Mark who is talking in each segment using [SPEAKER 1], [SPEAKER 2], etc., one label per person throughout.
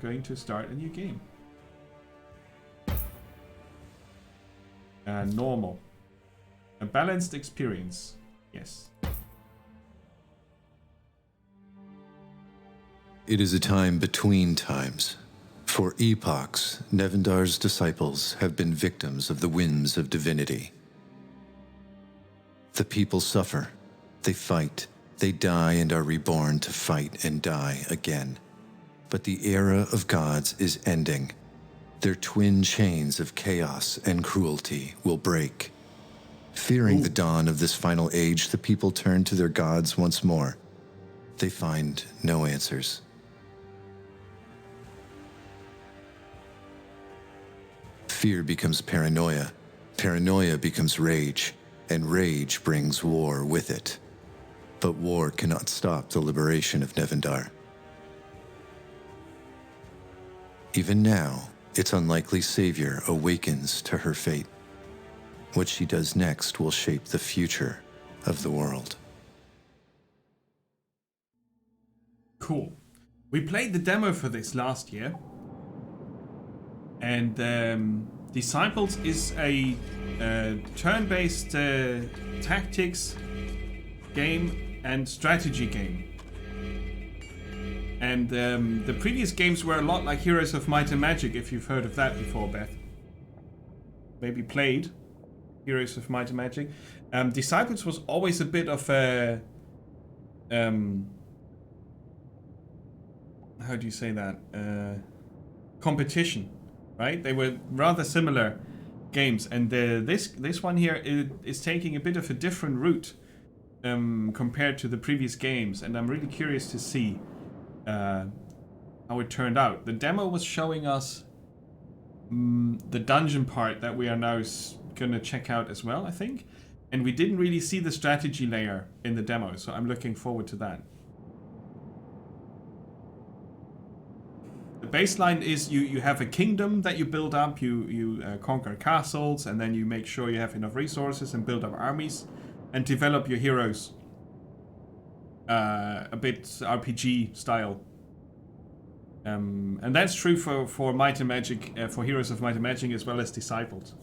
[SPEAKER 1] going to start a new game. Normal. A balanced experience. Yes.
[SPEAKER 2] It is a time between times. For epochs, Nevendar's disciples have been victims of the whims of divinity. The people suffer, they fight, they die and are reborn to fight and die again. But the era of gods is ending. Their twin chains of chaos and cruelty will break. Fearing the dawn of this final age, the people turn to their gods once more. They find no answers. Fear becomes paranoia, paranoia becomes rage, and rage brings war with it. But war cannot stop the liberation of Nevendar. Even now, its unlikely savior awakens to her fate. What she does next will shape the future of the world.
[SPEAKER 1] Cool. We played the demo for this last year. And Disciples is a turn-based tactics game and strategy game. And the previous games were a lot like Heroes of Might and Magic, if you've heard of that before, Beth. Maybe played Heroes of Might and Magic. Disciples was always a bit of a... how do you say that? Competition, right? They were rather similar games. And this one here is taking a bit of a different route compared to the previous games. And I'm really curious to see how it turned out. The demo was showing us the dungeon part that we are now gonna check out as well, I think. And we didn't really see the strategy layer in the demo, so I'm looking forward to that. The baseline is you have a kingdom that you build up, you conquer castles, and then you make sure you have enough resources and build up armies and develop your heroes. A bit RPG style. And that's true for Might and Magic, for Heroes of Might and Magic as well as Disciples.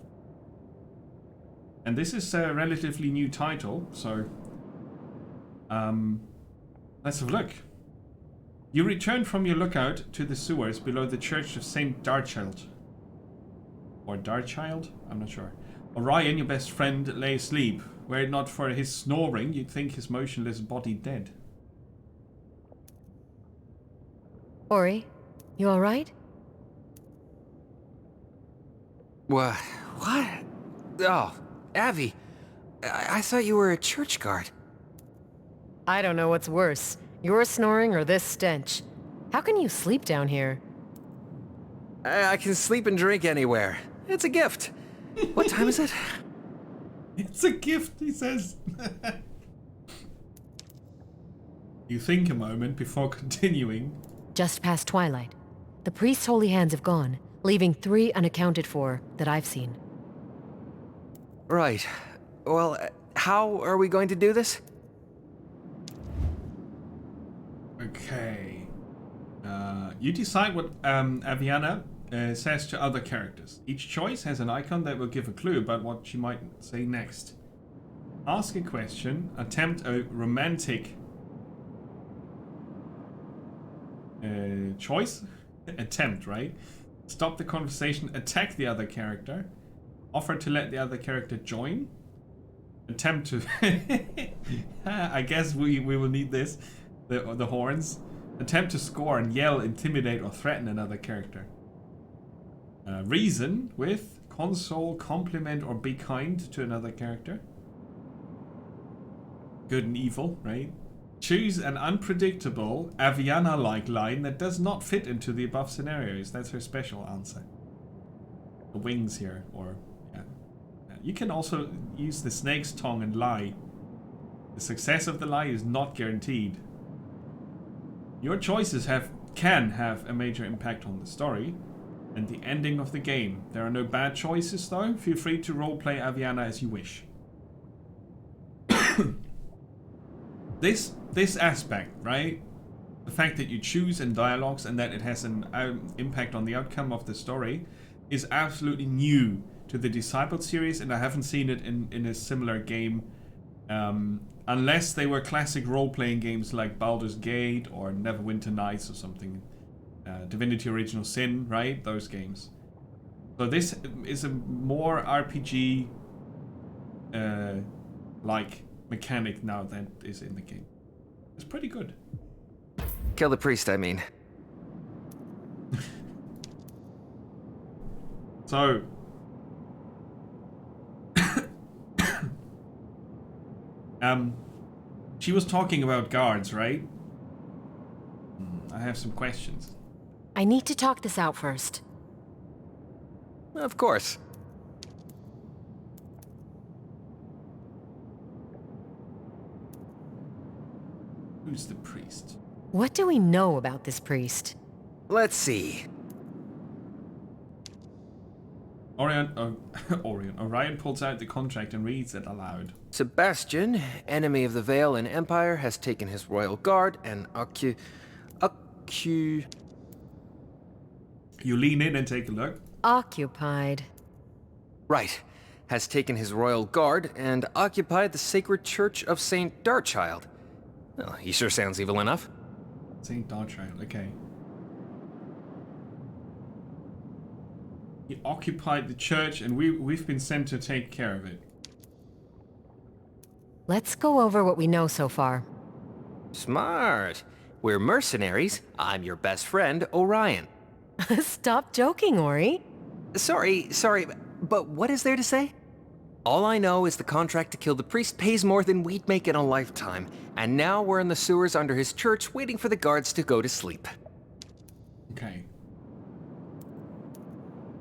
[SPEAKER 1] And this is a relatively new title, so let's have a look. You return from your lookout to the sewers below the Church of Saint Darchild. Or Darchild? I'm not sure. Orion, your best friend, lay asleep. Were it not for his snoring, you'd think his motionless body dead.
[SPEAKER 3] Ori, you alright?
[SPEAKER 4] What? Oh, Avi. I thought you were a church guard.
[SPEAKER 3] I don't know what's worse, your snoring or this stench. How can you sleep down here?
[SPEAKER 4] I can sleep and drink anywhere. It's a gift. What time is it?
[SPEAKER 1] It's a gift, he says. You think a moment before continuing.
[SPEAKER 3] Just past twilight. The priest's holy hands have gone, leaving 3 unaccounted for that I've seen.
[SPEAKER 4] Right. Well, how are we going to do this?
[SPEAKER 1] Okay. You decide what Aviana says to other characters. Each choice has an icon that will give a clue about what she might say next. Ask a question, attempt a romantic choice, attempt, right? Stop the conversation, attack the other character, offer to let the other character join, attempt to I guess we will need this, the horns, attempt to score and yell, intimidate or threaten another character, reason with, console, compliment or be kind to another character, good and evil, right? Choose an unpredictable, Aviana-like line that does not fit into the above scenarios. That's her special answer. The wings here, or... yeah. You can also use the snake's tongue and lie. The success of the lie is not guaranteed. Your choices can have a major impact on the story and the ending of the game. There are no bad choices though. Feel free to roleplay Aviana as you wish. This aspect, right? The fact that you choose in dialogues and that it has an impact on the outcome of the story is absolutely new to the Discipled series, and I haven't seen it in a similar game, unless they were classic role-playing games like Baldur's Gate or Neverwinter Nights or something. Divinity Original Sin, right? Those games. So this is a more RPG like mechanic now that is in the game. It's pretty good.
[SPEAKER 4] Kill the priest, I mean.
[SPEAKER 1] So she was talking about guards, right? I have some questions.
[SPEAKER 3] I need to talk this out first.
[SPEAKER 4] Of course.
[SPEAKER 1] Who's the priest?
[SPEAKER 3] What do we know about this priest?
[SPEAKER 4] Let's see.
[SPEAKER 1] Orion pulls out the contract and reads it aloud.
[SPEAKER 4] Sebastian, enemy of the Vale and Empire, has taken his royal guard and
[SPEAKER 1] You lean in and take a look.
[SPEAKER 3] Occupied.
[SPEAKER 4] Right. Has taken his royal guard and occupied the sacred church of Saint Dartchild. Well, he sure sounds evil enough.
[SPEAKER 1] Saint Dartchild, okay. He occupied the church and we've been sent to take care of it.
[SPEAKER 3] Let's go over what we know so far.
[SPEAKER 4] Smart. We're mercenaries. I'm your best friend, Orion.
[SPEAKER 3] Stop joking, Ori.
[SPEAKER 4] Sorry, but what is there to say? All I know is the contract to kill the priest pays more than we'd make in a lifetime, and now we're in the sewers under his church waiting for the guards to go to sleep.
[SPEAKER 1] Okay.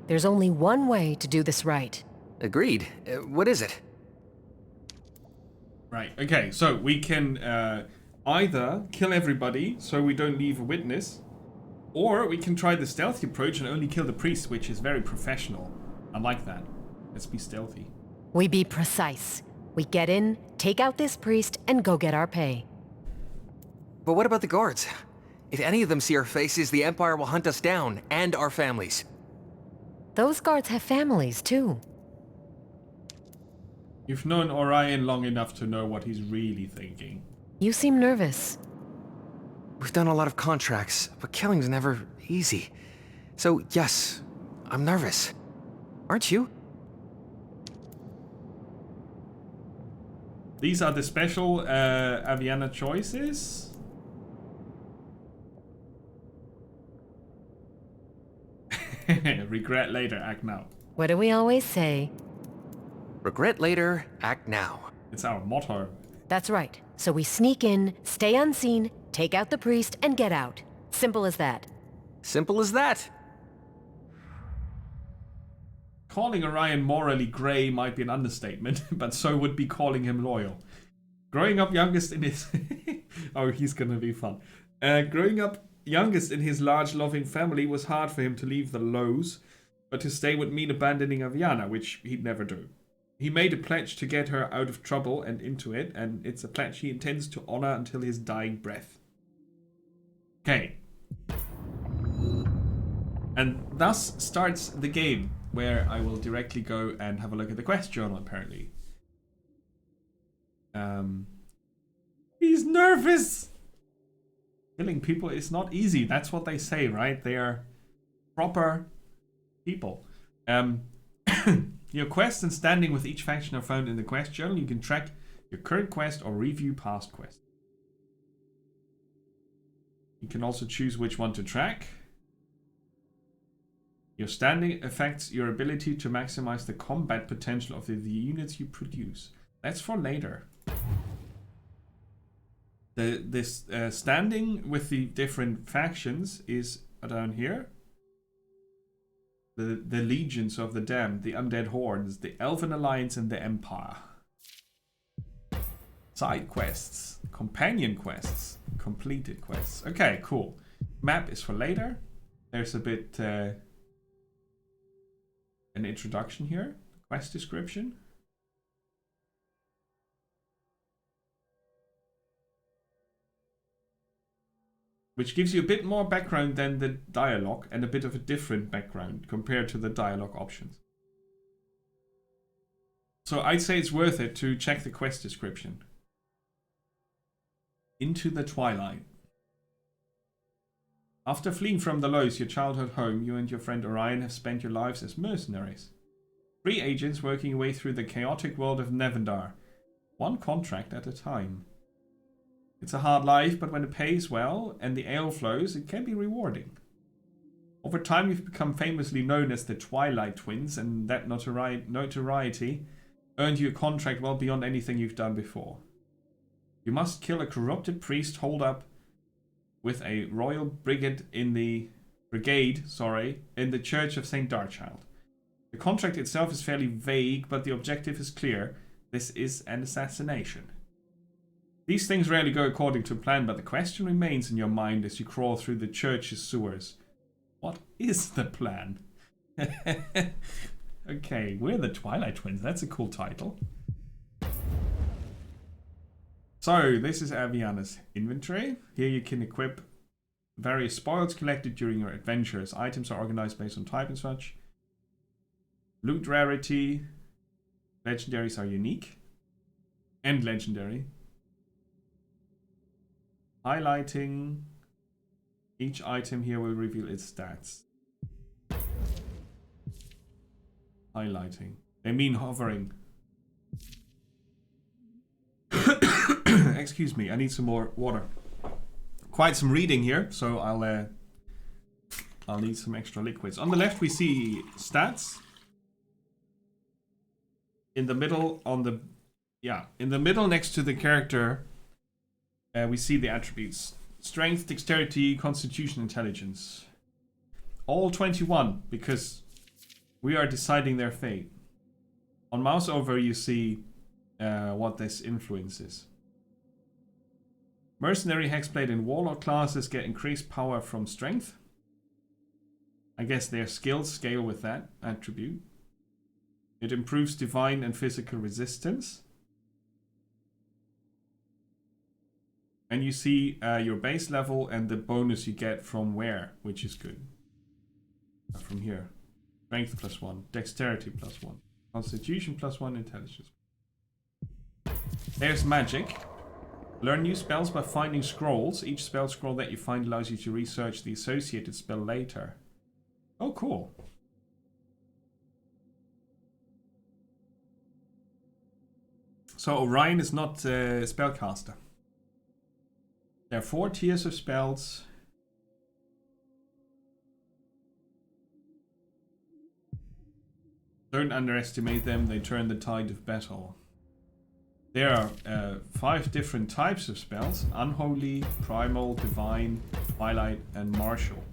[SPEAKER 3] There's only one way to do this right.
[SPEAKER 4] Agreed. What is it?
[SPEAKER 1] Right, okay, so we can either kill everybody so we don't leave a witness, or we can try the stealthy approach and only kill the priest, which is very professional. I like that. Let's be stealthy.
[SPEAKER 3] We be precise. We get in, take out this priest, and go get our pay.
[SPEAKER 4] But what about the guards? If any of them see our faces, the Empire will hunt us down, and our families.
[SPEAKER 3] Those guards have families, too.
[SPEAKER 1] You've known Orion long enough to know what he's really thinking.
[SPEAKER 3] You seem nervous.
[SPEAKER 4] We've done a lot of contracts, but killing's never easy. So, yes, I'm nervous. Aren't you?
[SPEAKER 1] These are the special Aviana choices. Regret later, act now.
[SPEAKER 3] What do we always say?
[SPEAKER 4] Regret later, act now.
[SPEAKER 1] It's our motto.
[SPEAKER 3] That's right. So we sneak in, stay unseen, take out the priest, and get out. Simple as that.
[SPEAKER 4] Simple as that.
[SPEAKER 1] Calling Orion morally grey might be an understatement, but so would be calling him loyal. Growing up youngest in his... oh, he's gonna be fun. Growing up youngest in his large loving family was hard for him to leave the Lows, but to stay would mean abandoning Aviana, which he'd never do. He made a pledge to get her out of trouble and into it, and it's a pledge he intends to honor until his dying breath. Okay. And thus starts the game, where I will directly go and have a look at the quest journal, apparently. He's nervous! Killing people is not easy, that's what they say, right? They are proper people. Your quests and standing with each faction are found in the quest journal. You can track your current quest or review past quests. You can also choose which one to track. Your standing affects your ability to maximize the combat potential of the units you produce. That's for later. This standing with the different factions is down here. The legions of the damned, the undead hordes, the Elven Alliance, and the Empire. Side quests, companion quests, completed quests. Okay, cool. Map is for later. There's a bit an introduction here. Quest description. which gives you a bit more background than the dialogue and a bit of a different background compared to the dialogue options. So I'd say it's worth it to check the quest description. Into the Twilight. After fleeing from Delos, your childhood home, you and your friend Orion have spent your lives as mercenaries. Free agents working your way through the chaotic world of Nevendar, one contract at a time. It's a hard life, but when it pays well and the ale flows, it can be rewarding. Over time, you've become famously known as the Twilight Twins, and that notoriety earned you a contract well beyond anything you've done before. You must kill a corrupted priest holed up with a royal brigade in the Church of St. Darchild. The contract itself is fairly vague, but the objective is clear. This is an assassination. These things rarely go according to plan, but the question remains in your mind as you crawl through the church's sewers. What is the plan? Okay, we're the Twilight Twins. That's a cool title. So, this is Aviana's inventory. Here you can equip various spoils collected during your adventures. Items are organized based on type and such. Loot rarity. Legendaries are unique. And legendary. Highlighting. Each item here will reveal its stats. Highlighting. They mean hovering. Excuse me, I need some more water. Quite some reading here, so I'll need some extra liquids. On the left we see stats. In the middle next to the character, we see the attributes. Strength, dexterity, constitution, intelligence. All 21, because we are deciding their fate. On mouse over you see what this influence is. Mercenary, Hexblade, and Warlock classes get increased power from strength. I guess their skills scale with that attribute. It improves divine and physical resistance. And you see your base level and the bonus you get from where, which is good. From here. Strength +1, dexterity +1, constitution +1, intelligence. There's magic. Learn new spells by finding scrolls. Each spell scroll that you find allows you to research the associated spell later. Oh, cool. So Orion is not a spellcaster. There are 4 tiers of spells. Don't underestimate them, they turn the tide of battle. There are 5 different types of spells: Unholy, Primal, Divine, Twilight, and Martial.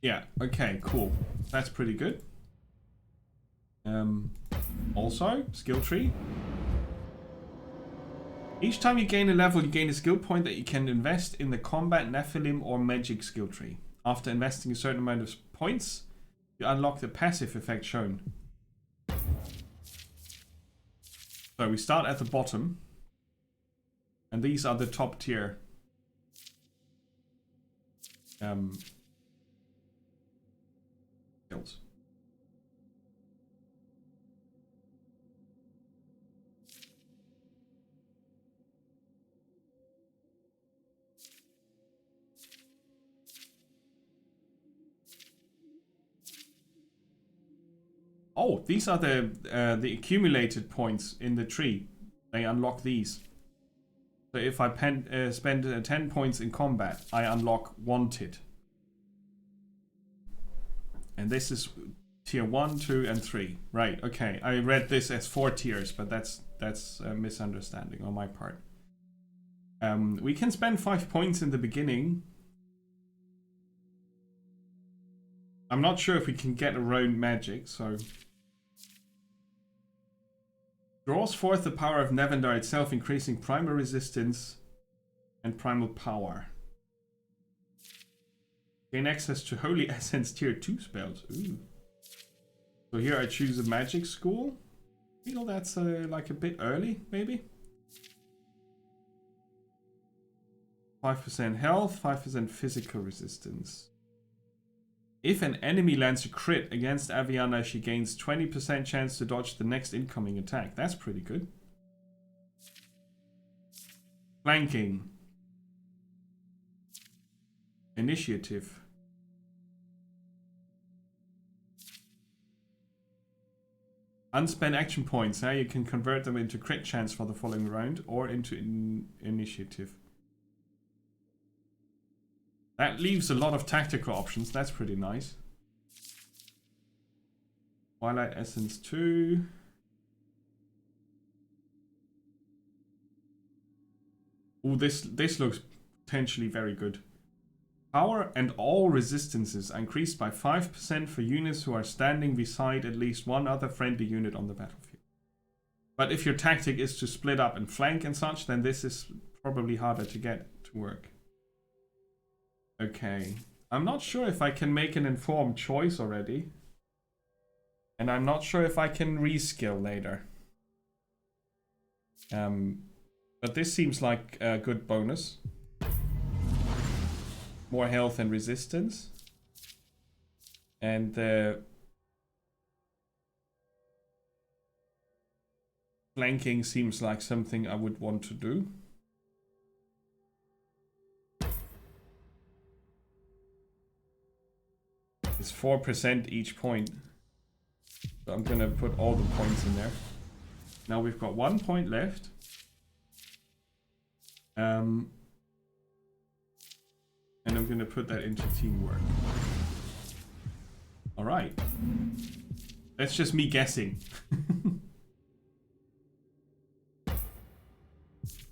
[SPEAKER 1] Yeah, okay, cool. That's pretty good. Also, skill tree. Each time you gain a level, you gain a skill point that you can invest in the combat, Nephilim, or magic skill tree. After investing a certain amount of points, you unlock the passive effect shown. So we start at the bottom, and these are the top tier skills. Oh, these are the accumulated points in the tree. They unlock these. So if I spend 10 points in combat, I unlock Wanted. And this is tier 1, 2, and 3. Right, okay. I read this as 4 tiers, but that's a misunderstanding on my part. We can spend 5 points in the beginning. I'm not sure if we can get around magic, so... Draws forth the power of Nevendar itself, increasing primal resistance and primal power. Gain access to Holy Essence tier 2 spells. Ooh. So here I choose a magic school. feel that's like a bit early, maybe. 5% health, 5% physical resistance. If an enemy lands a crit against Aviana, she gains 20% chance to dodge the next incoming attack. That's pretty good. Flanking. Initiative. Unspent action points. You can convert them into crit chance for the following round or into initiative. That leaves a lot of tactical options. That's pretty nice. Twilight Essence 2. Ooh, this looks potentially very good. Power and all resistances are increased by 5% for units who are standing beside at least one other friendly unit on the battlefield. But if your tactic is to split up and flank and such, then this is probably harder to get to work. Okay. I'm not sure if I can make an informed choice already. And I'm not sure if I can reskill later. But this seems like a good bonus. More health and resistance. And flanking seems like something I would want to do. It's 4% each point. So I'm gonna put all the points in there. Now we've got 1 point left. And I'm gonna put that into teamwork. Alright. That's just me guessing.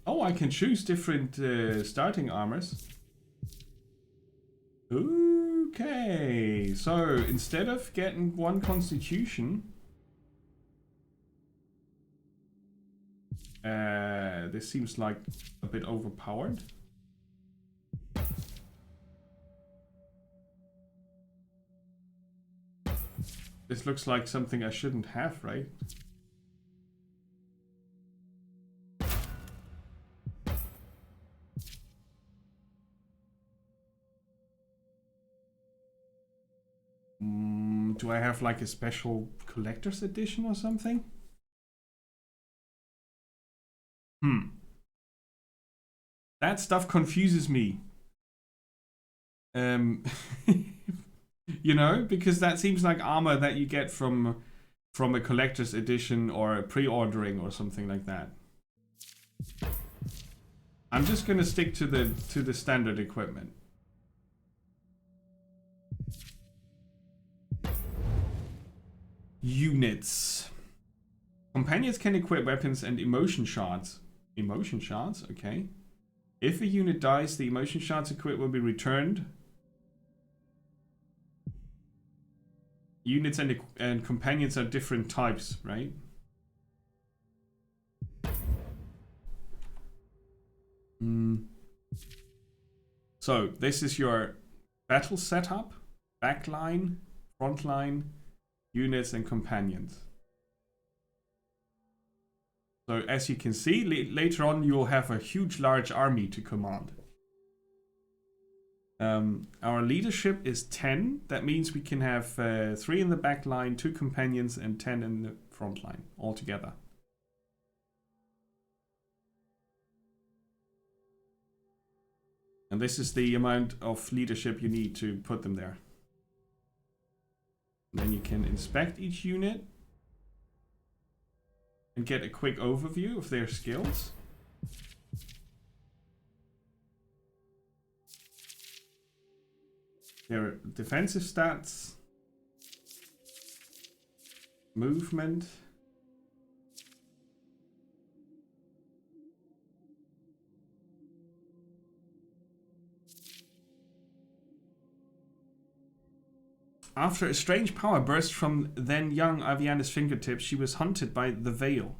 [SPEAKER 1] Oh, I can choose different starting armors. Okay, so instead of getting 1 constitution, this seems like a bit overpowered. This looks like something I shouldn't have, right? Do I have like a special collector's edition or something? That stuff confuses me. You know, because that seems like armor that you get from a collector's edition or a pre-ordering or something like that. I'm just gonna stick to the standard equipment. Units. Companions can equip weapons and emotion shards. Emotion shards? Okay. If a unit dies, the emotion shards equipped will be returned. Units and companions are different types, right? So this is your battle setup, backline, frontline, units and companions. So as you can see, later on you will have a huge large army to command. Our leadership is 10. That means we can have 3 in the back line, 2 companions, and 10 in the front line altogether. And this is the amount of leadership you need to put them there. And then you can inspect each unit and get a quick overview of their skills. Their defensive stats, movement, after a strange power burst from then young Aviana's fingertips, she was hunted by the Veil.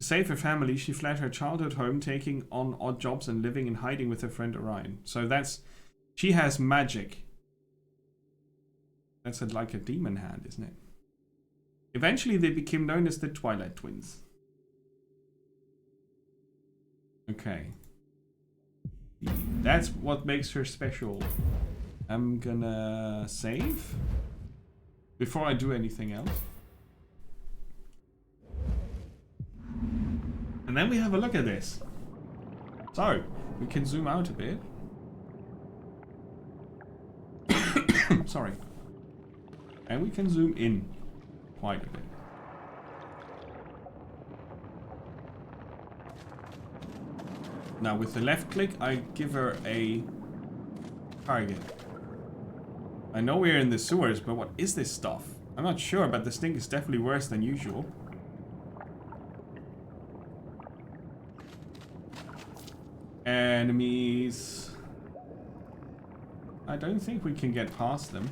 [SPEAKER 1] To save her family, she fled her childhood home, taking on odd jobs and living in hiding with her friend Orion. So that's... she has magic. That's like a demon hand, isn't it? Eventually they became known as the Twilight Twins. Okay. That's what makes her special. I'm gonna save before I do anything else. And then we have a look at this. So, we can zoom out a bit. Sorry. And we can zoom in quite a bit. Now with the left click, I give her a target. I know we're in the sewers, but what is this stuff? I'm not sure, but the stink is definitely worse than usual. Enemies. I don't think we can get past them.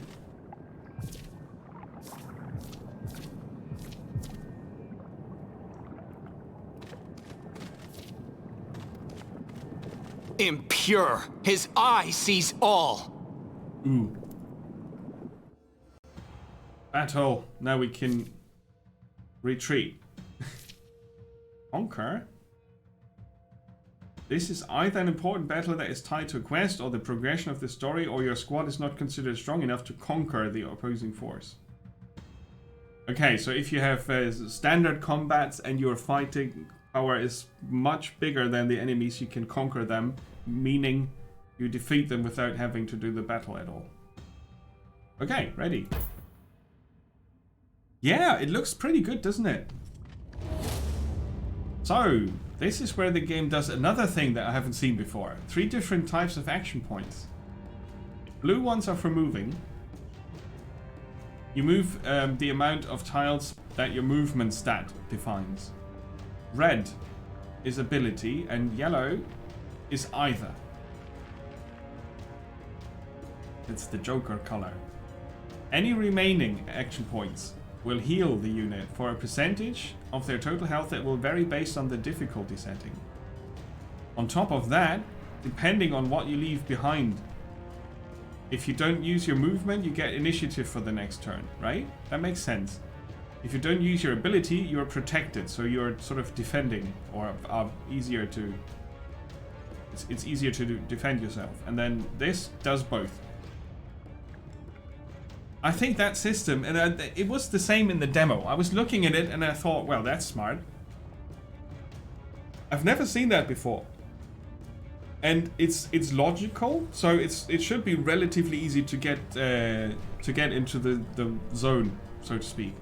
[SPEAKER 5] Impure! His eye sees all!
[SPEAKER 1] Ooh. Battle. Now we can retreat. Conquer? This is either an important battle that is tied to a quest or the progression of the story, or your squad is not considered strong enough to conquer the opposing force. Okay, so if you have standard combats and your fighting power is much bigger than the enemies, you can conquer them, meaning you defeat them without having to do the battle at all. Okay, ready. Yeah, it looks pretty good, doesn't it? So, this is where the game does another thing that I haven't seen before. 3 different types of action points. Blue ones are for moving. You move the amount of tiles that your movement stat defines. Red is ability and yellow is either. It's the Joker color. Any remaining action points will heal the unit for a percentage of their total health that will vary based on the difficulty setting. On top of that, depending on what you leave behind, if you don't use your movement, you get initiative for the next turn, right? That makes sense. If you don't use your ability, you're protected, so you're sort of defending, or easier to... It's easier to defend yourself. And then this does both. I think that system, and it was the same in the demo. I was looking at it and I thought, well, that's smart. I've never seen that before. And it's logical, so it should be relatively easy to get into the zone, so to speak.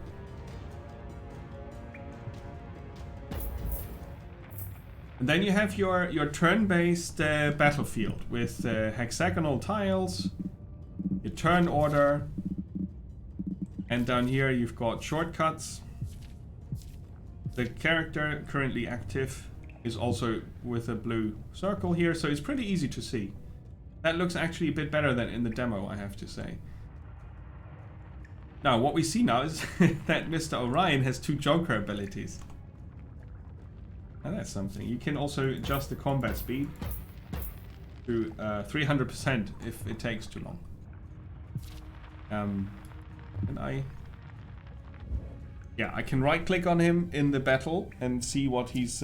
[SPEAKER 1] And then you have your turn-based battlefield with hexagonal tiles, your turn order, and down here you've got shortcuts. The character currently active is also with a blue circle here, so it's pretty easy to see. That looks actually a bit better than in the demo, I have to say. Now, what we see now is that Mr. Orion has 2 Joker abilities. Now that's something. You can also adjust the combat speed to 300% if it takes too long. Can I... Yeah, I can right-click on him in the battle and see what he's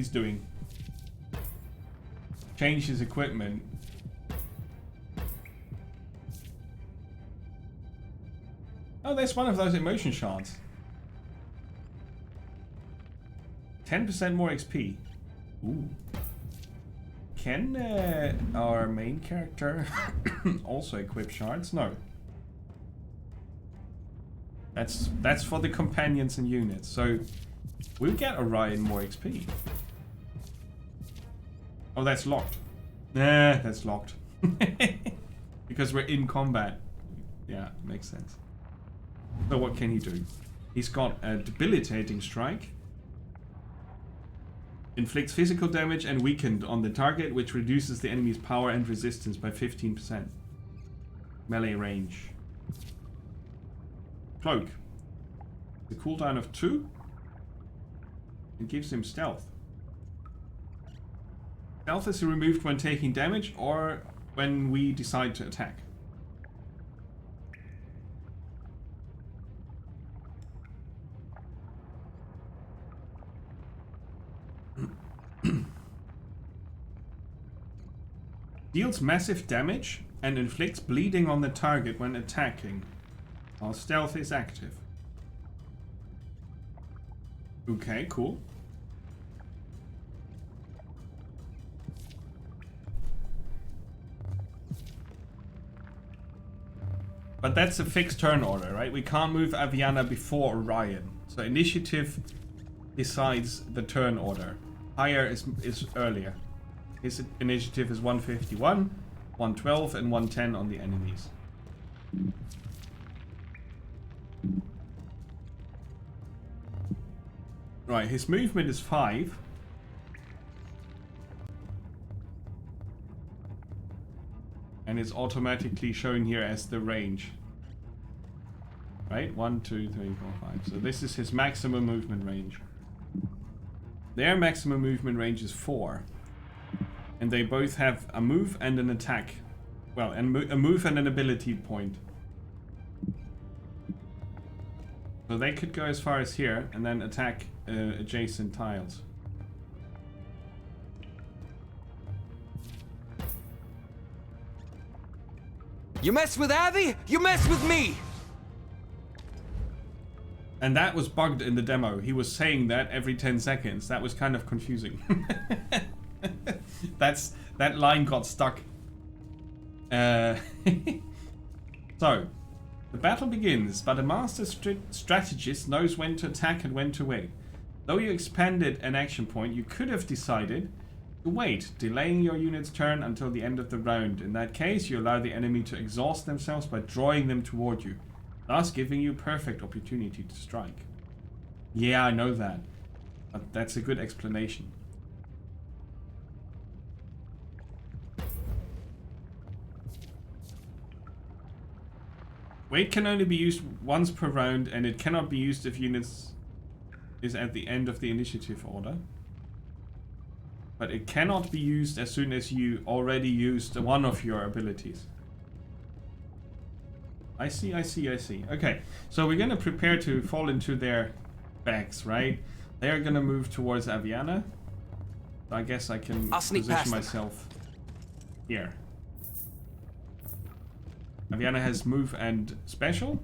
[SPEAKER 1] doing. Change his equipment. Oh, there's one of those emotion shards. 10% more XP. Ooh. Can our main character also equip shards? No. That's for the companions and units. So we'll get Orion more XP. Oh, that's locked. Nah, that's locked. Because we're in combat. Yeah, makes sense. So what can he do? He's got a debilitating strike. Inflicts physical damage and weakened on the target, which reduces the enemy's power and resistance by 15%. Melee range. Cloak. The cooldown of 2. It gives him stealth. Stealth is removed when taking damage or when we decide to attack. Deals massive damage and inflicts bleeding on the target when attacking, while stealth is active. Okay, cool. But that's a fixed turn order, right? We can't move Aviana before Orion. So initiative decides the turn order. Higher is earlier. His initiative is 151, 112, and 110 on the enemies. Right, his movement is 5. And it's automatically shown here as the range. Right? 1, 2, 3, 4, 5. So this is his maximum movement range. Their maximum movement range is 4. And they both have a move and an attack. Well, and a move and an ability point. So they could go as far as here and then attack adjacent tiles.
[SPEAKER 4] You mess with Avi, you mess with me!
[SPEAKER 1] And that was bugged in the demo. He was saying that every 10 seconds. That was kind of confusing. That line got stuck. So, the battle begins, but a master strategist knows when to attack and when to wait. Though you expanded an action point, you could have decided to wait, delaying your unit's turn until the end of the round. In that case, you allow the enemy to exhaust themselves by drawing them toward you, thus giving you perfect opportunity to strike. Yeah, I know that, but that's a good explanation. Wait can only be used once per round, and it cannot be used if units is at the end of the initiative order. But it cannot be used as soon as you already used one of your abilities. I see. Okay, so we're gonna prepare to fall into their backs, right? They are gonna move towards Aviana. I guess I can position myself here. Aviana has move and special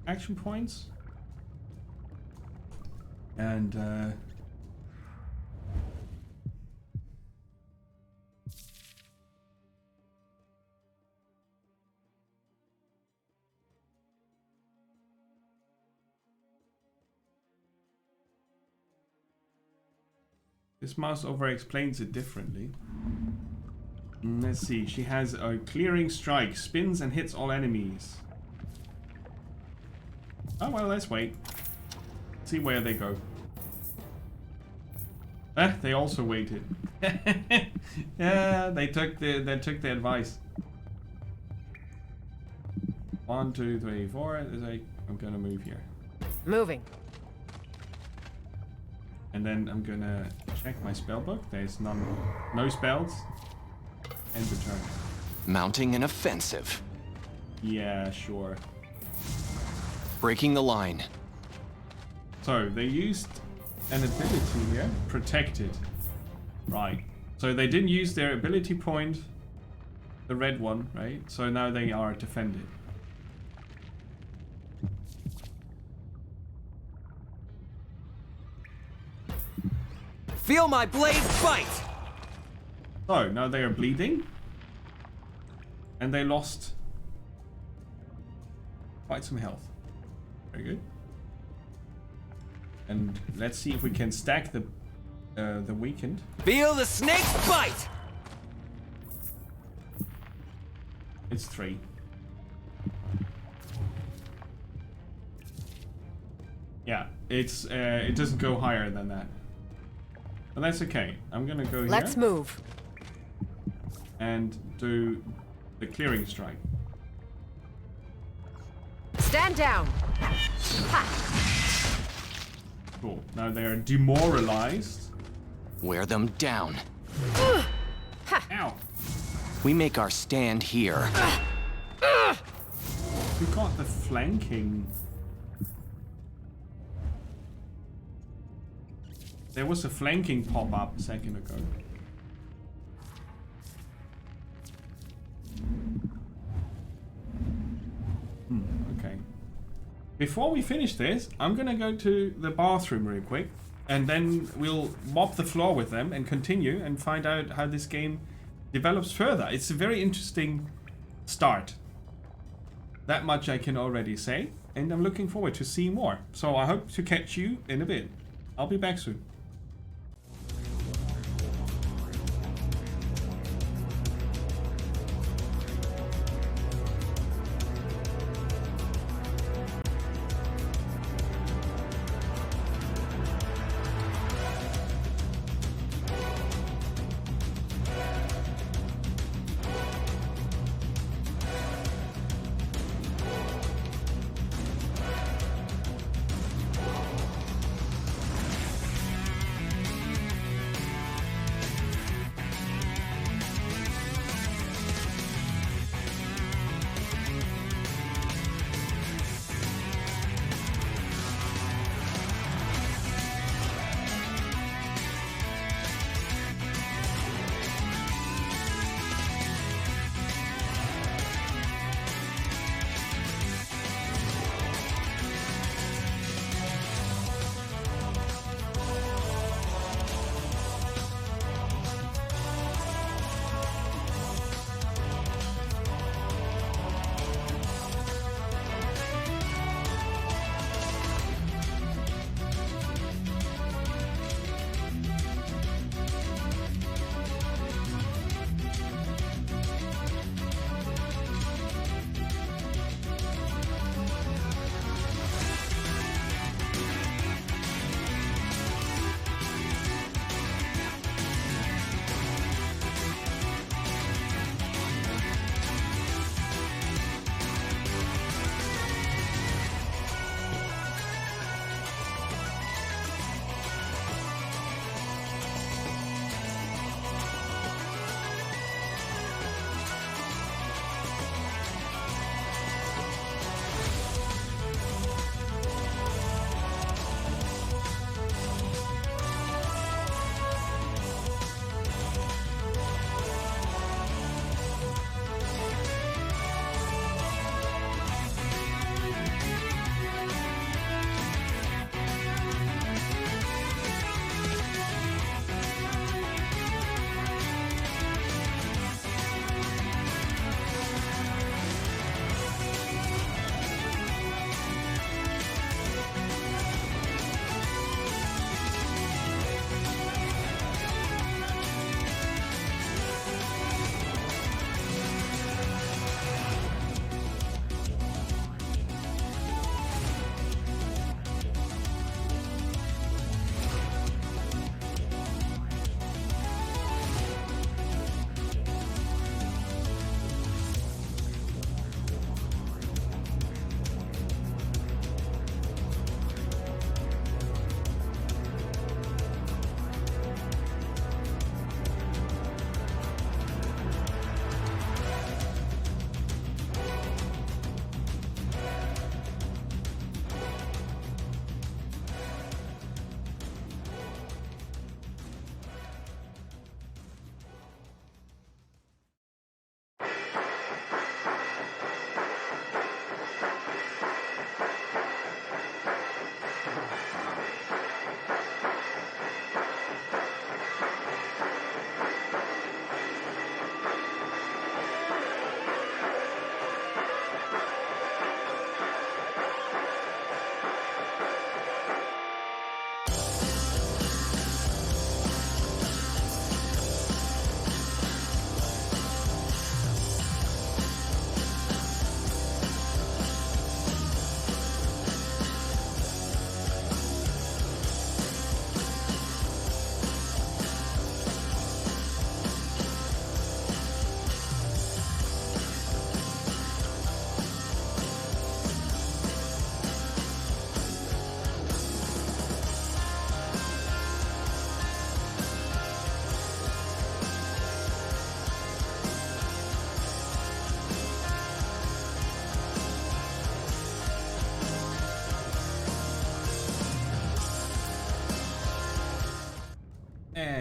[SPEAKER 1] action points. And this mouse over explains it differently. Let's see, she has a clearing strike, spins and hits all enemies. Oh well, let's wait. See where they go. They also waited. Yeah, they took the advice. 1, 2, 3, 4. I'm gonna move here.
[SPEAKER 3] Moving.
[SPEAKER 1] And then I'm gonna check my spell book. There's no spells. End the turn.
[SPEAKER 5] Mounting an offensive.
[SPEAKER 1] Yeah, sure.
[SPEAKER 5] Breaking the line.
[SPEAKER 1] So they used an ability here, protected. Right. So they didn't use their ability point, the red one, right? So now they are defended.
[SPEAKER 4] Feel my blade bite!
[SPEAKER 1] So now they are bleeding. And they lost quite some health. Very good. And let's see if we can stack the weakened.
[SPEAKER 4] Feel the snake's bite!
[SPEAKER 1] It's 3. Yeah, it doesn't go higher than that. But that's okay. I'm gonna go here.
[SPEAKER 3] Let's move.
[SPEAKER 1] And do the clearing strike.
[SPEAKER 3] Stand down. Ha.
[SPEAKER 1] Cool. Now they are demoralized.
[SPEAKER 5] Wear them down.
[SPEAKER 1] Ow!
[SPEAKER 5] We make our stand here.
[SPEAKER 1] You got the flanking. There was a flanking pop-up a second ago. Okay. Before we finish this, I'm gonna go to the bathroom real quick, and then we'll mop the floor with them and continue and find out how this game develops further. It's a very interesting start. That much I can already say, and I'm looking forward to seeing more. So I hope to catch you in a bit. I'll be back soon.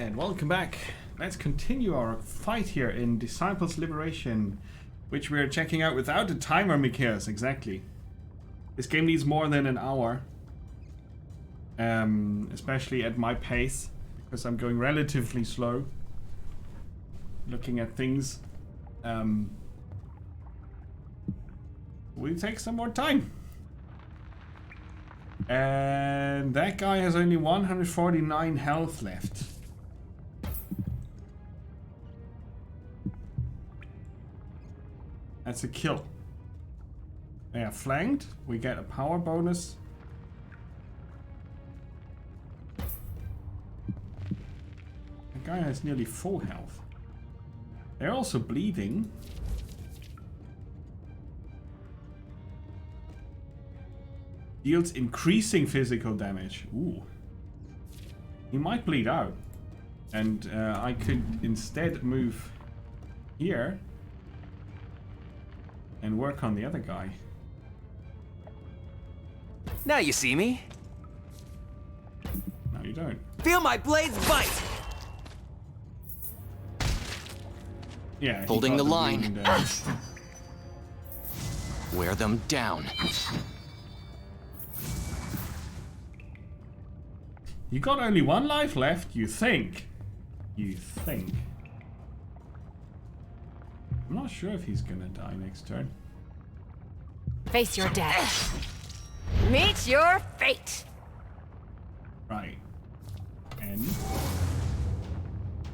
[SPEAKER 1] and welcome back. Let's continue our fight here in Disciples Liberation, which we're checking out without a timer, Mikias. Exactly. This game needs more than an hour. Especially at my pace, because I'm going relatively slow. Looking at things. Will take some more time. And that guy has only 149 health left. That's a kill. They are flanked. We get a power bonus. The guy has nearly full health. They're also bleeding. Deals increasing physical damage. Ooh. He might bleed out. And I could instead move here and work on the other guy.
[SPEAKER 4] Now you see me.
[SPEAKER 1] No, you don't.
[SPEAKER 4] Feel my blades bite!
[SPEAKER 1] Yeah, he
[SPEAKER 5] Holding
[SPEAKER 1] got
[SPEAKER 5] the line.
[SPEAKER 1] wound,
[SPEAKER 5] Wear them down.
[SPEAKER 1] You got only one life left, you think. You think. I'm not sure if he's gonna die next turn.
[SPEAKER 3] Face your death. Meet your fate.
[SPEAKER 1] Right. And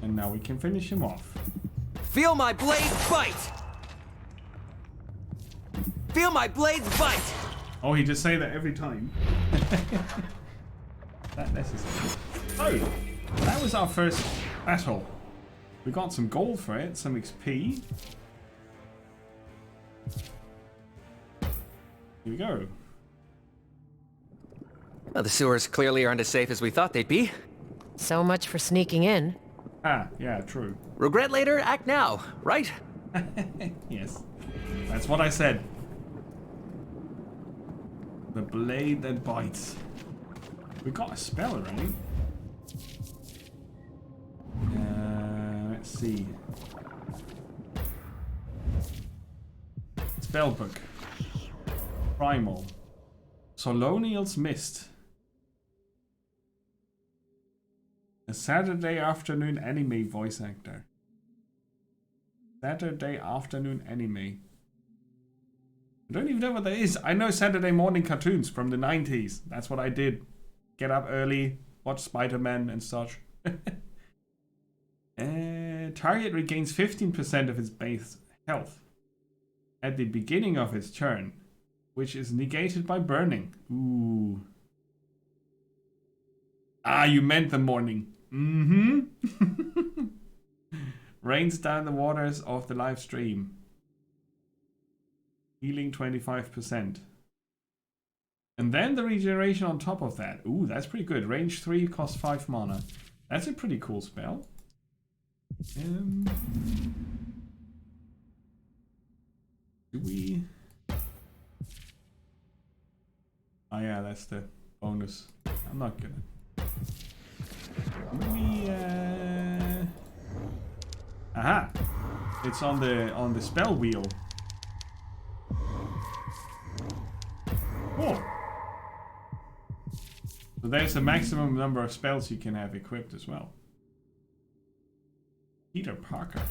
[SPEAKER 1] now we can finish him off.
[SPEAKER 4] Feel my blades bite! Feel my blades bite!
[SPEAKER 1] Oh, he just say that every time. That necessary. Oh, that was our first battle. We got some gold for it, some XP. Here we go.
[SPEAKER 4] Well, the sewers clearly aren't as safe as we thought they'd be.
[SPEAKER 3] So much for sneaking in.
[SPEAKER 1] Ah, yeah, true.
[SPEAKER 4] Regret later, act now, right?
[SPEAKER 1] Yes, that's what I said. The blade that bites. We got a spell, right? Let's see. Spellbook. Primal. Solonial's Mist. A Saturday afternoon anime voice actor. Saturday afternoon anime. I don't even know what that is. I know Saturday morning cartoons from the 90s. That's what I did. Get up early, watch Spider-Man and such. Target regains 15% of its base health at the beginning of its turn, which is negated by burning. Ooh. Ah, you meant the morning. Mm-hmm. Rains down the waters of the live stream. Healing 25%. And then the regeneration on top of that. Ooh, that's pretty good. Range 3 costs 5 mana. That's a pretty cool spell. Do we... Oh yeah, that's the bonus. I'm not gonna... Aha! It's on the spell wheel. Cool. So there's a maximum number of spells you can have equipped as well. Peter Parker.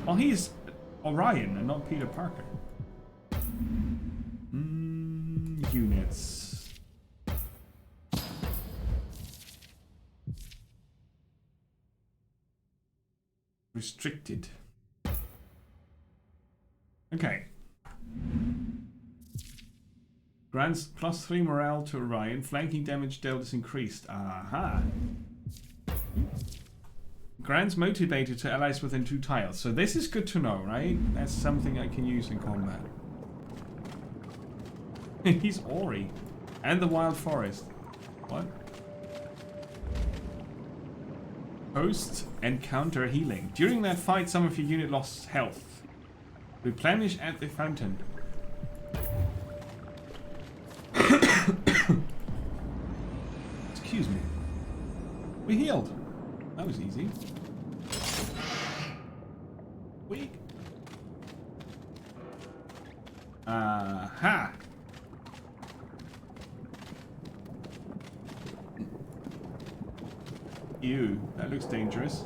[SPEAKER 1] Oh, he's Orion and not Peter Parker. Units. Restricted. Okay. Grants +3 morale to Orion. Flanking damage dealt is increased. Aha. Grants motivated to allies within 2 tiles. So this is good to know, right? That's something I can use in combat. He's Ori. And the Wild Forest. What? Post and counter healing. During that fight, some of your unit lost health. Replenish at the fountain. Excuse me. We healed. That was easy. Weak. Aha! Ew, that looks dangerous.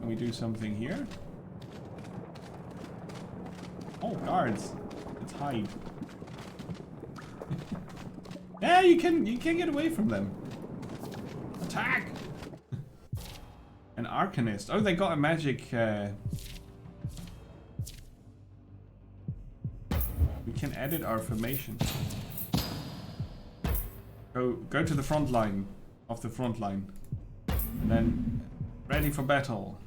[SPEAKER 1] Can we do something here? Oh, guards. Let's hide. Yeah, you can get away from them. Attack! An Arcanist. Oh, they got a magic. We can edit our formation. Go to the front line of the front line, and then ready for battle.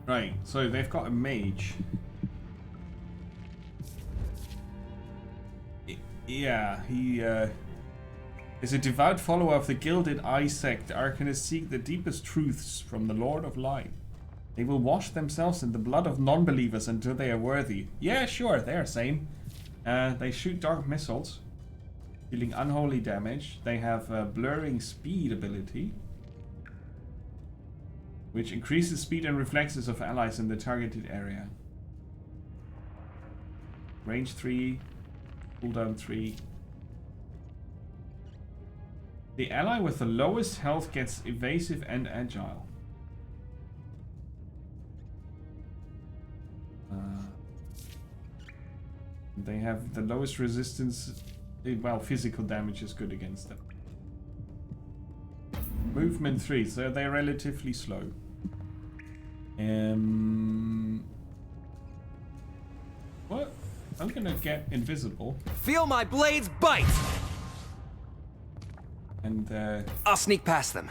[SPEAKER 1] Right. So they've got a mage. Yeah, he is a devout follower of the Gilded Eye sect. Arcanists seek the deepest truths from the Lord of Light. They will wash themselves in the blood of non-believers until they are worthy. Yeah, sure, they're sane. They shoot dark missiles, dealing unholy damage. They have a blurring speed ability, which increases speed and reflexes of allies in the targeted area. Range 3. Cooldown 3. The ally with the lowest health gets evasive and agile. They have the lowest resistance. Well, physical damage is good against them. Movement 3, so they're relatively slow. What? I'm gonna get invisible.
[SPEAKER 4] Feel my blades bite!
[SPEAKER 1] And
[SPEAKER 4] I'll sneak past them.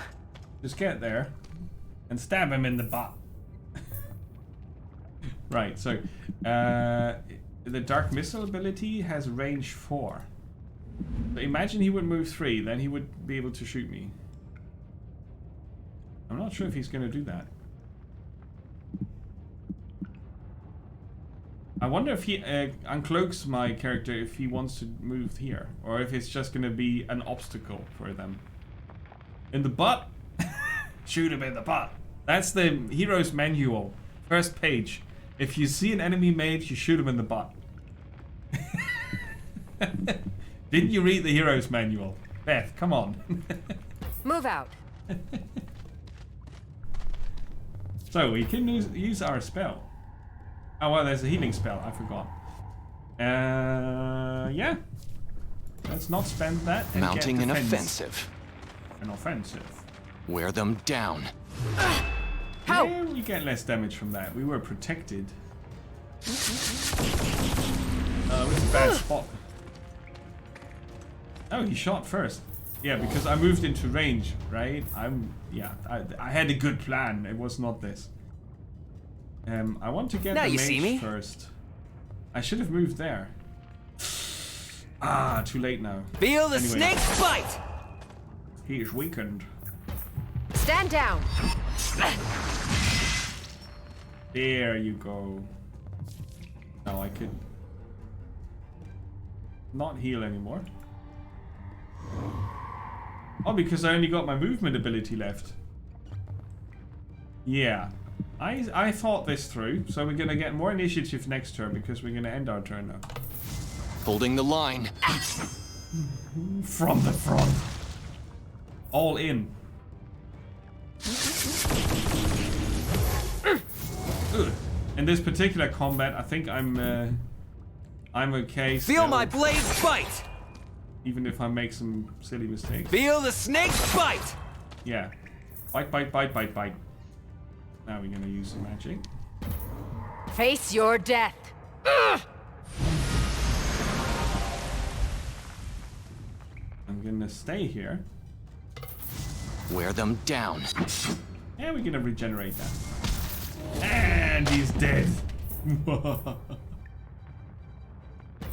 [SPEAKER 1] just get there and stab him in the butt. Right, so the Dark Missile ability has range 4. So imagine he would move 3, then he would be able to shoot me. I'm not sure if he's gonna do that. I wonder if he uncloaks my character if he wants to move here, or if it's just gonna be an obstacle for them. In the butt? Shoot him in the butt. That's the hero's manual. First page. If you see an enemy mage, you shoot him in the butt. Didn't you read the hero's manual? Beth, come on.
[SPEAKER 3] Move out.
[SPEAKER 1] So we can use our spell. Oh, well, there's a healing spell. I forgot. Yeah. Let's not spend that. And
[SPEAKER 5] Mounting
[SPEAKER 1] get
[SPEAKER 5] an
[SPEAKER 1] defense.
[SPEAKER 5] offensive.
[SPEAKER 1] An offensive.
[SPEAKER 5] Wear them down.
[SPEAKER 3] How?
[SPEAKER 1] Yeah, we get less damage from that. We were protected. Oh, it was a bad spot. Oh, he shot first. Yeah, because I moved into range, right? I had a good plan. It was not this. I want to get
[SPEAKER 4] Now
[SPEAKER 1] the
[SPEAKER 4] you
[SPEAKER 1] mage
[SPEAKER 4] see me.
[SPEAKER 1] first. I should have moved there. Ah, too late now.
[SPEAKER 4] Feel the
[SPEAKER 1] Anyway.
[SPEAKER 4] snake's bite!
[SPEAKER 1] He is weakened.
[SPEAKER 3] Stand down.
[SPEAKER 1] There you go. Now I could not heal anymore. Oh, because I only got my movement ability left. Yeah. I thought this through, so we're gonna get more initiative next turn because we're gonna end our turn now.
[SPEAKER 5] Holding the line.
[SPEAKER 1] From the front. All in. Ugh. In this particular combat, I think I'm okay.
[SPEAKER 4] Feel
[SPEAKER 1] still,
[SPEAKER 4] my blades bite!
[SPEAKER 1] even if I make some silly mistakes.
[SPEAKER 4] Feel the snake's bite!
[SPEAKER 1] Yeah. Bite, bite, bite, bite, bite. Now we're gonna use some magic.
[SPEAKER 3] Face your death.
[SPEAKER 1] I'm gonna stay here.
[SPEAKER 5] Wear them down.
[SPEAKER 1] And we're gonna regenerate that. And he's dead.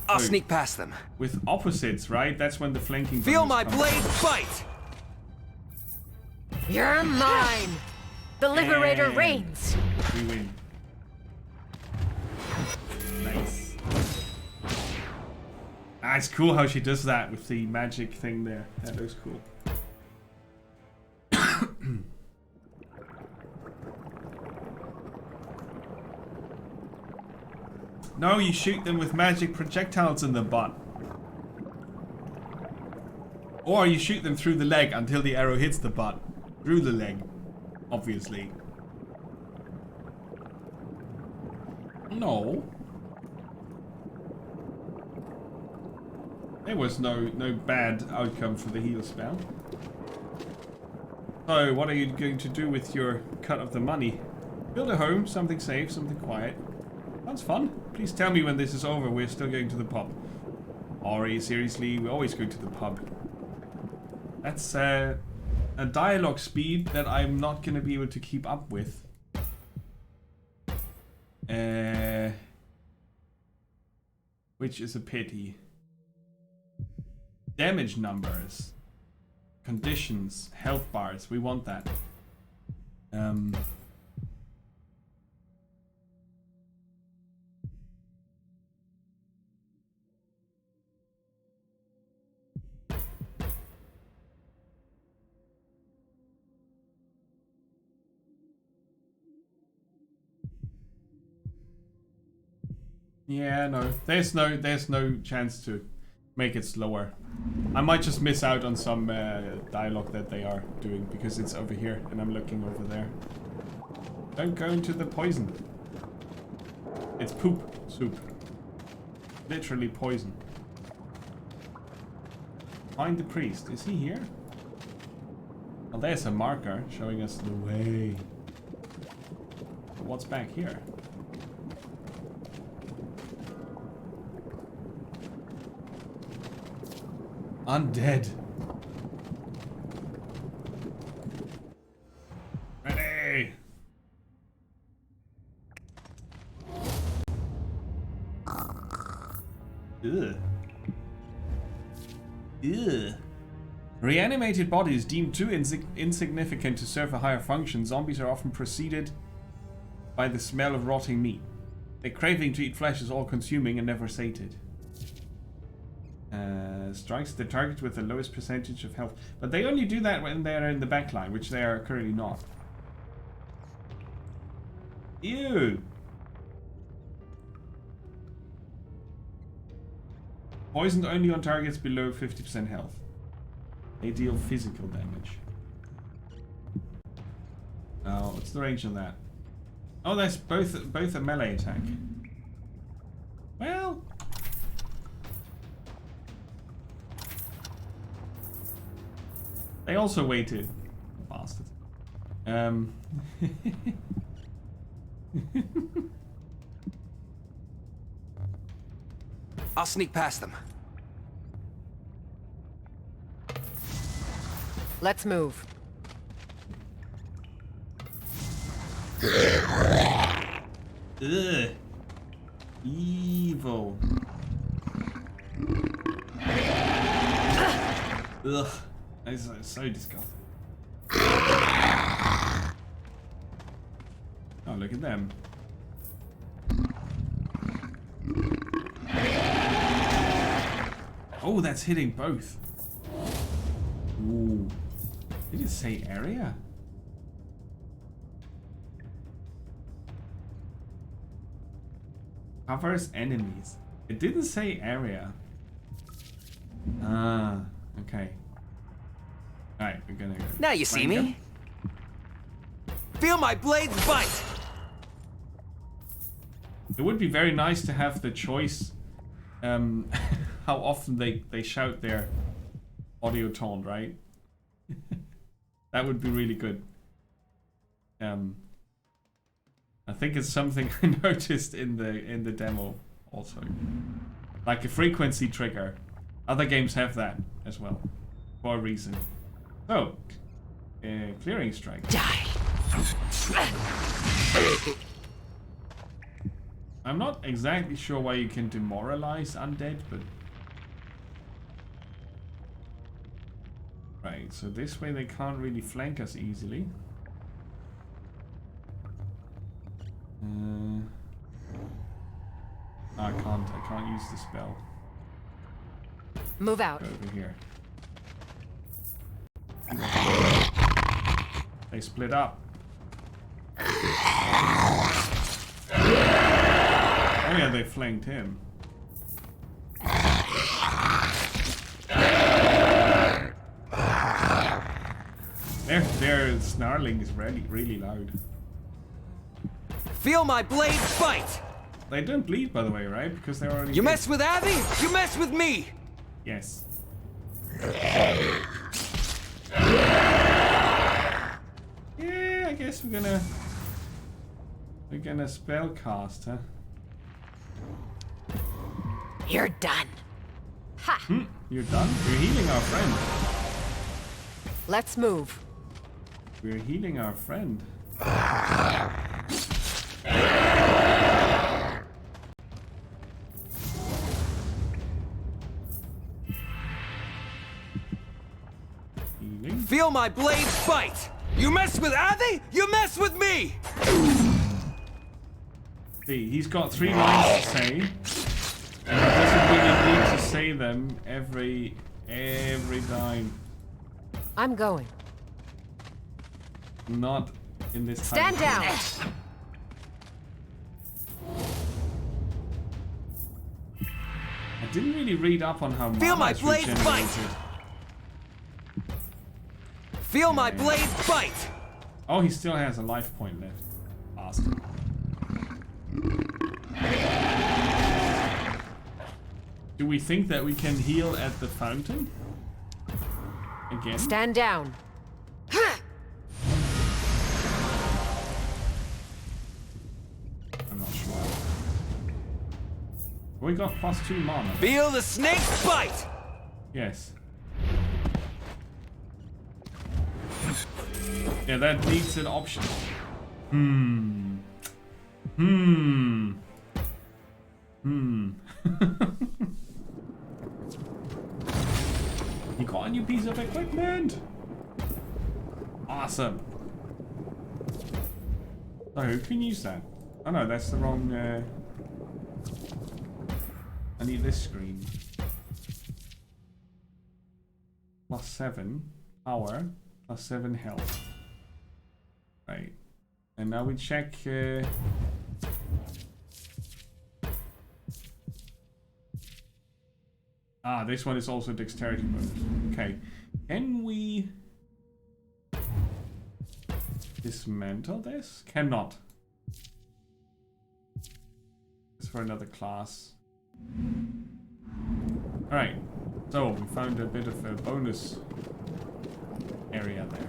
[SPEAKER 4] I'll
[SPEAKER 1] Wait.
[SPEAKER 4] sneak past them.
[SPEAKER 1] With opposites, right? That's when the flanking.
[SPEAKER 4] Feel
[SPEAKER 1] bonus
[SPEAKER 4] my
[SPEAKER 1] comes.
[SPEAKER 4] blades bite!
[SPEAKER 3] You're mine. The Liberator
[SPEAKER 1] And
[SPEAKER 3] reigns.
[SPEAKER 1] We win. Nice. Ah, it's cool how she does that with the magic thing there. That looks cool. No, you shoot them with magic projectiles in the butt. Or you shoot them through the leg until the arrow hits the butt. Through the leg, obviously. No. There was no bad outcome for the heal spell. So, what are you going to do with your cut of the money? Build a home, something safe, something quiet. Sounds fun. Please tell me when this is over, we're still going to the pub. Ori, seriously, we always go to the pub. That's a dialogue speed that I'm not going to be able to keep up with. Which is a pity. Damage numbers. Conditions. Health bars. We want that. Yeah, no. There's no chance to make it slower. I might just miss out on some dialogue that they are doing because it's over here and I'm looking over there. Don't go into the poison. It's poop soup. Literally poison. Find the priest. Is he here? Well, there's a marker showing us the way. But what's back here? Undead. Ready. Ugh. Ugh. Reanimated bodies deemed too insignificant to serve a higher function, zombies are often preceded by the smell of rotting meat. Their craving to eat flesh is all-consuming and never sated. Strikes the target with the lowest percentage of health. But they only do that when they're in the backline, which they are currently not. Ew! Poisoned only on targets below 50% health. They deal physical damage. Oh, what's the range on that? Oh, that's both a melee attack. Well... They also waited. Bastard.
[SPEAKER 4] I'll sneak past them.
[SPEAKER 3] Let's move.
[SPEAKER 1] Ugh. Evil. Ugh. That's so disgusting. Oh, look at them. Oh, that's hitting both. Ooh. Did it say area? Covers enemies. It didn't say area. Ah, okay. Alright, we're gonna go.
[SPEAKER 4] Now you see me. Feel my blades bite!
[SPEAKER 1] It would be very nice to have the choice how often they shout their audio tone, right? That would be really good. I think it's something I noticed in the demo also. Like a frequency trigger. Other games have that as well. For a reason. Oh. Clearing strike.
[SPEAKER 3] Die.
[SPEAKER 1] I'm not exactly sure why you can demoralize undead, but... Right, so this way they can't really flank us easily. I can't use the spell.
[SPEAKER 3] Move out.
[SPEAKER 1] Over here. They split up. Oh yeah, they flanked him. Their snarling is really loud.
[SPEAKER 4] Feel my blade bite!
[SPEAKER 1] They don't bleed, by the way, right? Because they're already.
[SPEAKER 4] You
[SPEAKER 1] dead.
[SPEAKER 4] mess with Abby, you mess with me!
[SPEAKER 1] Yes. Yeah, I guess we're gonna spell cast, huh?
[SPEAKER 3] You're done. Ha!
[SPEAKER 1] You're done? We're healing our friend.
[SPEAKER 3] Let's move.
[SPEAKER 1] We're healing our friend. Healing.
[SPEAKER 4] Feel my blade bite! You mess with Abby, you mess with me!
[SPEAKER 1] See, he's got 3 lines to say. And he doesn't really need to say them every time.
[SPEAKER 3] I'm going.
[SPEAKER 1] Not in this
[SPEAKER 3] Stand
[SPEAKER 1] time.
[SPEAKER 3] down.
[SPEAKER 1] I didn't really read up on how
[SPEAKER 4] Feel my
[SPEAKER 1] mana is
[SPEAKER 4] blade bite!
[SPEAKER 1] regenerated.
[SPEAKER 4] Feel my blade bite!
[SPEAKER 1] Oh, he still has a life point left. Bastard. Do we think that we can heal at the fountain? Again?
[SPEAKER 3] Stand down.
[SPEAKER 1] I'm not sure. We got +2 mana.
[SPEAKER 4] Feel the snake's bite!
[SPEAKER 1] Yes. Yeah, that needs an option. He got a new piece of equipment. Awesome. So who can use that? Oh no, that's the wrong. I need this screen. +7 power, +7 health. Right, and now we check. This one is also dexterity bonus. Okay, can we dismantle this? Cannot. It's for another class. Alright, so we found a bit of a bonus area there.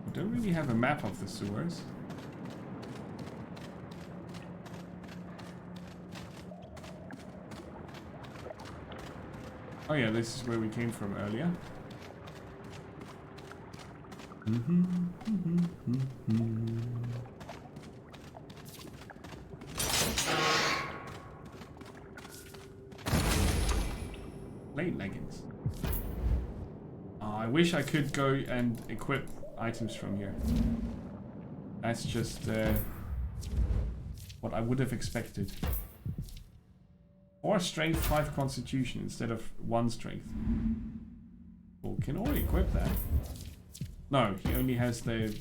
[SPEAKER 1] We don't really have a map of the sewers. Oh yeah, this is where we came from earlier. Blade leggings. I wish I could go and equip items from here. That's just what I would have expected. 4 strength, 5 constitution instead of 1 strength. Well, can already equip that. No, he only has the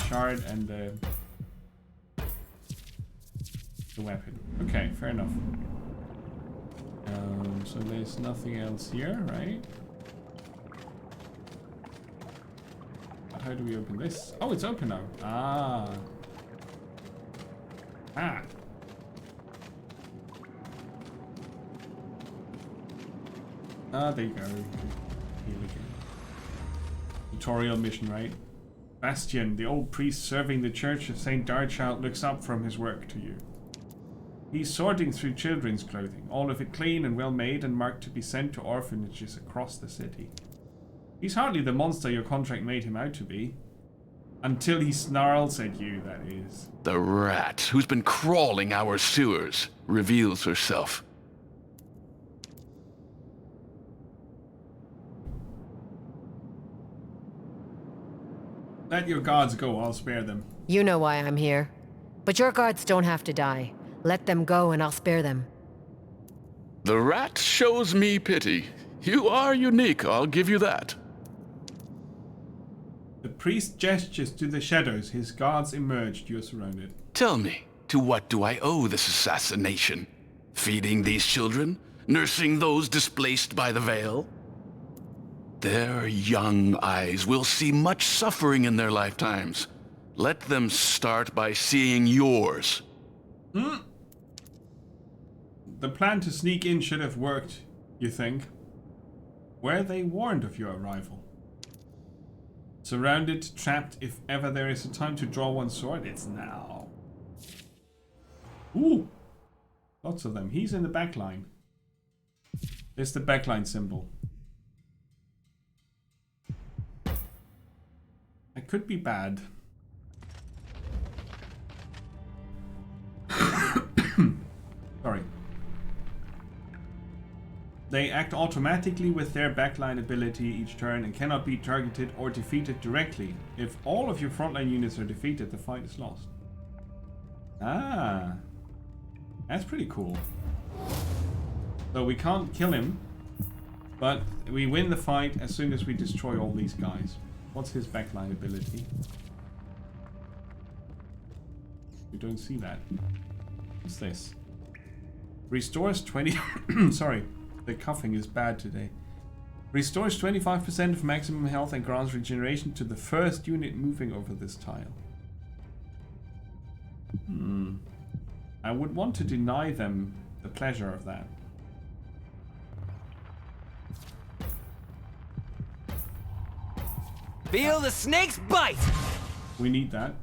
[SPEAKER 1] shard and the weapon. Okay, fair enough. So there's nothing else here, right? How do we open this? Oh, it's open now. Ah. There you go. Here we go. Tutorial mission, right? Bastian, the old priest serving the Church of St. Darchild, looks up from his work to you. He's sorting through children's clothing, all of it clean and well made and marked to be sent to orphanages across the city. He's hardly the monster your contract made him out to be. Until he snarls at you, that is.
[SPEAKER 6] The rat who's been crawling our sewers reveals herself.
[SPEAKER 1] Let your guards go, I'll spare them.
[SPEAKER 3] You know why I'm here. But your guards don't have to die. Let them go and I'll spare them.
[SPEAKER 6] The rat shows me pity. You are unique, I'll give you that.
[SPEAKER 1] The priest gestures to the shadows. His guards emerged. You're surrounded.
[SPEAKER 6] Tell me, to what do I owe this assassination? Feeding these children? Nursing those displaced by the veil? Their young eyes will see much suffering in their lifetimes. Let them start by seeing yours.
[SPEAKER 1] The plan to sneak in should have worked, you think? Were they warned of your arrival? Surrounded, trapped, if ever there is a time to draw one's sword, it's now. Ooh! Lots of them. He's in the back line. There's the backline symbol. I could be bad. Sorry. They act automatically with their backline ability each turn and cannot be targeted or defeated directly. If all of your frontline units are defeated, the fight is lost. Ah. That's pretty cool. So we can't kill him, but we win the fight as soon as we destroy all these guys. What's his backline ability? We don't see that. What's this? Restores 20... Sorry, the coughing is bad today. Restores 25% of maximum health and grants regeneration to the first unit moving over this tile. I would want to deny them the pleasure of that.
[SPEAKER 4] Feel the snake's bite!
[SPEAKER 1] We need that.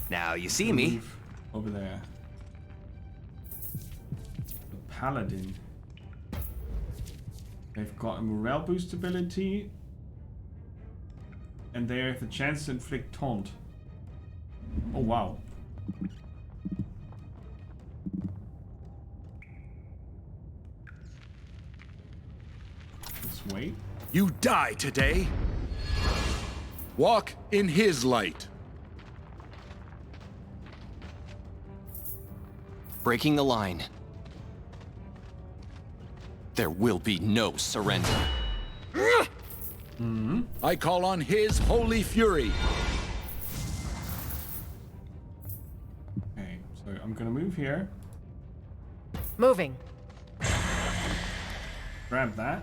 [SPEAKER 4] Now you see me.
[SPEAKER 1] Move over there. The paladin. They've got a morale boost ability. And they have a chance to inflict taunt. Oh wow. Let's wait.
[SPEAKER 7] You die today. Walk in his light.
[SPEAKER 4] Breaking the line. There will be no surrender.
[SPEAKER 7] I call on his holy fury.
[SPEAKER 1] Okay, so I'm gonna move here.
[SPEAKER 3] Moving.
[SPEAKER 1] Grab that.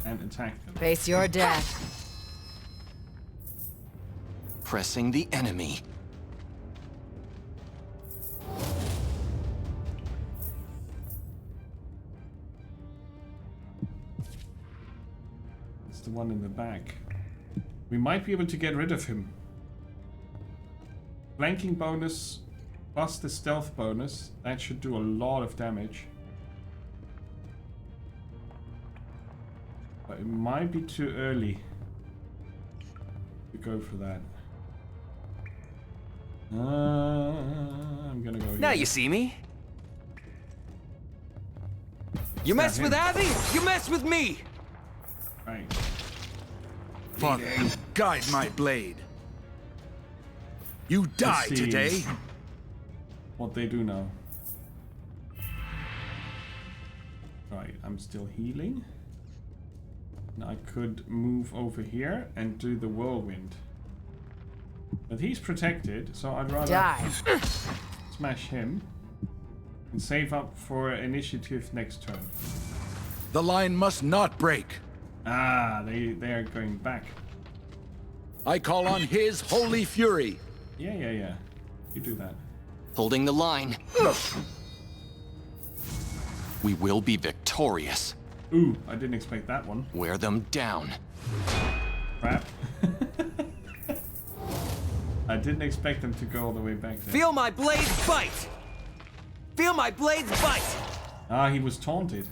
[SPEAKER 1] And attack them.
[SPEAKER 3] Face your death.
[SPEAKER 4] Pressing the enemy.
[SPEAKER 1] It's the one in the back. We might be able to get rid of him. Flanking bonus plus the stealth bonus. That should do a lot of damage. But it might be too early to go for that. I'm gonna go here.
[SPEAKER 4] Now you see me. You mess with Abby, you mess with me.
[SPEAKER 1] Right.
[SPEAKER 7] Father, guide my blade. You die
[SPEAKER 1] see.
[SPEAKER 7] today.
[SPEAKER 1] What they do now. Right, I'm still healing. And I could move over here and do the whirlwind. But he's protected, so I'd rather
[SPEAKER 3] Die.
[SPEAKER 1] smash him and save up for initiative next turn.
[SPEAKER 7] The line must not break.
[SPEAKER 1] Ah, they are going back.
[SPEAKER 7] I call on his holy fury.
[SPEAKER 1] Yeah. You do that.
[SPEAKER 4] Holding the line. We will be victorious.
[SPEAKER 1] Ooh, I didn't expect that one.
[SPEAKER 4] Wear them down.
[SPEAKER 1] Crap. I didn't expect them to go all the way back there.
[SPEAKER 4] Feel my blades bite! Feel my blades bite!
[SPEAKER 1] Ah, he was taunted.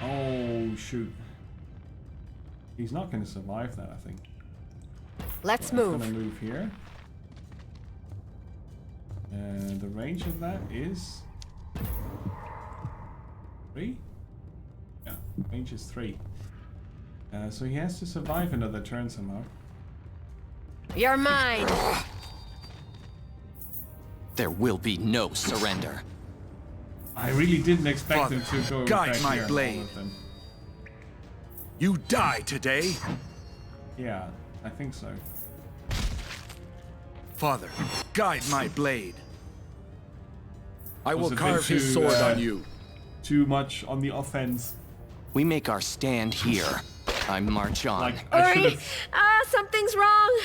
[SPEAKER 1] Oh, shoot. He's not going to survive that, I think.
[SPEAKER 3] Let's
[SPEAKER 1] I'm going to
[SPEAKER 3] move.
[SPEAKER 1] move here. The range of that is 3? Yeah, range is 3. So he has to survive another turn somehow.
[SPEAKER 3] You're mine!
[SPEAKER 5] There will be no surrender.
[SPEAKER 1] I really didn't expect
[SPEAKER 7] Father,
[SPEAKER 1] them to go
[SPEAKER 7] guide
[SPEAKER 1] back
[SPEAKER 7] my
[SPEAKER 1] here, all
[SPEAKER 7] blade.
[SPEAKER 1] of them.
[SPEAKER 7] You die today.
[SPEAKER 1] Yeah, I think so.
[SPEAKER 7] Father, guide my blade. I
[SPEAKER 1] Was
[SPEAKER 7] will
[SPEAKER 1] a bit
[SPEAKER 7] carve his
[SPEAKER 1] too,
[SPEAKER 7] sword on you.
[SPEAKER 1] Too much on the offense.
[SPEAKER 5] We make our stand here. I march on.
[SPEAKER 1] Like, I should have...
[SPEAKER 3] Something's wrong!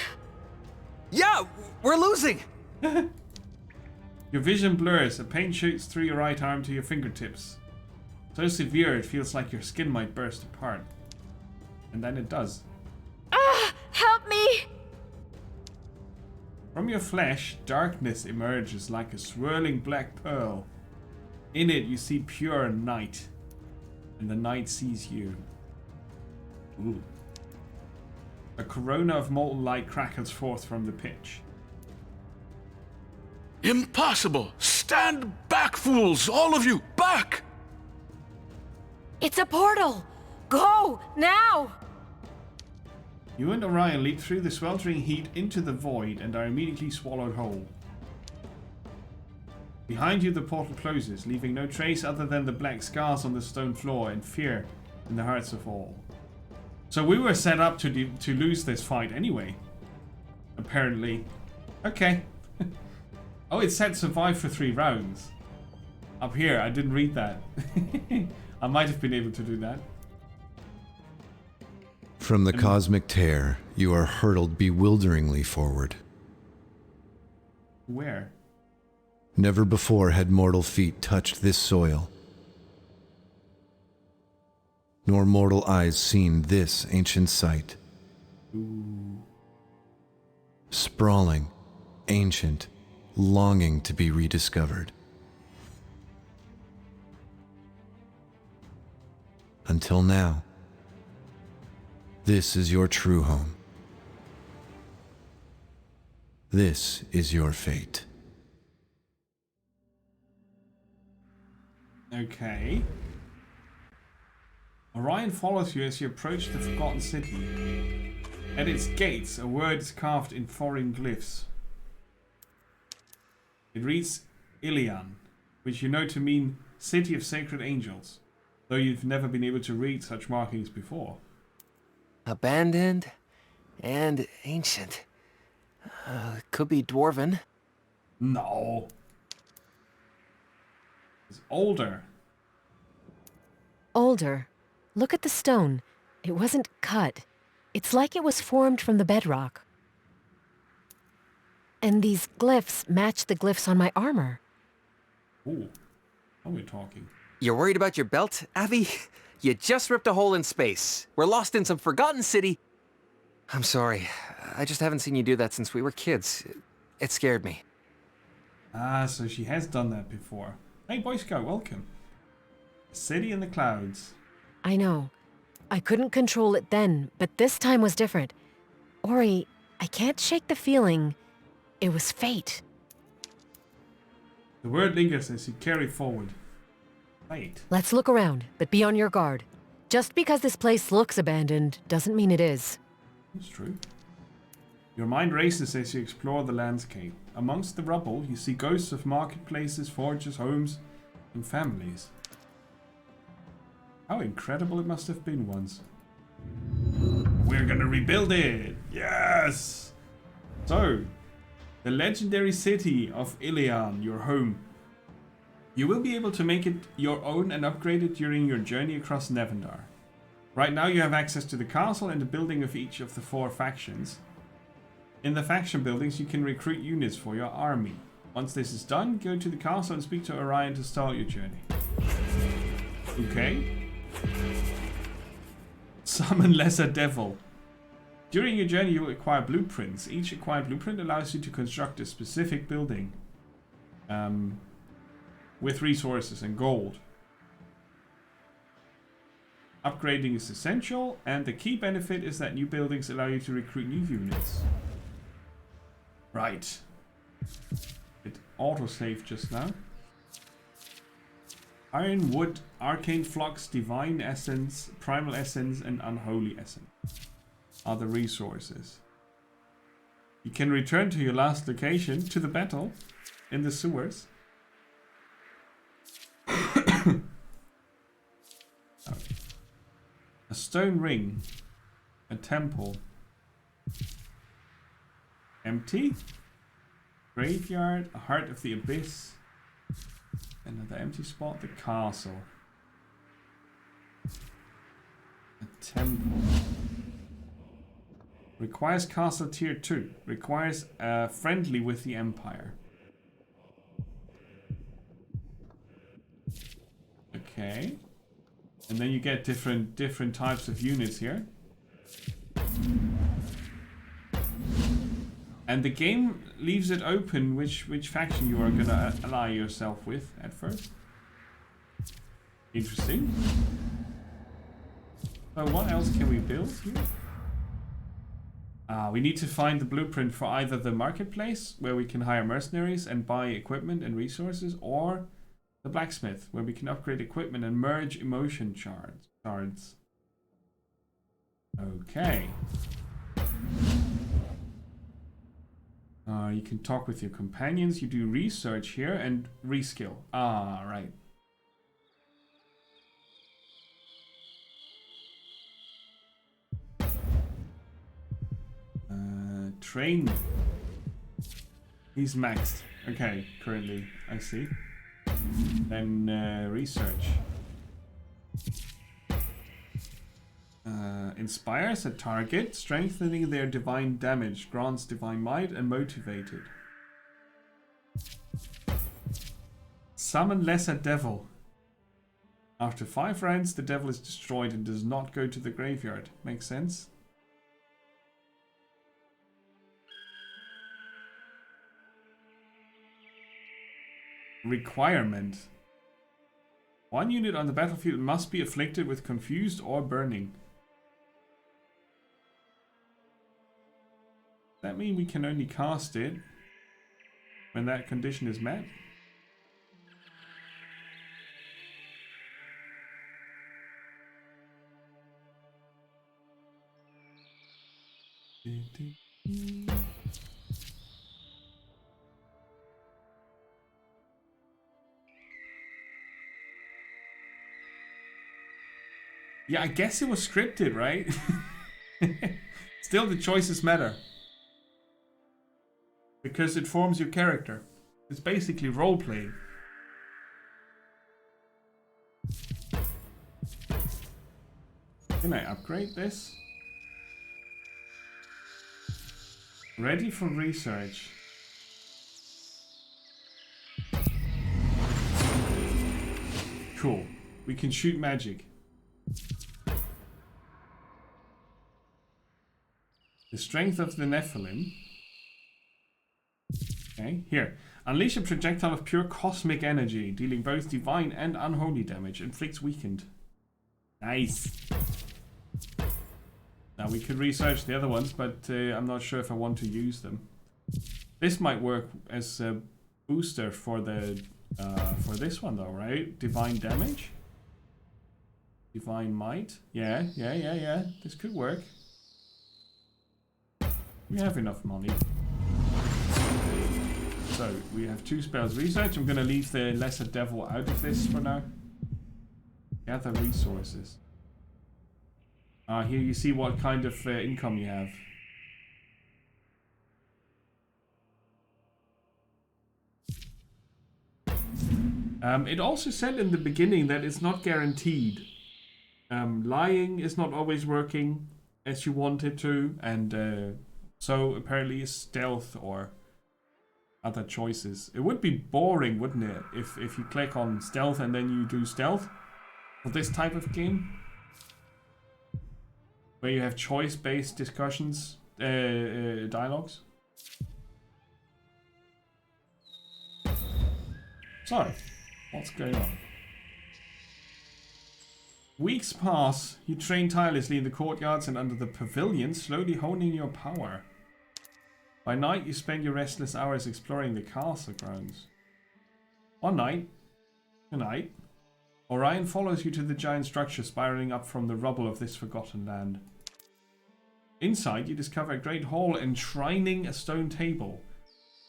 [SPEAKER 4] Yeah, we're losing!
[SPEAKER 1] Your vision blurs. A pain shoots through your right arm to your fingertips. So severe it feels like your skin might burst apart. And then it does.
[SPEAKER 3] Help me!
[SPEAKER 1] From your flesh, darkness emerges like a swirling black pearl. In it you see pure night. And the night sees you. Ooh. A corona of molten light crackles forth from the pitch.
[SPEAKER 6] Impossible! Stand back, fools! All of you! Back!
[SPEAKER 3] It's a portal! Go! Now!
[SPEAKER 1] You and Orion leap through the sweltering heat into the void and are immediately swallowed whole. Behind you the portal closes, leaving no trace other than the black scars on the stone floor and fear in the hearts of all. So we were set up to lose this fight anyway. Apparently. Okay. Oh, it said survive for 3 rounds. Up here, I didn't read that. I might have been able to do that.
[SPEAKER 2] From the cosmic tear, you are hurtled bewilderingly forward.
[SPEAKER 1] Where?
[SPEAKER 2] Never before had mortal feet touched this soil, nor mortal eyes seen this ancient sight. Sprawling, ancient, longing to be rediscovered. Until now, this is your true home. This is your fate.
[SPEAKER 1] Okay. Orion follows you as you approach the Forgotten City. At its gates, a word is carved in foreign glyphs. It reads Ilian, which you know to mean City of Sacred Angels, though you've never been able to read such markings before.
[SPEAKER 4] Abandoned and ancient. Could be dwarven.
[SPEAKER 1] No. It's older.
[SPEAKER 3] Older. Look at the stone. It wasn't cut. It's like it was formed from the bedrock. And these glyphs match the glyphs on my armor.
[SPEAKER 1] Ooh. Now we're talking.
[SPEAKER 4] You're worried about your belt, Abby? You just ripped a hole in space. We're lost in some forgotten city. I'm sorry. I just haven't seen you do that since we were kids. It scared me.
[SPEAKER 1] Ah, so she has done that before. Hey, Boy Scout, welcome. City in the clouds.
[SPEAKER 3] I know. I couldn't control it then, but this time was different. Ori, I can't shake the feeling. It was fate.
[SPEAKER 1] The word lingers as you carry forward. Fate.
[SPEAKER 3] Let's look around, but be on your guard. Just because this place looks abandoned doesn't mean it is.
[SPEAKER 1] That's true. Your mind races as you explore the landscape. Amongst the rubble, you see ghosts of marketplaces, forges, homes, and families. How incredible it must have been once. We're gonna rebuild it! Yes! So, the legendary city of Ilian, your home. You will be able to make it your own and upgrade it during your journey across Nevendar. Right now you have access to the castle and the building of each of the 4 factions. In the faction buildings you can recruit units for your army. Once this is done, go to the castle and speak to Orion to start your journey. Okay. Summon Lesser Devil. During your journey you will acquire blueprints. Each acquired blueprint allows you to construct a specific building. With resources and gold. Upgrading is essential, and the key benefit is that new buildings allow you to recruit new units. Right. It autosaved just now. Iron Wood, Arcane Flux, Divine Essence, Primal Essence, and Unholy Essence are the resources. You can return to your last location, to the battle, in the sewers. A stone ring. A temple. Empty. Graveyard. A heart of the abyss. Another empty spot. The castle. A temple. Requires castle tier 2. Requires friendly with the Empire. Okay. And then you get different types of units here. And the game leaves it open which faction you are gonna ally yourself with at first. Interesting. So what else can we build here? We need to find the blueprint for either the marketplace, where we can hire mercenaries and buy equipment and resources, or the blacksmith, where we can upgrade equipment and merge emotion shards. Okay. You can talk with your companions. You do research here and reskill. Ah, right. Train. He's maxed. Okay, currently, I see. Then research. Inspires a target, strengthening their divine damage, grants divine might, and motivated. Summon lesser devil. After 5 rounds, the devil is destroyed and does not go to the graveyard. Makes sense. Requirement. 1 unit on the battlefield must be afflicted with confused or burning. Does that mean we can only cast it when that condition is met? Yeah, I guess it was scripted, right? Still, the choices matter. Because it forms your character. It's basically role-playing. Can I upgrade this? Ready for research. Cool. We can shoot magic. The strength of the Nephilim. Okay, here. Unleash a projectile of pure cosmic energy, dealing both divine and unholy damage. Inflicts weakened. Nice. Now we could research the other ones, but I'm not sure if I want to use them. This might work as a booster for the for this one though, right? Divine damage. Divine might. Yeah. This could work. We have enough money. So we have 2 spells. Research. I'm gonna leave the lesser devil out of this for now. Gather resources. Here you see what kind of income you have. It also said in the beginning that it's not guaranteed. Lying is not always working as you want it to, and so apparently stealth or other choices. It would be boring, wouldn't it, if you click on stealth and then you do stealth for this type of game, where you have choice-based discussions, dialogues. So, what's going on? Weeks pass. You train tirelessly in the courtyards and under the pavilion, slowly honing your power. By night, you spend your restless hours exploring the castle grounds. One night, tonight, Orion follows you to the giant structure spiraling up from the rubble of this forgotten land. Inside, you discover a great hall enshrining a stone table.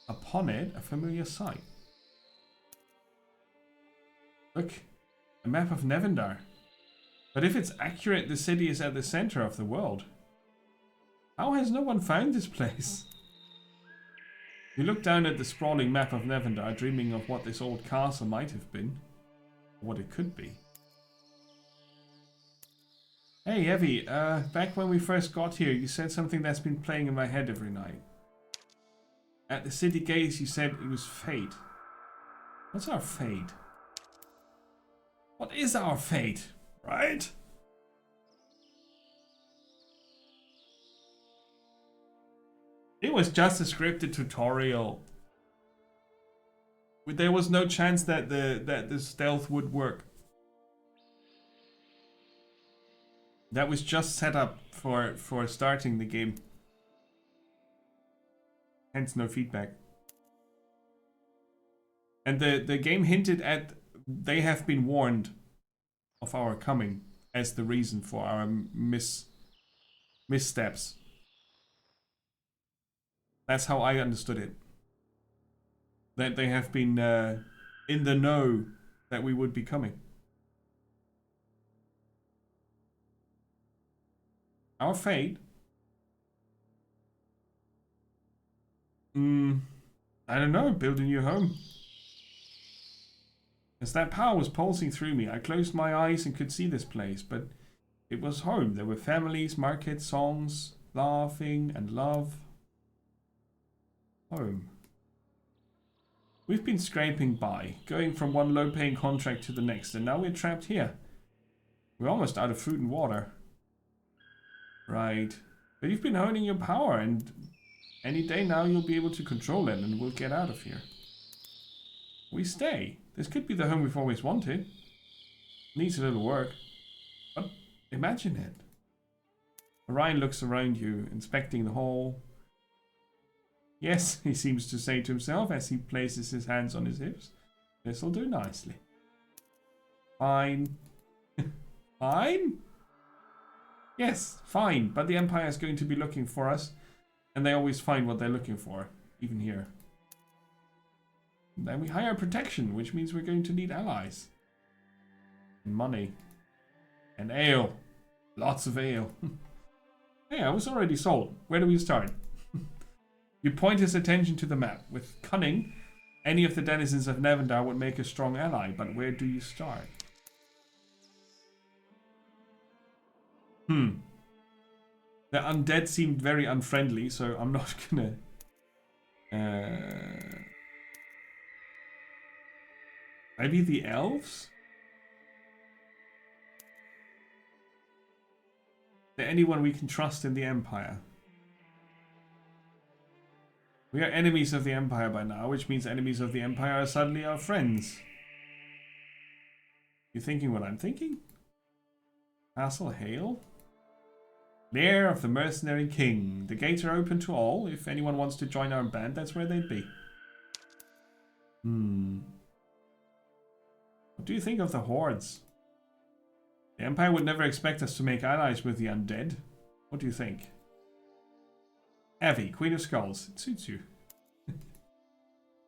[SPEAKER 1] Upon it, a familiar sight. Look, a map of Nevendar. But if it's accurate, the city is at the center of the world. How has no one found this place? You look down at the sprawling map of Nevendar, dreaming of what this old castle might have been. Or what it could be. Hey, Evie, back when we first got here, you said something that's been playing in my head every night. At the city gates, you said it was fate. What's our fate? What is our fate, right? It was just a scripted tutorial. There was no chance that the stealth would work. That was just set up for starting the game. Hence no feedback. And the game hinted at they have been warned of our coming as the reason for our missteps. That's how I understood it. That they have been in the know that we would be coming. Our fate? I don't know, build a new home. As that power was pulsing through me, I closed my eyes and could see this place, but it was home. There were families, markets, songs, laughing and love. Home. We've been scraping by, going from one low-paying contract to the next, and now we're trapped here. We're almost out of food and water. Right. But you've been honing your power, and any day now you'll be able to control it, and we'll get out of here. We stay. This could be the home we've always wanted. Needs a little work. But imagine it. Orion looks around you, inspecting the hall. Yes, he seems to say to himself as he places his hands on his hips. This'll do nicely. Fine. Fine? Yes, fine. But the Empire is going to be looking for us. And they always find what they're looking for. Even here. And then we hire protection, which means we're going to need allies. And money. And ale. Lots of ale. Hey, I was already sold. Where do we start? You point his attention to the map. With cunning, any of the denizens of Nevendar would make a strong ally, but where do you start? The undead seemed very unfriendly, so I'm not gonna... Maybe the elves? Is there anyone we can trust in the Empire? We are enemies of the Empire by now, which means enemies of the Empire are suddenly our friends. You thinking what I'm thinking? Castle Hale? Lair of the Mercenary King. The gates are open to all. If anyone wants to join our band, that's where they'd be. What do you think of the hordes? The Empire would never expect us to make allies with the undead. What do you think? Evie, Queen of Skulls. It suits you.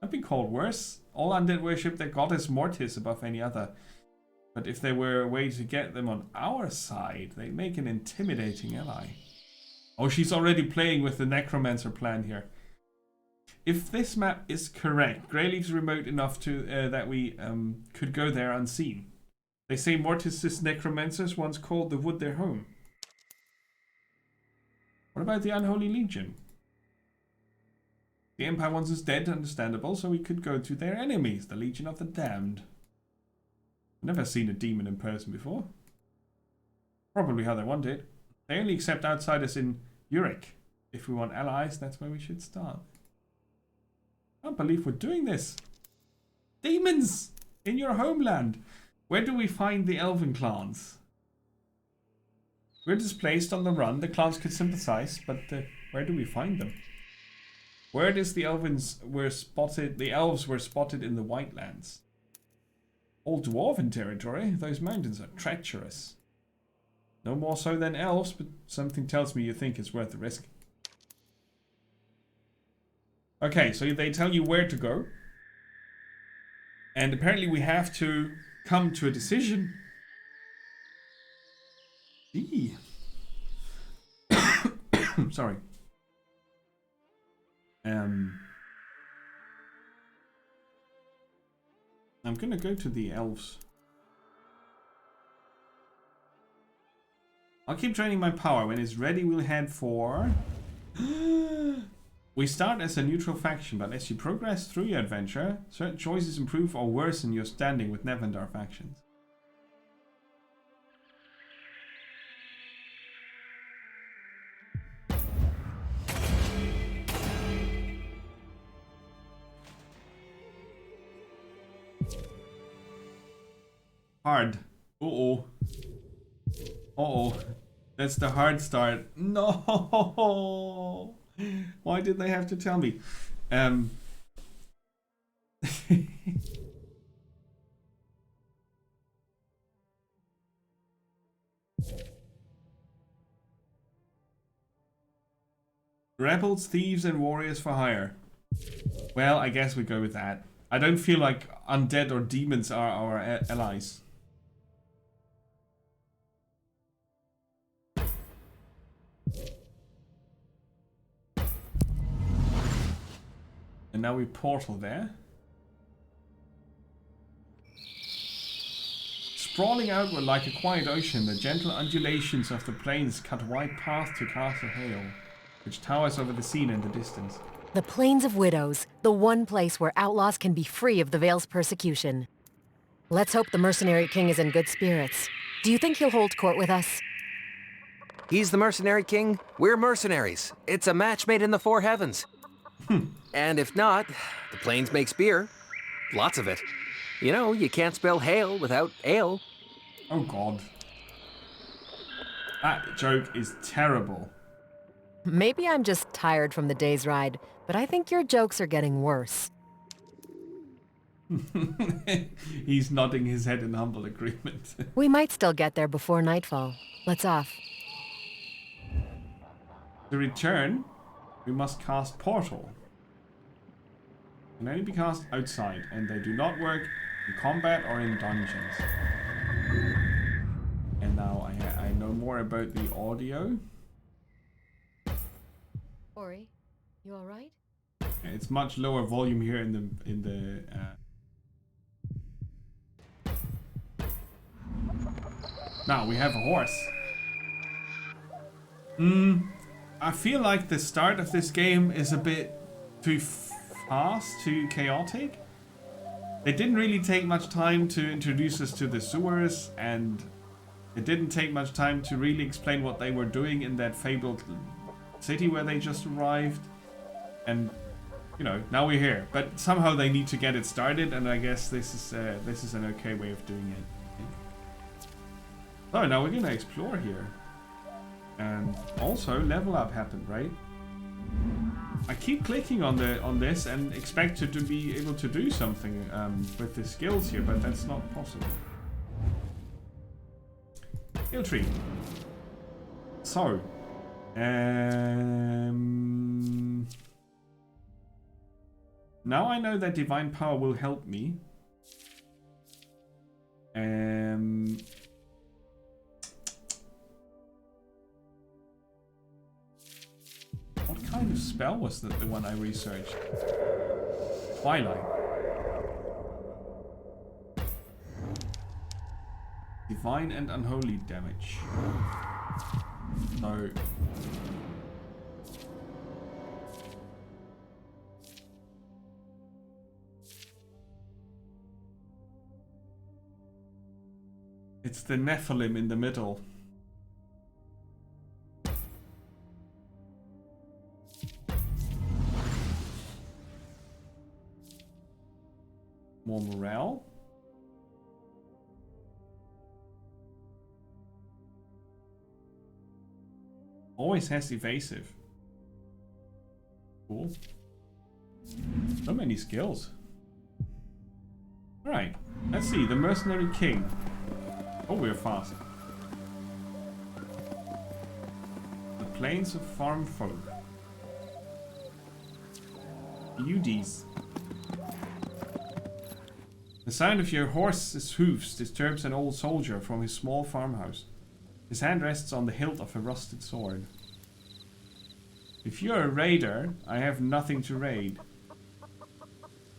[SPEAKER 1] I've been called worse. All undead worship their goddess Mortis above any other. But if there were a way to get them on our side, they'd make an intimidating ally. Oh, she's already playing with the necromancer plan here. If this map is correct, Greyleaf's remote enough to that we could go there unseen. They say Mortis's necromancers once called the wood their home. What about the Unholy Legion? The Empire wants us dead, understandable, so we could go to their enemies, the Legion of the Damned. Never seen a demon in person before. Probably how they want it. They only accept outsiders in Uruk. If we want allies, that's where we should start. I can't believe we're doing this. Demons! In your homeland! Where do we find the elven clans? We're displaced on the run. The clans could sympathize, but where do we find them? Where does the elves were spotted in the Whitelands? All dwarven territory. Those mountains are treacherous. No more so than elves, but something tells me you think it's worth the risk. Okay, so they tell you where to go. And apparently we have to come to a decision. Eee. Sorry. I'm gonna go to the elves. I'll keep draining my power. When it's ready, we'll head for... We start as a neutral faction, but as you progress through your adventure, certain choices improve or worsen your standing with Nevendar factions. Hard. Uh-oh. Uh-oh. That's the hard start. No! Why did they have to tell me? Rebels, thieves, and warriors for hire. Well, I guess we go with that. I don't feel like undead or demons are our allies. And now we portal there. Sprawling outward like a quiet ocean, the gentle undulations of the plains cut a wide path to Castle Hale, which towers over the scene in the distance.
[SPEAKER 3] The Plains of Widows, the one place where outlaws can be free of the Vale's persecution. Let's hope the Mercenary King is in good spirits. Do you think he'll hold court with us?
[SPEAKER 4] He's the Mercenary King. We're mercenaries. It's a match made in the four heavens. And if not, the Plains makes beer. Lots of it. You know, you can't spell Hale without ale.
[SPEAKER 1] Oh god. That joke is terrible.
[SPEAKER 3] Maybe I'm just tired from the day's ride, but I think your jokes are getting worse.
[SPEAKER 1] He's nodding his head in humble agreement.
[SPEAKER 3] We might still get there before nightfall. Let's off.
[SPEAKER 1] To return, we must cast Portal. Can only be cast outside, and they do not work in combat or in dungeons. And now I know more about the audio.
[SPEAKER 3] Ori, you all right?
[SPEAKER 1] It's much lower volume here in the. Now we have a horse. I feel like the start of this game is a bit too fast, too chaotic. They didn't really take much time to introduce us to the sewers, and it didn't take much time to really explain what they were doing in that fabled city where they just arrived. And you know, now we're here, but somehow they need to get it started, and I guess this is an okay way of doing it. So now we're gonna explore here, and also level up happened, right? I keep clicking on this and expect to be able to do something with the skills here, but that's not possible. Skill tree. So, now I know that divine power will help me. What kind of spell was that, the one I researched? Twilight. Divine and unholy damage. So... it's the Nephilim in the middle. More morale. Always has evasive. Cool. So many skills. Alright, let's see. The Mercenary King. Oh, we're fast. Plains of farm folk. Udis. The sound of your horse's hoofs disturbs an old soldier from his small farmhouse. His hand rests on the hilt of a rusted sword. If you're a raider, I have nothing to raid.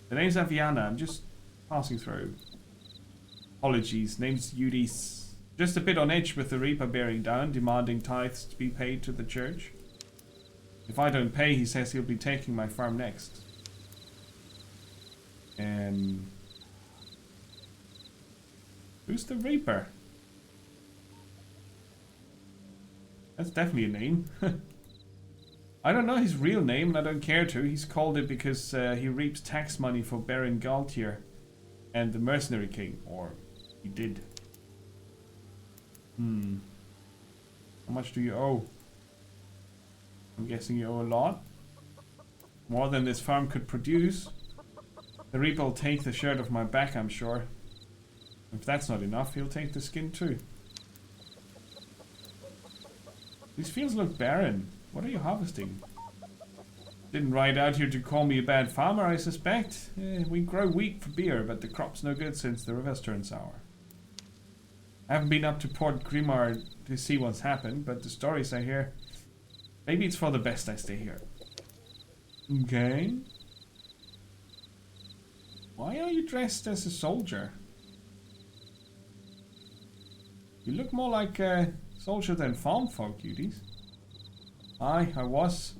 [SPEAKER 1] The name's Aviana, I'm just passing through. Apologies, name's Udis. Just a bit on edge with the Reaper bearing down, demanding tithes to be paid to the church. If I don't pay, he says he'll be taking my farm next. And... who's the Reaper? That's definitely a name. I don't know his real name and I don't care to. He's called it because he reaps tax money for Baron Galtier and the Mercenary King. Or he did. How much do you owe? I'm guessing you owe a lot. More than this farm could produce. The Reaper will take the shirt off my back, I'm sure. If that's not enough, he'll take the skin too. These fields look barren. What are you harvesting? Didn't ride out here to call me a bad farmer, I suspect. We grow wheat for beer, but the crop's no good since the river's turned sour. I haven't been up to Port Grimard to see what's happened, but the stories I hear... maybe it's for the best I stay here. Okay. Why are you dressed as a soldier? You look more like a soldier than farm folk, Udis. Aye, I was.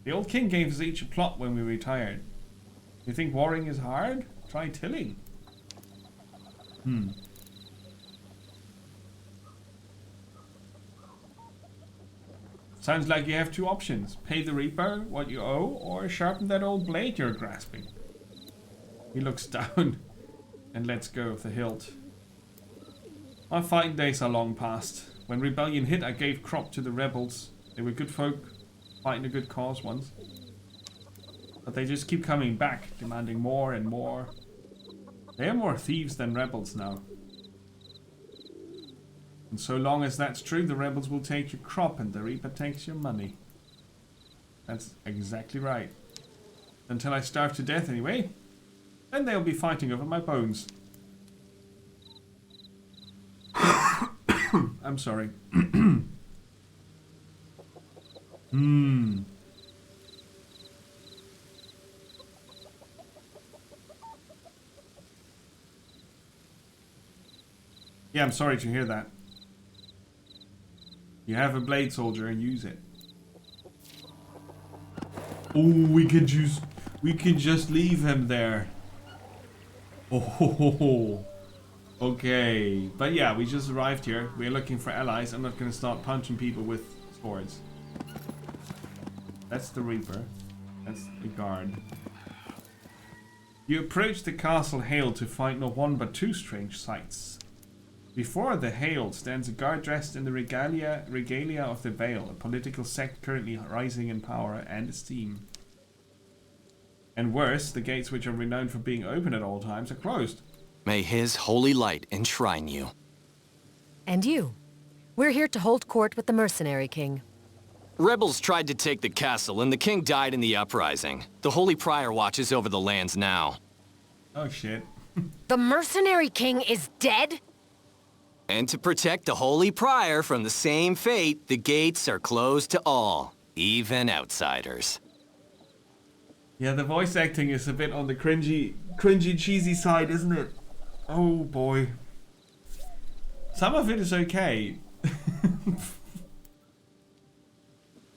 [SPEAKER 1] The old king gave us each a plot when we retired. You think warring is hard? Try tilling. Sounds like you have two options. Pay the Reaper what you owe, or sharpen that old blade you're grasping. He looks down and lets go of the hilt. My fighting days are long past. When rebellion hit, I gave crop to the rebels. They were good folk, fighting a good cause once. But they just keep coming back, demanding more and more. They are more thieves than rebels now. And so long as that's true, the rebels will take your crop and the Reaper takes your money. That's exactly right. Until I starve to death anyway. Then they'll be fighting over my bones. I'm sorry. Yeah, I'm sorry to hear that. You have a blade, soldier, and use it. Oh, we can just leave him there. Oh, okay. But yeah, we just arrived here. We're looking for allies. I'm not gonna start punching people with swords. That's the Reaper. That's the guard. You approach the Castle Hale to find not one but two strange sights. Before the Hale stands a guard dressed in the regalia of the Vale, a political sect currently rising in power and esteem. And worse, the gates, which are renowned for being open at all times, are closed.
[SPEAKER 5] May his holy light enshrine you.
[SPEAKER 3] And you. We're here to hold court with the Mercenary King.
[SPEAKER 5] Rebels tried to take the castle, and the king died in the uprising. The Holy Prior watches over the lands now.
[SPEAKER 1] Oh shit.
[SPEAKER 3] The Mercenary King is dead?
[SPEAKER 5] And to protect the Holy Prior from the same fate, the gates are closed to all, even outsiders.
[SPEAKER 1] Yeah, the voice acting is a bit on the cringy, cheesy side, isn't it? Oh boy. Some of it is okay.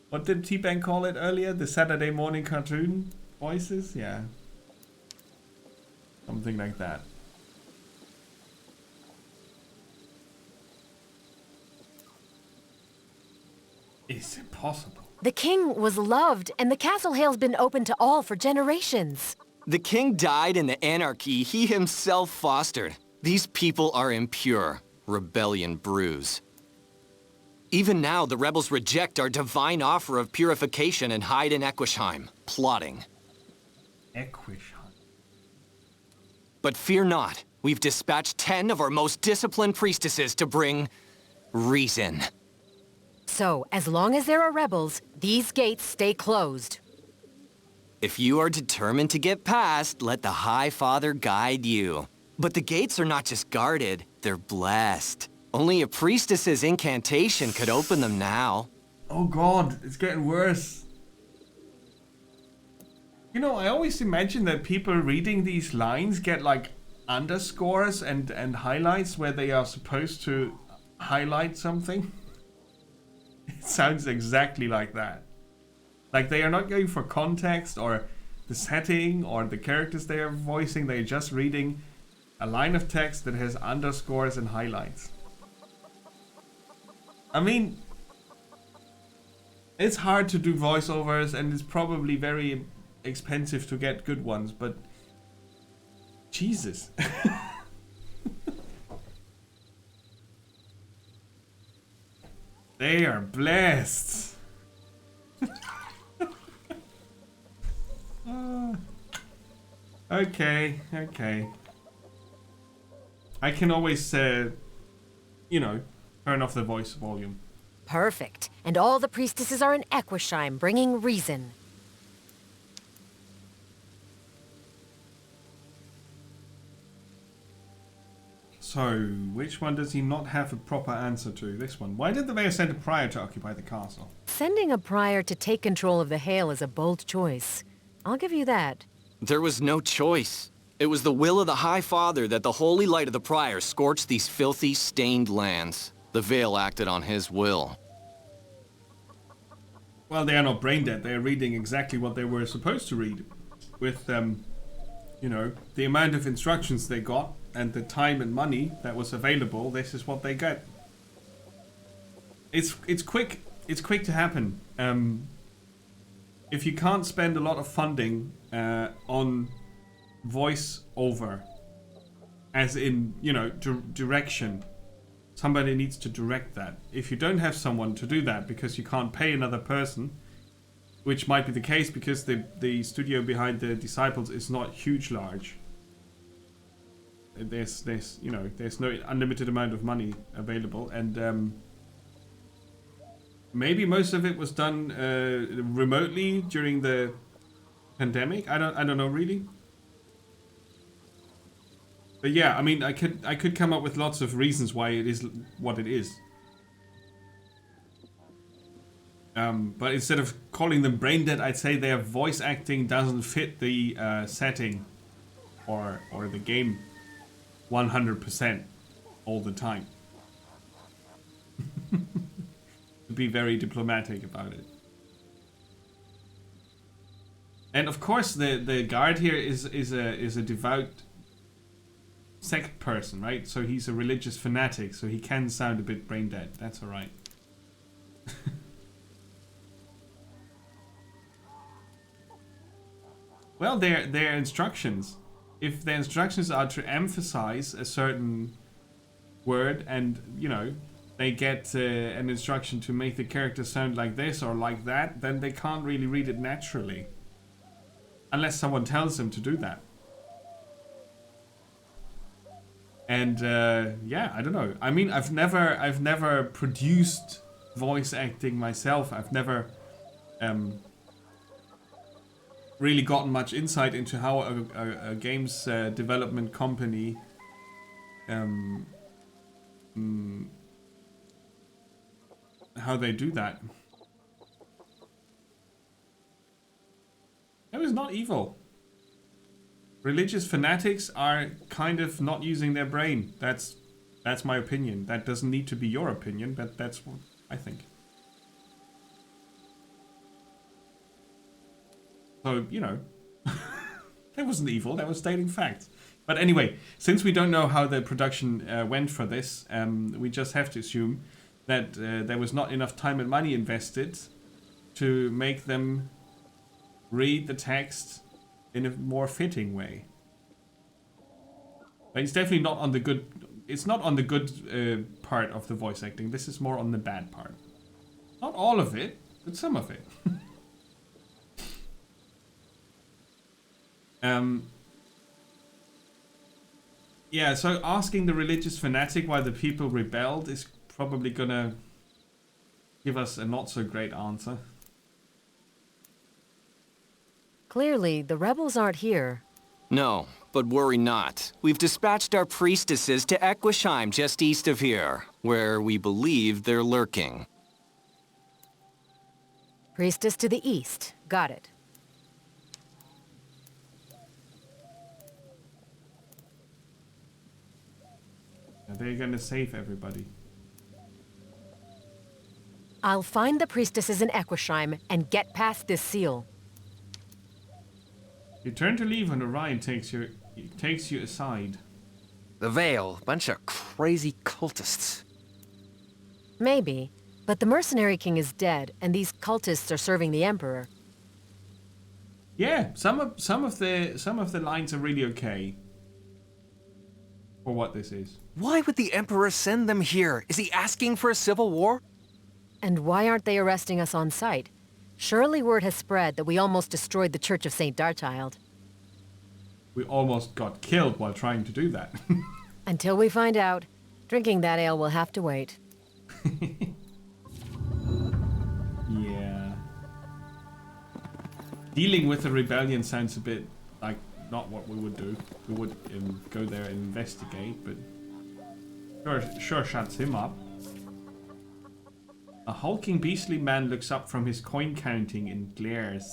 [SPEAKER 1] What did T-Bang call it earlier? The Saturday morning cartoon voices? Yeah. Something like that. It's impossible.
[SPEAKER 3] The king was loved, and the Castle Hale's been open to all for generations.
[SPEAKER 5] The king died in the anarchy he himself fostered. These people are impure. Rebellion brews. Even now, the rebels reject our divine offer of purification and hide in Equisheim, plotting.
[SPEAKER 1] Equisheim.
[SPEAKER 5] But fear not. We've dispatched 10 of our most disciplined priestesses to bring reason.
[SPEAKER 3] So, as long as there are rebels, these gates stay closed.
[SPEAKER 5] If you are determined to get past, let the High Father guide you. But the gates are not just guarded, they're blessed. Only a priestess's incantation could open them now.
[SPEAKER 1] Oh god, it's getting worse. You know, I always imagine that people reading these lines get like underscores and highlights where they are supposed to highlight something. It sounds exactly like that. Like they are not going for context or the setting or the characters they are voicing. They're just reading a line of text that has underscores and highlights. I mean, it's hard to do voiceovers and it's probably very expensive to get good ones, but Jesus. They are blessed. Okay. I can always, you know, turn off the voice volume.
[SPEAKER 3] Perfect. And all the priestesses are in Equishime, bringing reason.
[SPEAKER 1] So, which one does he not have a proper answer to? This one. Why did the mayor send a prior to occupy the castle?
[SPEAKER 3] Sending a prior to take control of the Hale is a bold choice. I'll give you that.
[SPEAKER 5] There was no choice. It was the will of the High Father that the holy light of the Prior scorched these filthy, stained lands. The Veil acted on his will.
[SPEAKER 1] Well, they are not brain dead. They are reading exactly what they were supposed to read. With, you know, the amount of instructions they got and the time and money that was available, this is what they get. It's quick. It's quick to happen. If you can't spend a lot of funding on voice over, as in, you know, direction, somebody needs to direct that. If you don't have someone to do that because you can't pay another person, which might be the case because the studio behind the Disciples is not large. There's you know, there's no unlimited amount of money available, and maybe most of it was done remotely during the pandemic. I don't know really. But yeah, I mean, I could come up with lots of reasons why it is what it is. But instead of calling them brain dead, I'd say their voice acting doesn't fit the setting or the game 100% all the time. To be very diplomatic about it. And of course, the guard here is a devout sect person, right? So he's a religious fanatic, so he can sound a bit brain dead. That's all right. Well, their instructions. If the instructions are to emphasize a certain word, and you know, they get an instruction to make the character sound like this or like that, then they can't really read it naturally, unless someone tells them to do that. And yeah, I don't know. I mean, I've never produced voice acting myself. I've never really gotten much insight into how a games development company how they do that. It was not evil. Religious fanatics are kind of not using their brain. That's my opinion. That doesn't need to be your opinion, but that's what I think. So, you know, that wasn't evil, that was stating facts. But anyway, since we don't know how the production went for this, we just have to assume that there was not enough time and money invested to make them read the text in a more fitting way. But it's definitely not on the good... It's not on the good part of the voice acting. This is more on the bad part. Not all of it, but some of it. Yeah, so asking the religious fanatic why the people rebelled is probably gonna give us a not so great answer.
[SPEAKER 3] Clearly, the rebels aren't here.
[SPEAKER 5] No, but worry not. We've dispatched our priestesses to Equisheim just east of here, where we believe they're lurking.
[SPEAKER 3] Priestess to the east. Got it.
[SPEAKER 1] Are they gonna save everybody?
[SPEAKER 3] I'll find the priestesses in Equisheim and get past this seal.
[SPEAKER 1] You turn to leave when Orion takes you aside.
[SPEAKER 4] The Veil, bunch of crazy cultists.
[SPEAKER 3] Maybe, but the Mercenary King is dead, and these cultists are serving the Emperor.
[SPEAKER 1] Yeah, some of the lines are really okay. For what this is.
[SPEAKER 4] Why would the Emperor send them here? Is he asking for a civil war?
[SPEAKER 3] And why aren't they arresting us on sight? Surely word has spread that we almost destroyed the Church of St. Darchild.
[SPEAKER 1] We almost got killed while trying to do that.
[SPEAKER 3] Until we find out, drinking that ale will have to wait.
[SPEAKER 1] Yeah. Dealing with the rebellion sounds a bit like not what we would do. We would go there and investigate, but sure shuts him up. A hulking beastly man looks up from his coin counting and glares.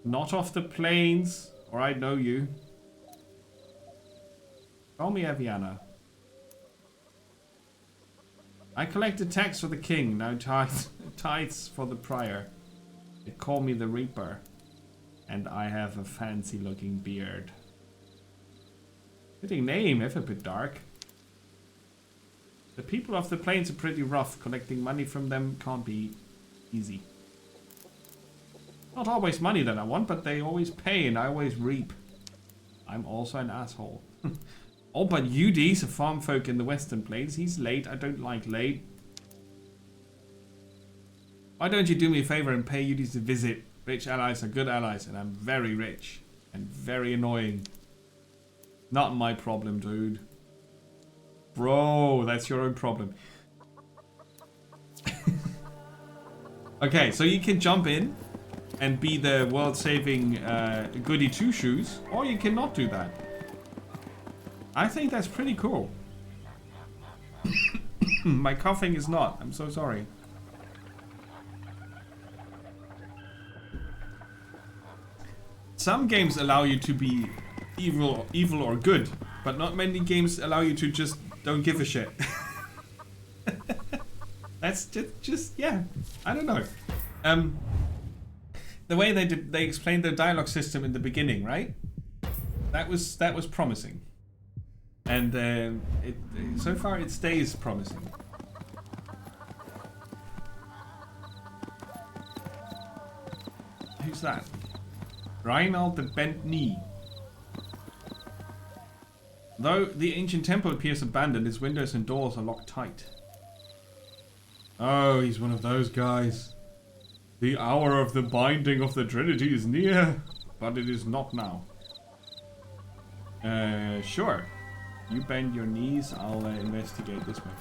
[SPEAKER 1] Not off the plains, or I know you. Call me Aviana. I collected tax for the king, now tithes for the prior. They call me the Reaper, and I have a fancy looking beard. Fitting name, if a bit dark. The people of the plains are pretty rough. Collecting money from them can't be easy. Not always money that I want, but they always pay and I always reap. I'm also an asshole. Oh, but UD's a farm folk in the Western Plains. He's late. I don't like late. Why don't you do me a favor and pay UD's a visit? Rich allies are good allies, and I'm very rich and very annoying. Not my problem, dude. Bro, that's your own problem. Okay, so you can jump in and be the world-saving goody two-shoes, or you cannot do that. I think that's pretty cool. My coughing is not. I'm so sorry. Some games allow you to be evil or good, but not many games allow you to just don't give a shit. That's just yeah. I don't know. The way they explained the dialogue system in the beginning, right? That was promising, and so far it stays promising. Who's that? Reinald the Bent Knee. Though the ancient temple appears abandoned, its windows and doors are locked tight. Oh, he's one of those guys. The hour of the binding of the Trinity is near, but it is not now. Sure. You bend your knees, I'll investigate this way.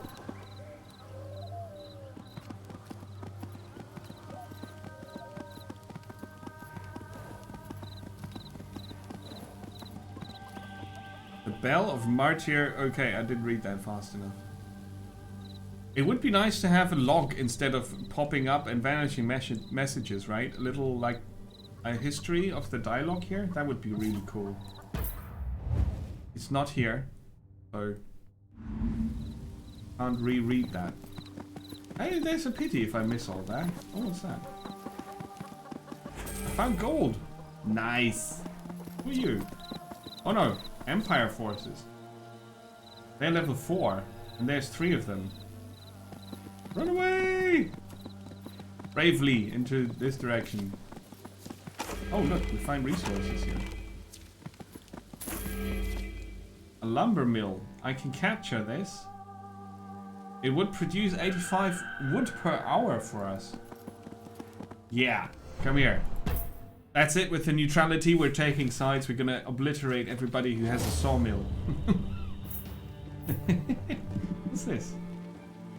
[SPEAKER 1] Bell of Martyr. Okay, I didn't read that fast enough. It would be nice to have a log instead of popping up and vanishing messages, right? A little, like, a history of the dialogue here. That would be really cool. It's not here, so can't reread that. Hey, there's a pity if I miss all that. Oh, what's that? I found gold. Nice. Who are you? Oh no. Empire forces. They're level 4, and there's 3 of them. Run away! Bravely into this direction. Oh look, we find resources here. A lumber mill. I can capture this. It would produce 85 wood per hour for us. Yeah, come here. That's it with the neutrality. We're taking sides. We're gonna obliterate everybody who has a sawmill. What's this?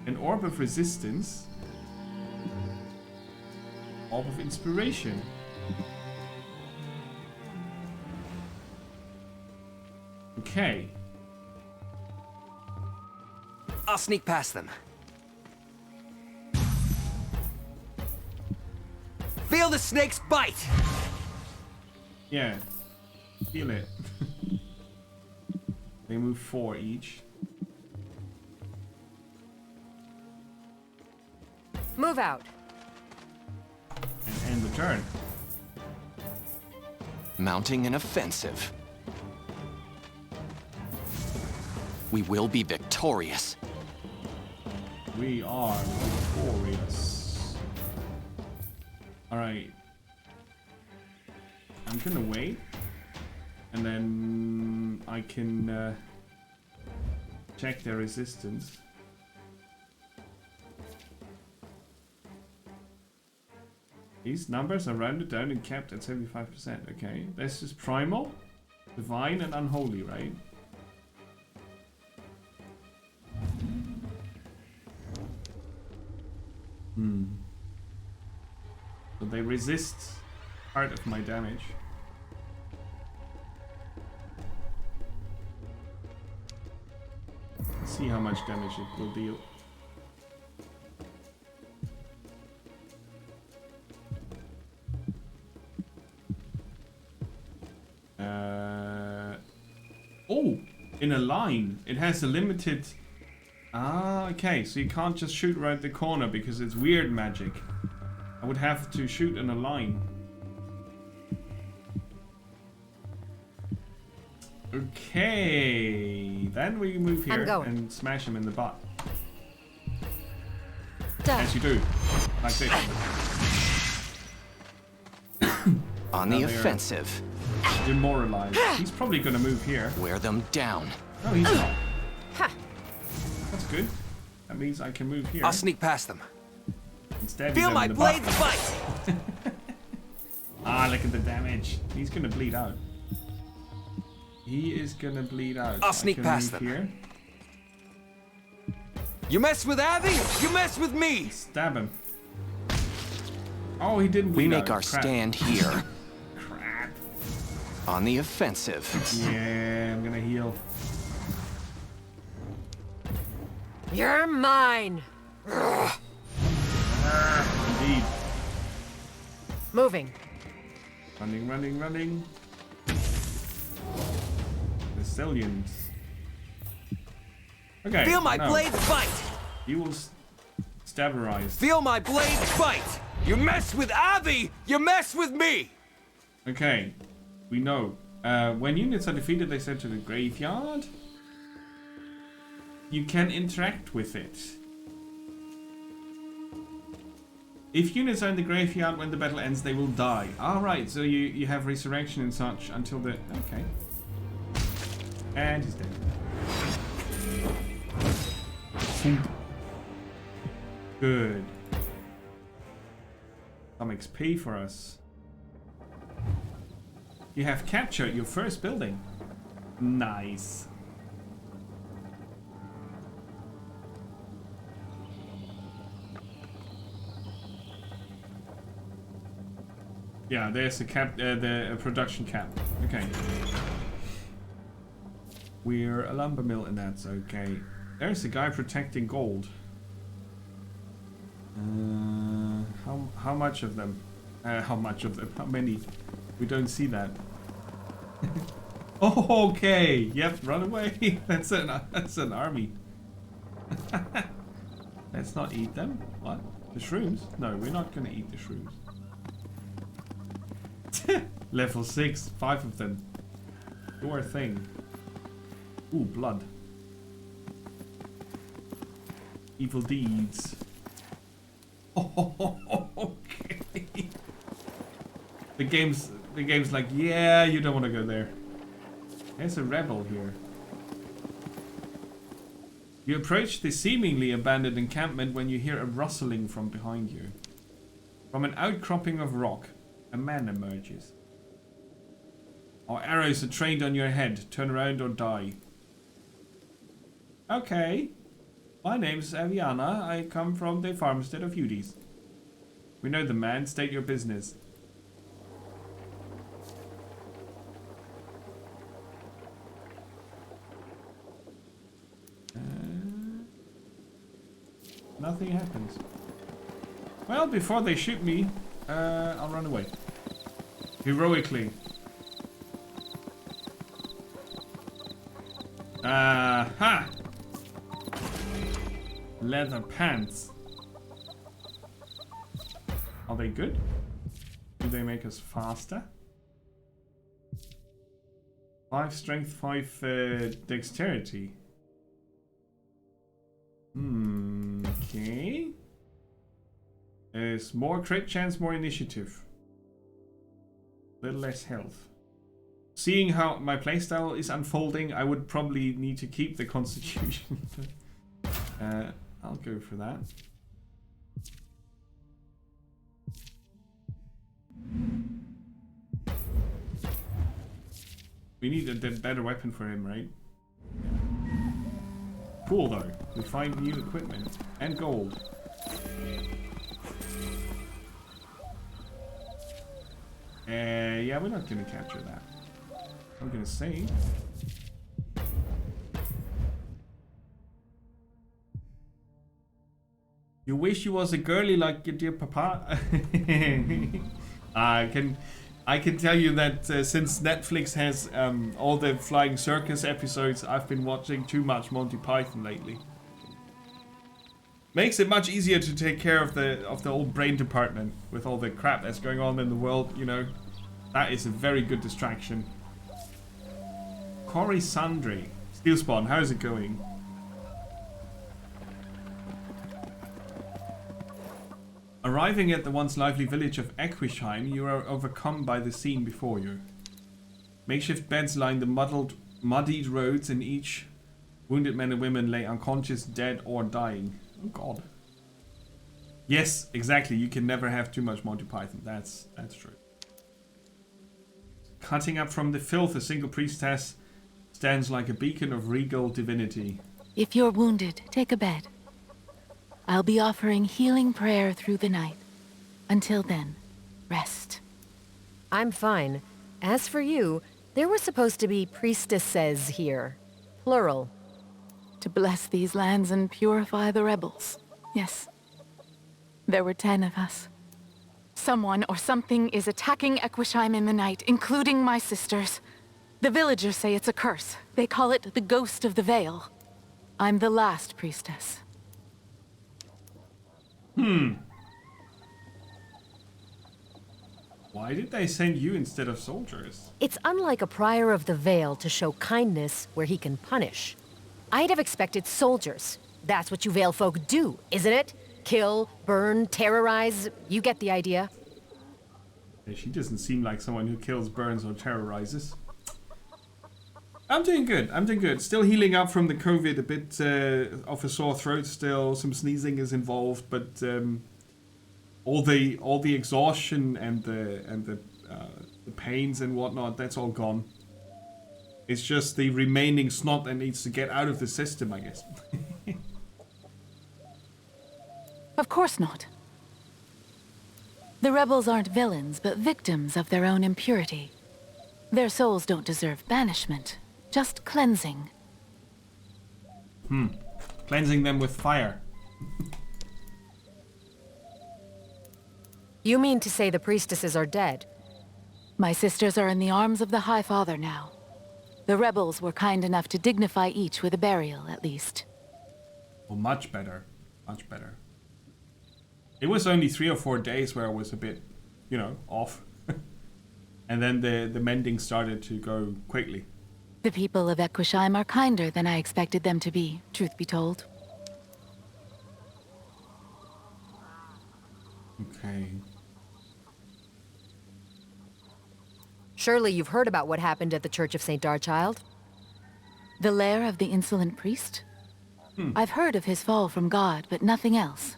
[SPEAKER 1] An orb of resistance. Orb of inspiration. Okay.
[SPEAKER 4] I'll sneak past them. Feel the snake's bite!
[SPEAKER 1] Yeah. Feel it. They move 4 each.
[SPEAKER 3] Move out.
[SPEAKER 1] And end the turn.
[SPEAKER 5] Mounting an offensive. We will be victorious.
[SPEAKER 1] We are victorious. Alright. I'm gonna wait. And then I can check their resistance. These numbers are rounded down and kept at 75%. Okay, this is primal, divine, and unholy, right? So they resist part of my damage. Let's see how much damage it will deal. Oh, in a line. It has a limited... Ah, okay. So you can't just shoot right the corner because it's weird magic. I would have to shoot in a line. Okay. Then we move here and smash him in the butt. As you do. Like this.
[SPEAKER 5] On the offensive.
[SPEAKER 1] Demoralized. He's probably gonna move here.
[SPEAKER 5] Wear them down.
[SPEAKER 1] No, he's not. That's good. That means I can move here.
[SPEAKER 4] I'll sneak past them.
[SPEAKER 1] Instead,
[SPEAKER 4] feel my blades bite!
[SPEAKER 1] Ah, look at the damage. He's gonna bleed out. He is gonna bleed out.
[SPEAKER 4] I'll sneak past them. Here. You mess with Abby, you mess with me!
[SPEAKER 1] Stab him. Oh, he didn't bleed
[SPEAKER 5] We
[SPEAKER 1] out.
[SPEAKER 5] make our stand here.
[SPEAKER 1] Crap.
[SPEAKER 5] On the offensive.
[SPEAKER 1] Yeah, I'm gonna heal.
[SPEAKER 3] You're mine!
[SPEAKER 1] Indeed.
[SPEAKER 3] Moving.
[SPEAKER 1] Running, running, running. Brazilians. Okay.
[SPEAKER 4] Feel my blades bite!
[SPEAKER 1] You will staberize.
[SPEAKER 4] Feel my blades bite! You mess with Abby, you mess with me!
[SPEAKER 1] Okay. We know. When units are defeated, they send to the graveyard. You can interact with it. If units are in the graveyard when the battle ends, they will die. Alright, so you have resurrection and such until the... Okay. And he's dead. Good. Some XP for us. You have captured your first building. Nice. Yeah, there's a cap, the production cap. Okay. We're a lumber mill and that's okay. There's a guy protecting gold. How much of them? How much of them? How many? We don't see that. Oh, okay. Yep, run away. That's an army. Let's not eat them. What? The shrooms? No, we're not gonna eat the shrooms. Level 6, 5 of them. Your thing. Ooh, blood. Evil deeds. Oh, okay. The game's like, yeah, you don't want to go there. There's a rebel here. You approach the seemingly abandoned encampment when you hear a rustling from behind you. From an outcropping of rock, a man emerges. Our arrows are trained on your head. Turn around or die. Okay. My name's Aviana. I come from the farmstead of Udes. We know the man. State your business. Nothing happens. Well, before they shoot me, I'll run away. Heroically. Aha! Leather pants. Are they good? Do they make us faster? 5 strength, 5 dexterity. Okay. There's more crit chance, more initiative. Little less health. Seeing how my playstyle is unfolding, I would probably need to keep the constitution. I'll go for that. We need a better weapon for him, right? Cool though. We find new equipment and gold. Yeah, we're not gonna capture that. I'm gonna say. You wish you was a girly like your dear papa. I can tell you that since Netflix has all the Flying Circus episodes, I've been watching too much Monty Python lately. Makes it much easier to take care of the old brain department with all the crap that's going on in the world, you know. That is a very good distraction. Cory Sundry. Steelspawn, how's it going? Arriving at the once lively village of Equisheim, you are overcome by the scene before you. Makeshift beds line the muddied roads, and each wounded men and women lay unconscious, dead, or dying. Oh god. Yes, exactly. You can never have too much Monty Python. That's true. Cutting up from the filth, a single priestess stands like a beacon of regal divinity.
[SPEAKER 8] If you're wounded, take a bed. I'll be offering healing prayer through the night. Until then, rest.
[SPEAKER 3] I'm fine. As for you, there were supposed to be priestesses here. Plural.
[SPEAKER 8] To bless these lands and purify the rebels. Yes. There were 10 of us. Someone or something is attacking Equisheim in the night, including my sisters. The villagers say it's a curse. They call it the Ghost of the Vale. I'm the last priestess.
[SPEAKER 1] Why did they send you instead of soldiers?
[SPEAKER 3] It's unlike a prior of the Vale to show kindness where he can punish. I'd have expected soldiers. That's what you Vale folk do, isn't it? Kill, burn, terrorize. You get the idea.
[SPEAKER 1] Yeah, she doesn't seem like someone who kills, burns, or terrorizes. I'm doing good. I'm doing good. Still healing up from the COVID. A bit of a sore throat still. Some sneezing is involved, but all the exhaustion and the pains and whatnot, that's all gone. It's just the remaining snot that needs to get out of the system, I guess.
[SPEAKER 8] Of course not. The rebels aren't villains, but victims of their own impurity. Their souls don't deserve banishment, just cleansing.
[SPEAKER 1] Cleansing them with fire.
[SPEAKER 3] You mean to say the priestesses are dead?
[SPEAKER 8] My sisters are in the arms of the High Father now. The rebels were kind enough to dignify each with a burial, at least.
[SPEAKER 1] Well, much better. Much better. It was only 3 or 4 days where I was a bit, you know, off. And then the mending started to go quickly.
[SPEAKER 8] The people of Equisheim are kinder than I expected them to be, truth be told.
[SPEAKER 1] Okay.
[SPEAKER 3] Surely you've heard about what happened at the Church of St. Darchild?
[SPEAKER 8] The lair of the insolent priest? I've heard of his fall from God, but nothing else.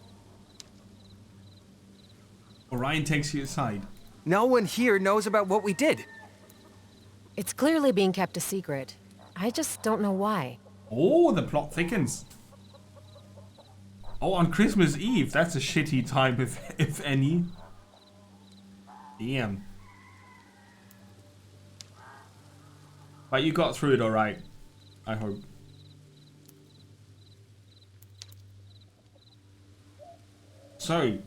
[SPEAKER 1] Orion takes you aside.
[SPEAKER 4] No one here knows about what we did.
[SPEAKER 3] It's clearly being kept a secret. I just don't know why.
[SPEAKER 1] Oh, the plot thickens. Oh, on Christmas Eve. That's a shitty time, if any. Damn. But you got through it alright. I hope. So,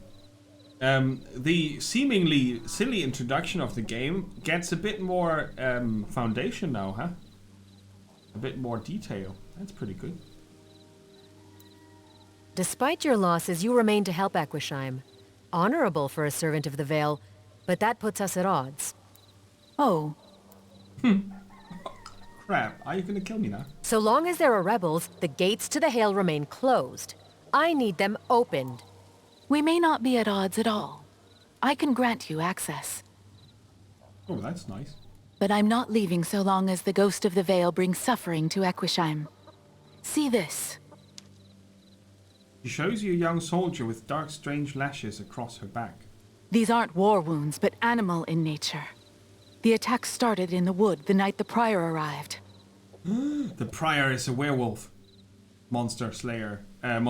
[SPEAKER 1] the seemingly silly introduction of the game gets a bit more foundation now, huh? A bit more detail. That's pretty good.
[SPEAKER 3] Despite your losses, you remain to help Equisheim. Honorable for a servant of the Vale, but that puts us at odds.
[SPEAKER 8] Oh,
[SPEAKER 1] Crap, are you gonna kill me now?
[SPEAKER 3] So long as there are rebels, the gates to the Hail remain closed. I need them opened.
[SPEAKER 8] we may not be at odds at all. I can grant you access.
[SPEAKER 1] Oh, that's nice.
[SPEAKER 8] But I'm not leaving so long as the Ghost of the Vale brings suffering to Equisheim. See this.
[SPEAKER 1] She shows you a young soldier with dark, strange lashes across her back.
[SPEAKER 8] These aren't war wounds, but animal in nature. The attack started in the wood the night the Prior arrived.
[SPEAKER 1] The Prior is a werewolf. Monster slayer. What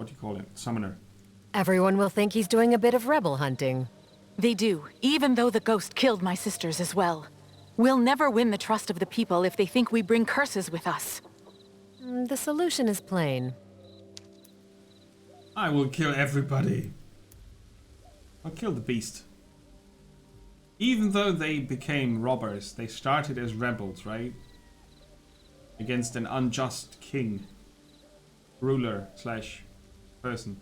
[SPEAKER 1] do you call it? Summoner.
[SPEAKER 3] Everyone will think he's doing a bit of rebel hunting.
[SPEAKER 8] They do, even though the ghost killed my sisters as well. We'll never win the trust of the people if they think we bring curses with us.
[SPEAKER 3] The solution is plain.
[SPEAKER 1] I will kill everybody. I'll kill the beast. Even though they became robbers, they started as rebels, right? Against an unjust king. Ruler / person.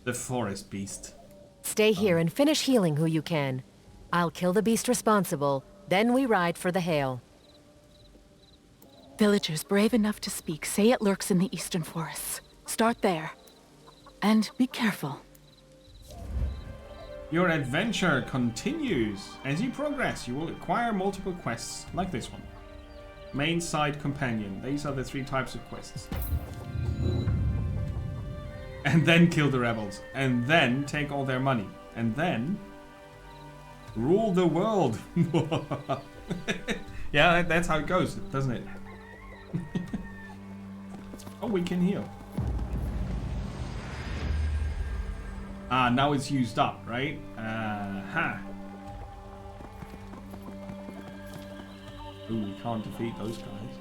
[SPEAKER 1] The forest beast.
[SPEAKER 3] Stay here and finish healing who you can. I'll kill the beast responsible, then we ride for the Hail.
[SPEAKER 8] Villagers brave enough to speak say it lurks in the eastern forests. Start there. And be careful.
[SPEAKER 1] Your adventure continues. As you progress, you will acquire multiple quests, like this one. Main side companion. These are the 3 types of quests. And then kill the rebels. And then take all their money. And then rule the world. Yeah, that's how it goes, doesn't it? Oh, we can heal. Ah, now it's used up, right? Ooh, we can't defeat those guys.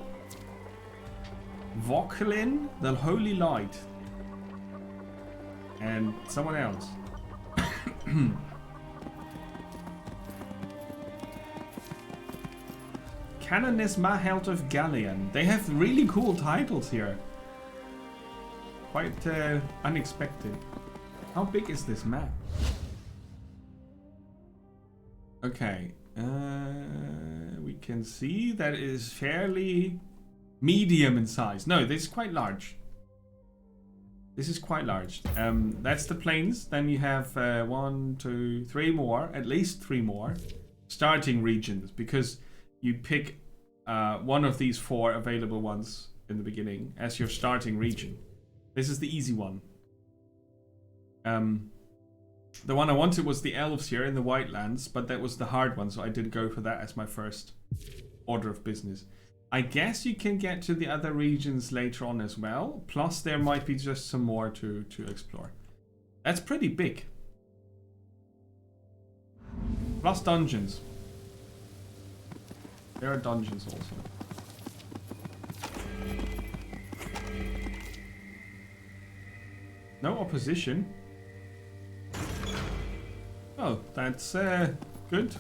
[SPEAKER 1] Voklin, the Holy Light. And someone else. Canoness Mahelt of Galleon. They have really cool titles here. Quite unexpected. How big is this map? Okay. We can see that it is fairly medium in size. No, this is quite large. This is quite large. That's the plains. Then you have 1, 2, 3 more. At least 3 more. Starting regions. Because you pick one of these 4 available ones in the beginning as your starting region. This is the easy one. The one I wanted was the elves here in the Whitelands, but that was the hard one, so I did go for that as my first order of business. I guess you can get to the other regions later on as well, plus there might be just some more to explore. That's pretty big. Plus dungeons. There are dungeons also. No opposition. Oh, that's good.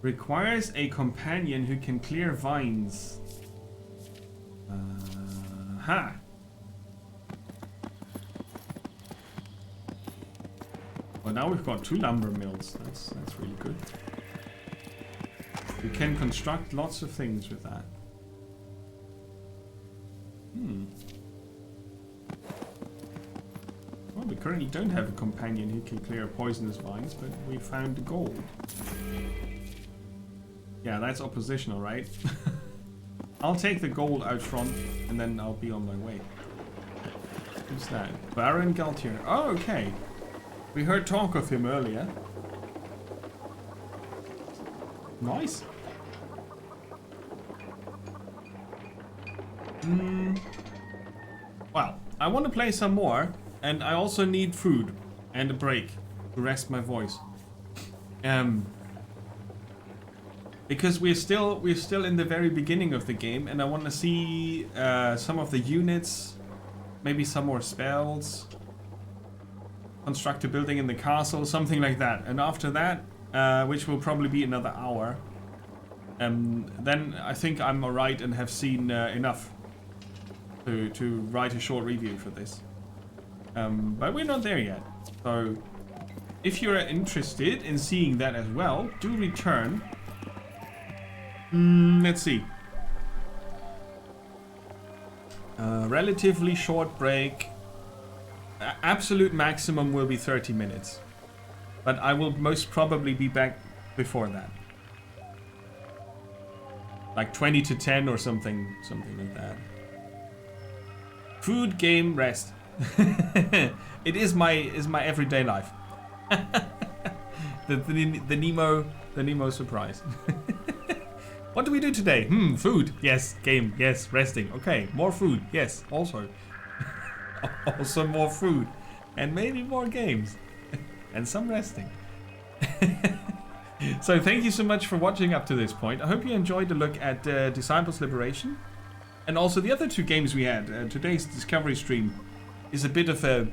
[SPEAKER 1] Requires a companion who can clear vines. Ha! Well, now we've got 2 lumber mills. That's really good. You can construct lots of things with that. Well, we currently don't have a companion who can clear poisonous vines, but we found gold. Yeah, that's oppositional, right? I'll take the gold out front, and then I'll be on my way. Who's that? Baron Galtier. Oh, okay. We heard talk of him earlier. Nice. Well, I want to play some more, and I also need food and a break to rest my voice. Because we're still in the very beginning of the game, and I want to see some of the units, maybe some more spells, construct a building in the castle, something like that. And after that, which will probably be another hour, then I think I'm alright and have seen enough to write a short review for this. But we're not there yet. So if you're interested in seeing that as well, do return. Let's see. Relatively short break. Absolute maximum will be 30 minutes. But I will most probably be back before that. Like 20 to 10 or something like that. Food, game, rest. It is my everyday life. the Nemo surprise. What do we do today? Food. Yes. Game. Yes. Resting. Okay. More food. Yes. Also. Also more food. And maybe more games. And some resting. So thank you so much for watching up to this point. I hope you enjoyed the look at Disciples Liberation. And also the other two games we had. Today's Discovery stream is a bit of a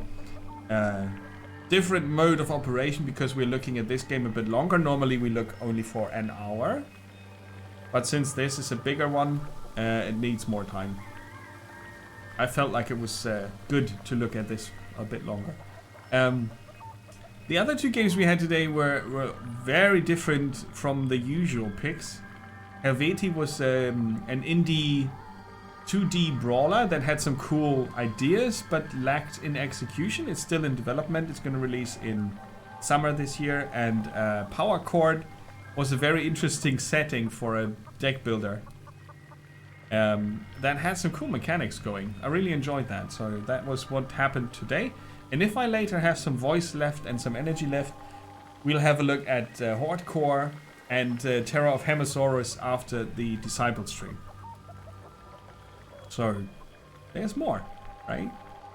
[SPEAKER 1] different mode of operation because we're looking at this game a bit longer. Normally we look only for an hour. But since this is a bigger one, it needs more time. I felt like it was good to look at this a bit longer. The other two games we had today were very different from the usual picks. Helveti was an indie 2D brawler that had some cool ideas but lacked in execution. It's still in development. It's going to release in summer this year. And Power Chord was a very interesting setting for a deck builder that had some cool mechanics going. I really enjoyed that. So that was what happened today. And if I later have some voice left and some energy left, we'll have a look at Horde Core and Terror of Hemosaurus after the Disciple stream. So there's more, right?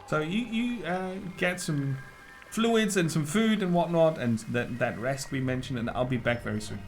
[SPEAKER 1] So you get some fluids and some food and whatnot, and that rest we mentioned, and I'll be back very soon.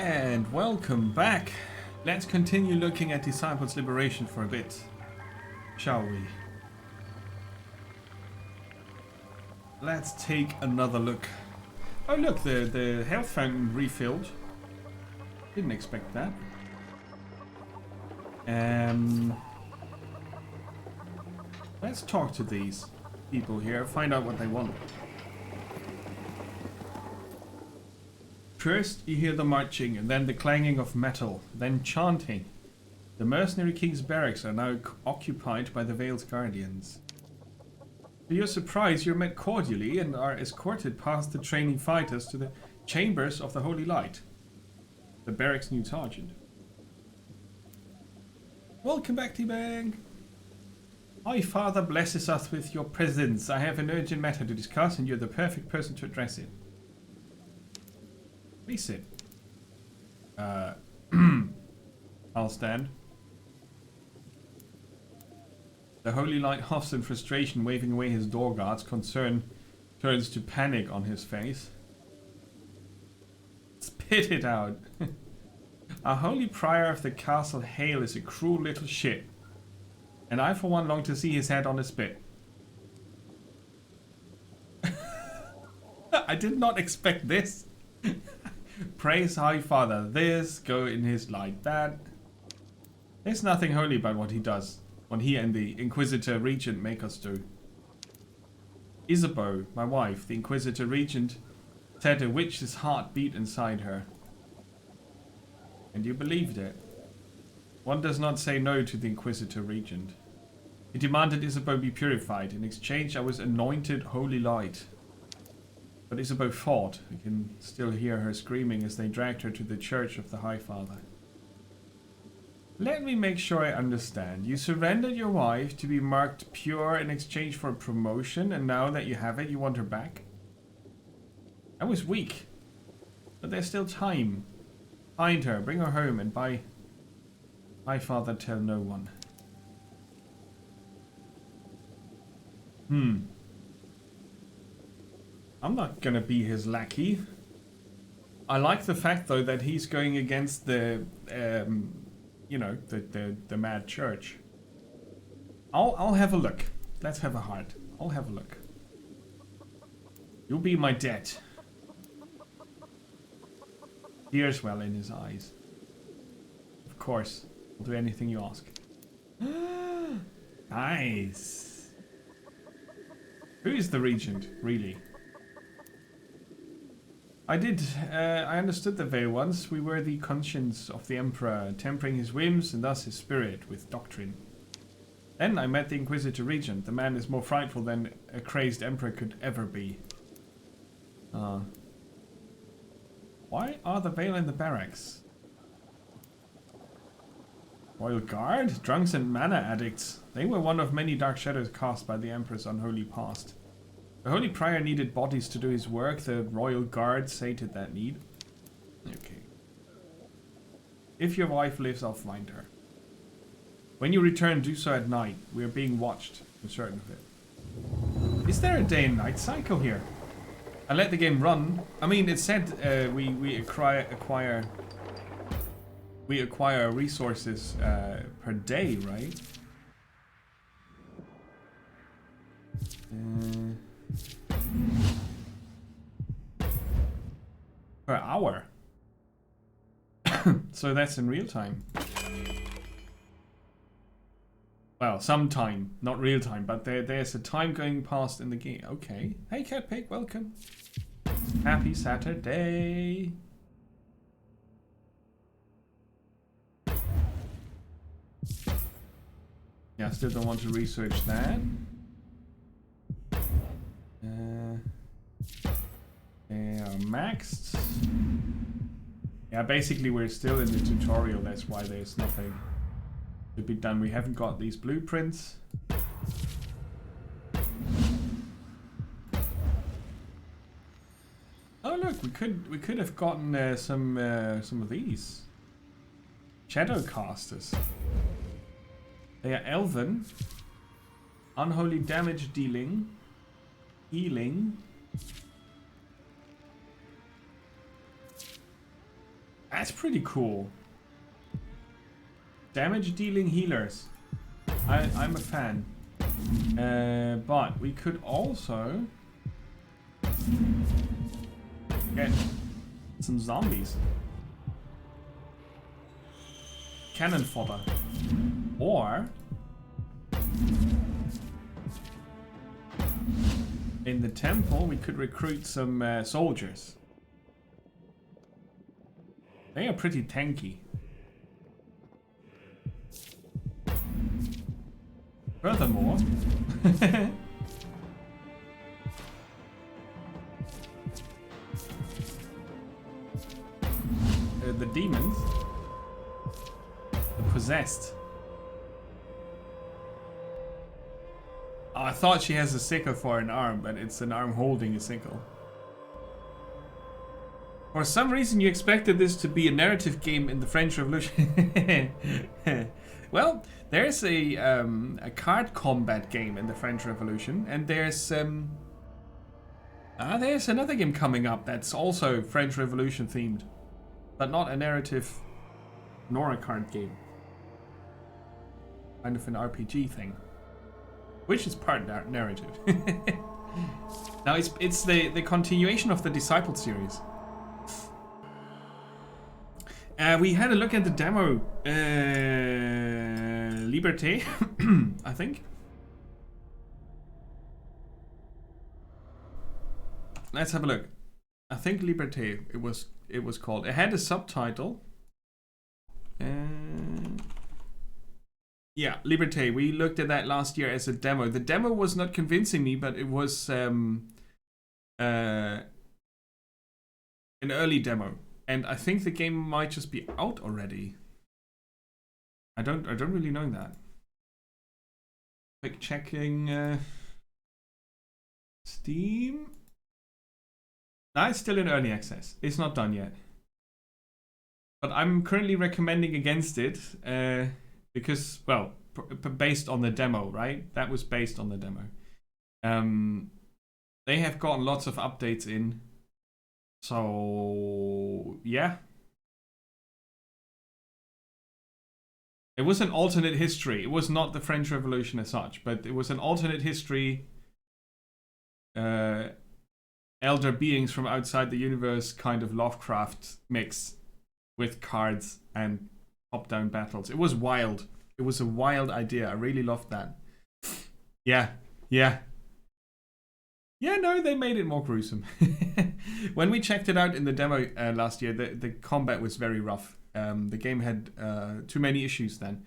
[SPEAKER 1] And welcome back. Let's continue looking at Disciples' Liberation for a bit, shall we? Let's take another look. Oh look, the health fountain refilled. Didn't expect that. Let's talk to these people here, find out what they want. First, you hear the marching, and then the clanging of metal, then chanting. The mercenary king's barracks are now occupied by the Vale's guardians. To your surprise, you're met cordially and are escorted past the training fighters to the chambers of the Holy Light, the barracks' new sergeant. Welcome back, T-Bang. High Father blesses us with your presence. I have an urgent matter to discuss, and you're the perfect person to address it. Please sit. I'll stand. The Holy Light huffs in frustration, waving away his door guards. Concern turns to panic on his face. Spit it out. Our holy prior of the Castle Hale is a cruel little shit, and I for one long to see his head on a spit. I did not expect this. Praise High Father this, go in his light that. There's nothing holy about what he does, what he and the Inquisitor Regent make us do. Isabeau, my wife, the Inquisitor Regent, said a witch's heart beat inside her. And you believed it. One does not say no to the Inquisitor Regent. He demanded Isabeau be purified. In exchange, I was anointed holy light. But Isabeau fought. I can still hear her screaming as they dragged her to the Church of the High Father. Let me make sure I understand. You surrendered your wife to be marked pure in exchange for a promotion, and now that you have it, you want her back? I was weak. But there's still time. Find her, bring her home, and by High Father, tell no one. I'm not gonna be his lackey. I like the fact, though, that he's going against the, you know, the mad church. I'll have a look. Let's have a heart. I'll have a look. You'll be my debt. Tears well in his eyes. Of course, I'll do anything you ask. Nice. Who is the regent, really? I understood the Vale once. We were the conscience of the Emperor, tempering his whims and thus his spirit with doctrine. Then I met the Inquisitor Regent. The man is more frightful than a crazed Emperor could ever be. Why are the Vale in the barracks? Royal Guard? Drunks and mana addicts. They were one of many dark shadows cast by the Emperor's unholy past. The Holy Prior needed bodies to do his work. The Royal Guard sated that need. Okay. If your wife lives, I'll find her. When you return, do so at night. We are being watched. I'm certain of it. Is there a day and night cycle here? I let the game run. I mean, it said we acquire resources per day, right? Per hour. So that's in real time. Well, sometime, not real time, but there's a time going past in the game. Okay. Hey, Cat Pig, welcome. Happy Saturday. Yeah, I still don't want to research that. They are maxed. Yeah, basically we're still in the tutorial, that's why there's nothing to be done. We haven't got these blueprints. Oh look, we could have gotten some of these shadow casters. They are elven, unholy damage dealing, healing. That's pretty cool. Damage dealing healers. I'm a fan. But we could also get some zombies. Cannon fodder. Or in the temple we could recruit some soldiers. They are pretty tanky. Furthermore, the demons, the possessed. Oh, I thought she has a sickle for an arm, but it's an arm holding a sickle. For some reason, you expected this to be a narrative game in the French Revolution. Well, there's a card combat game in the French Revolution, and there's another game coming up that's also French Revolution themed, but not a narrative nor a card game. Kind of an RPG thing, which is part narrative. Now it's the continuation of the Disciple series. We had a look at the demo, Liberté, I think. Let's have a look. I think Liberté it was called. It had a subtitle. Yeah, Liberté. We looked at that last year as a demo. The demo was not convincing me, but it was an early demo. And I think the game might just be out already. I don't really know that. Quick checking Steam. No, it's still in early access. It's not done yet. But I'm currently recommending against it because, well, based on the demo, right? That was based on the demo. They have gotten lots of updates in. So, yeah. It was an alternate history. It was not the French Revolution as such, but it was an alternate history. Elder beings from outside the universe kind of Lovecraft mix with cards and top-down battles. It was wild. It was a wild idea. I really loved that. Yeah. Yeah, no, they made it more gruesome. When we checked it out in the demo last year, the combat was very rough. The game had too many issues then.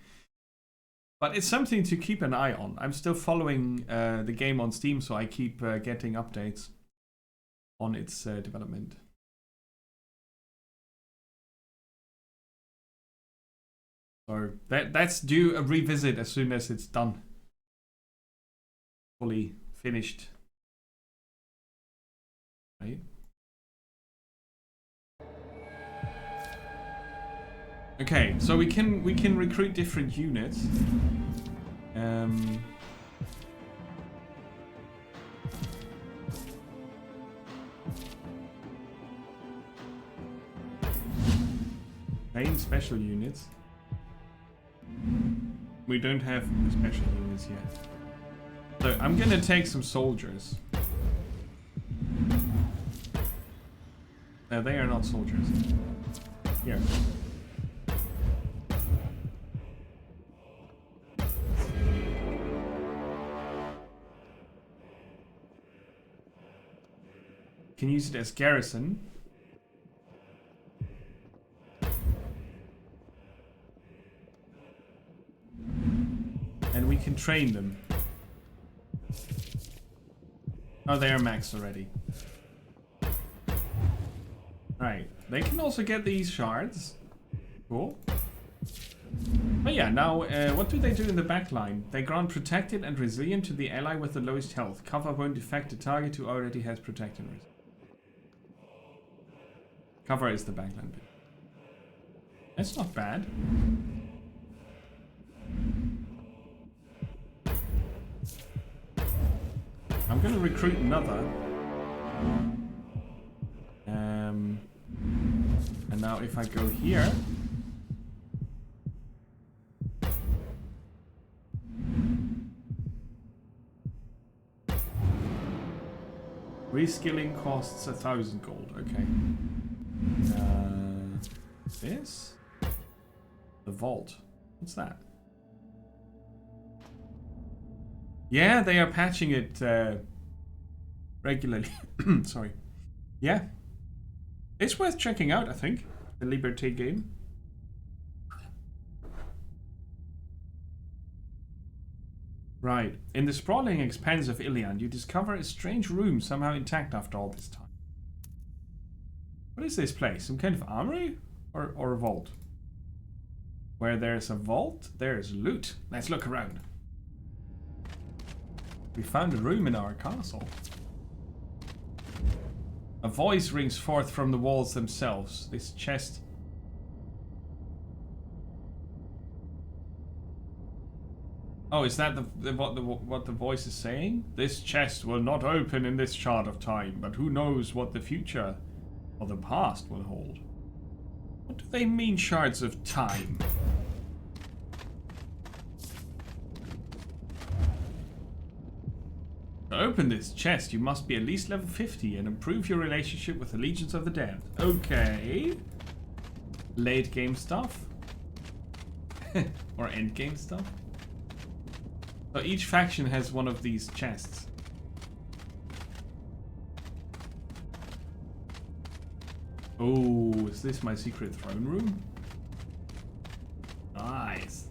[SPEAKER 1] But it's something to keep an eye on. I'm still following the game on Steam, so I keep getting updates on its development. So that's due a revisit as soon as it's done. Fully finished. Right. Okay, so we can recruit different units. Main special units. We don't have special units yet. So I'm gonna take some soldiers. They are not soldiers. Here. Can use it as garrison. And we can train them. Oh, they are maxed already. Right, they can also get these shards. Cool. But yeah, now what do they do in the back line? They grant protected and resilient to the ally with the lowest health. Cover won't affect the target who already has protected. Cover is the backline bit. That's not bad. I'm gonna recruit now if I go here... Reskilling costs 1,000 gold. Okay. This? The vault. What's that? Yeah, they are patching it regularly. Sorry. Yeah. It's worth checking out, I think. The Liberté game. Right. In the sprawling expanse of Iliand, you discover a strange room somehow intact after all this time. What is this place? Some kind of armory? Or a vault? Where there's a vault, there's loot. Let's look around. We found a room in our castle. A voice rings forth from the walls themselves. This chest... Oh, is that what the voice is saying? This chest will not open in this shard of time, but who knows what the future or the past will hold. What do they mean, shards of time? To open this chest, you must be at least level 50 and improve your relationship with the Legions of the Damned. Okay. Late game stuff. Or end game stuff. So each faction has one of these chests. Oh, is this my secret throne room? Nice.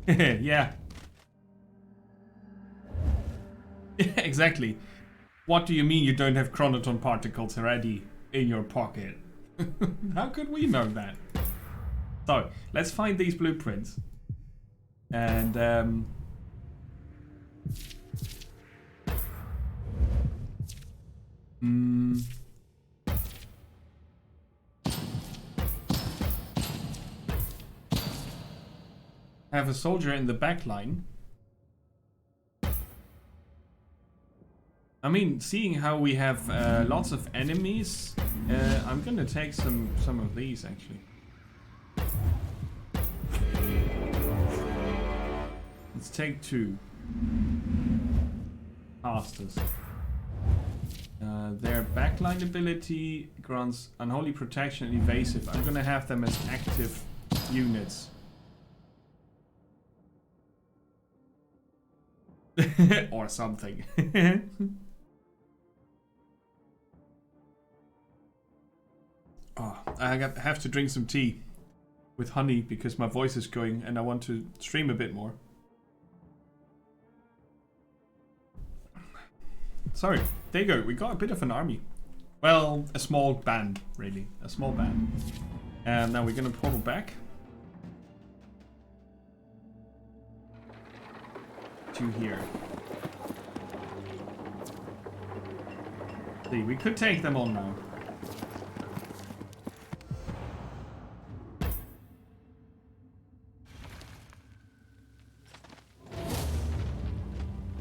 [SPEAKER 1] Yeah. Yeah, exactly. What do you mean you don't have chronoton particles already in your pocket? How could we know that? So, let's find these blueprints. And, have a soldier in the back line. I mean, seeing how we have lots of enemies, I'm gonna take some of these actually. Let's take 2. Casters. Their backline ability grants unholy protection and evasive. I'm gonna have them as active units. Or something. Oh, I have to drink some tea with honey because my voice is going and I want to stream a bit more. Sorry, there you go. We got a bit of an army. Well, a small band, really. A small band. And now we're gonna portal back to here. See, we could take them on now.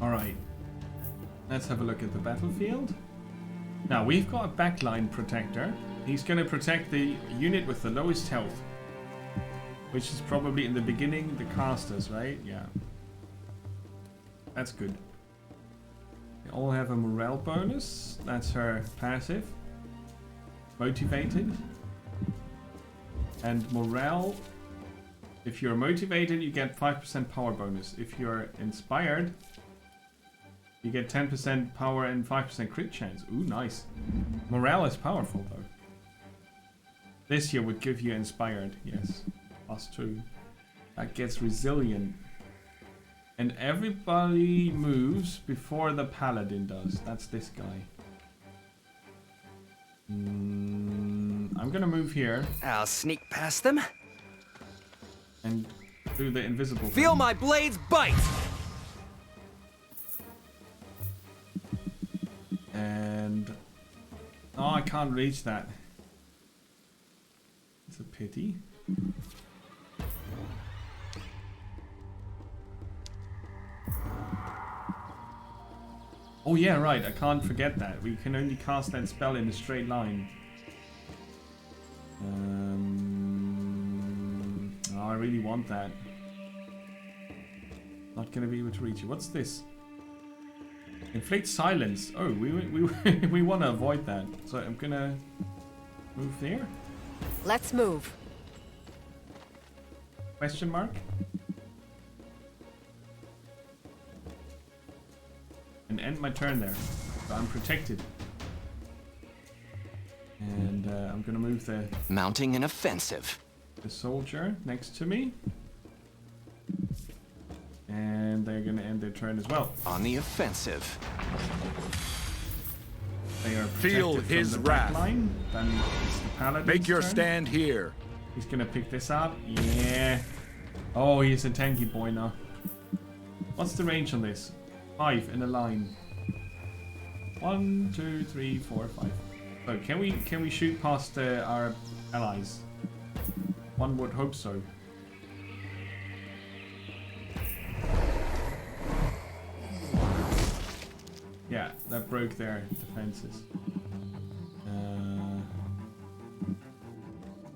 [SPEAKER 1] Alright. Let's have a look at the battlefield. Now, we've got a backline protector. He's going to protect the unit with the lowest health. Which is probably in the beginning the casters, right? Yeah. That's good. They all have a morale bonus. That's her passive. Motivated. And morale... If you're motivated, you get 5% power bonus. If you're inspired... You get 10% power and 5% crit chance. Ooh, nice. Morale is powerful, though. This here would give you inspired, yes. +2. That gets resilient. And everybody moves before the paladin does. That's this guy. I'm gonna move here.
[SPEAKER 4] I'll sneak past them.
[SPEAKER 1] And do the invisible
[SPEAKER 4] Feel
[SPEAKER 1] thing.
[SPEAKER 4] my blades bite!
[SPEAKER 1] And... Oh, I can't reach that. It's a pity. Oh yeah, right, I can't forget that. We can only cast that spell in a straight line. really want that. Not gonna be able to reach it. What's this? Inflict silence. Oh, we want to avoid that. So I'm gonna move there.
[SPEAKER 3] Let's move.
[SPEAKER 1] Question mark? And end my turn there. So I'm protected. And I'm gonna move the
[SPEAKER 5] Mounting an offensive.
[SPEAKER 1] soldier next to me. And they're gonna end their turn as well.
[SPEAKER 5] On the offensive.
[SPEAKER 1] They are
[SPEAKER 7] Feel
[SPEAKER 1] protected
[SPEAKER 7] his
[SPEAKER 1] from the back
[SPEAKER 7] wrath.
[SPEAKER 1] line. Then it's the paladin's
[SPEAKER 7] Make your
[SPEAKER 1] turn.
[SPEAKER 7] stand here.
[SPEAKER 1] He's gonna pick this up. Yeah. Oh, he's a tanky boy now. What's the range on this? 5 in a line. 1, 2, 3, 4, 5. So can we shoot past our allies? One would hope so. Yeah, that broke their defenses.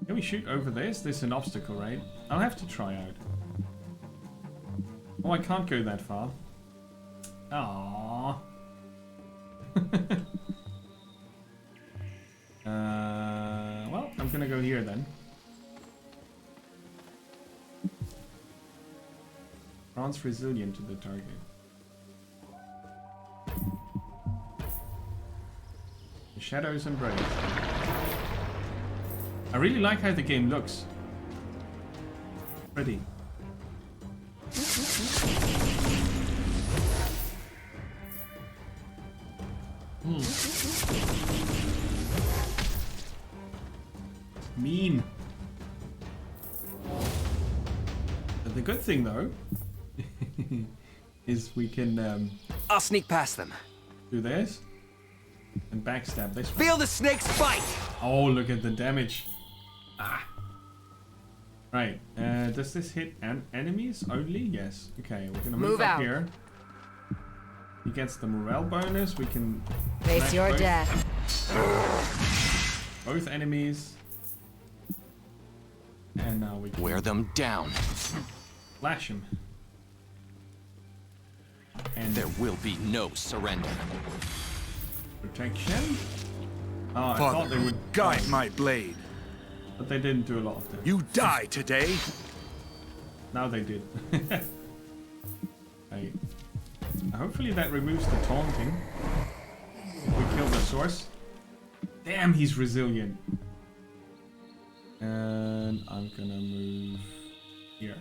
[SPEAKER 1] Can we shoot over this? This is an obstacle, right? I'll have to try out. Oh, I can't go that far. Aww. Well, I'm gonna go here then. Grants resilient to the target. The shadows embrace. I really like how the game looks. Pretty. Mean. But the good thing though is we can
[SPEAKER 4] I'll sneak past them.
[SPEAKER 1] do this and backstab this one.
[SPEAKER 4] Feel the snake's bite!
[SPEAKER 1] Oh, look at the damage. Ah. Right. Does this hit enemies only? Yes. Okay, we're gonna move
[SPEAKER 3] Move
[SPEAKER 1] up
[SPEAKER 3] out.
[SPEAKER 1] here. He gets the morale bonus. We can
[SPEAKER 3] Face
[SPEAKER 1] smack
[SPEAKER 3] your
[SPEAKER 1] both-
[SPEAKER 3] death.
[SPEAKER 1] Both enemies. And now we can
[SPEAKER 5] Wear them down.
[SPEAKER 1] flash him. And
[SPEAKER 5] There will be no surrender.
[SPEAKER 1] protection. Oh, I thought they
[SPEAKER 7] Father,
[SPEAKER 1] would
[SPEAKER 7] guide my blade.
[SPEAKER 1] but they didn't do a lot of that.
[SPEAKER 7] You die today.
[SPEAKER 1] Now they did. Right. Hopefully that removes the taunting. If we kill the source. Damn, he's resilient. And I'm gonna move here.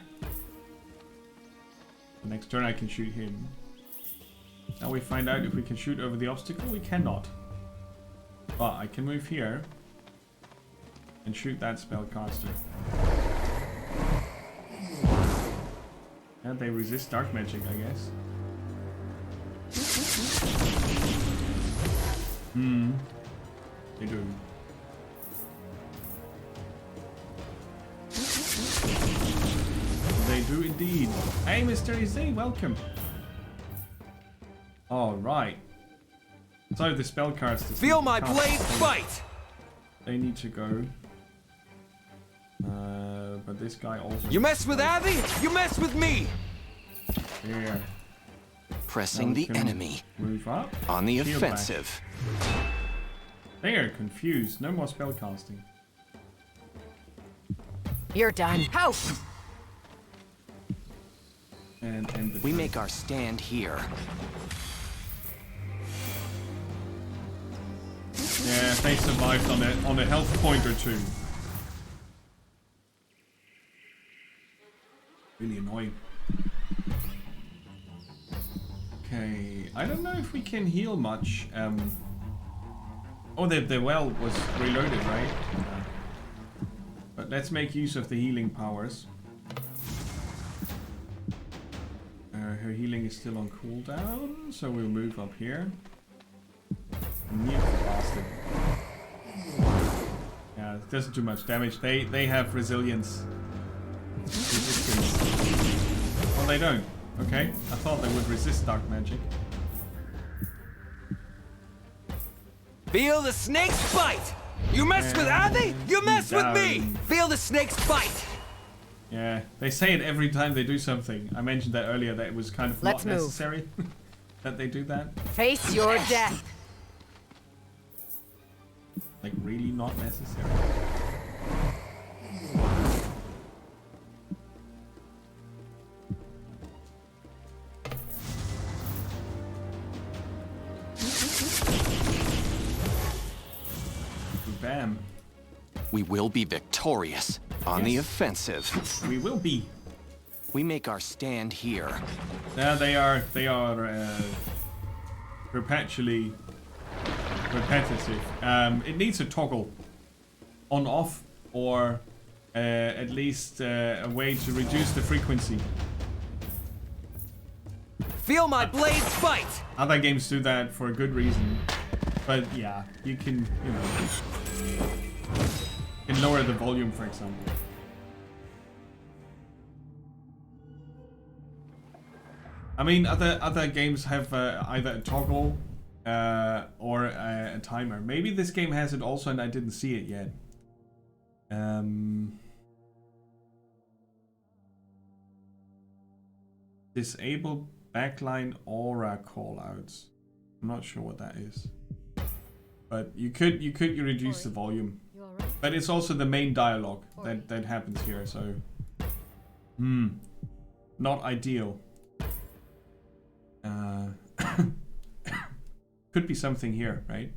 [SPEAKER 1] The next turn I can shoot him. Now we find out if we can shoot over the obstacle. We cannot. But I can move here and shoot that spellcaster. And they resist dark magic, I guess. They do. They do indeed. Hey, Mr. Izzy, welcome. All right. So the spellcasters.
[SPEAKER 4] Feel
[SPEAKER 1] need to
[SPEAKER 4] my
[SPEAKER 1] cast
[SPEAKER 4] blade
[SPEAKER 1] something.
[SPEAKER 4] bite!
[SPEAKER 1] They need to go. But this guy also.
[SPEAKER 4] You mess with Abby, you mess with me!
[SPEAKER 1] There.
[SPEAKER 5] Pressing
[SPEAKER 1] Now we
[SPEAKER 5] the
[SPEAKER 1] can
[SPEAKER 5] enemy.
[SPEAKER 1] Move up.
[SPEAKER 5] On the
[SPEAKER 1] Shield back.
[SPEAKER 5] offensive.
[SPEAKER 1] They are confused. No more spellcasting.
[SPEAKER 3] You're done. Help!
[SPEAKER 1] And the
[SPEAKER 5] We
[SPEAKER 1] turn.
[SPEAKER 5] make our stand here.
[SPEAKER 1] Yeah, they survived on a health point or two. Really annoying. Okay, I don't know if we can heal much. Oh, the well was reloaded, right? But let's make use of the healing powers. Her healing is still on cooldown, so we'll move up here. Mute the bastard. Yeah, it doesn't do much damage. They have resilience. Resistance. Well, they don't. Okay, I thought they would resist dark magic.
[SPEAKER 4] Feel the snake's bite! You mess with Abby, you mess with me!
[SPEAKER 1] Down.
[SPEAKER 4] Feel the snake's bite!
[SPEAKER 1] Yeah, they say it every time they do something. I mentioned that earlier, that it was kind of
[SPEAKER 3] Let's
[SPEAKER 1] not
[SPEAKER 3] move.
[SPEAKER 1] necessary that they do that.
[SPEAKER 3] Face your death.
[SPEAKER 1] Like, really not necessary. Bam.
[SPEAKER 5] We will be victorious. On the
[SPEAKER 1] Yes.
[SPEAKER 5] offensive.
[SPEAKER 1] We will be.
[SPEAKER 5] We make our stand here.
[SPEAKER 1] Yeah, they are perpetually repetitive. It needs a toggle on off, or at least a way to reduce the frequency.
[SPEAKER 4] Feel my blades fight!
[SPEAKER 1] Other games do that for a good reason, but yeah, you can, you know, you can lower the volume, for example. I mean, other games have either a toggle or a timer. Maybe this game has it also, and I didn't see it yet. Disable backline aura callouts. I'm not sure what that is, but you could reduce the volume.
[SPEAKER 3] You all right?
[SPEAKER 1] But it's also the main dialogue that happens here, so not ideal. Could be something here, right?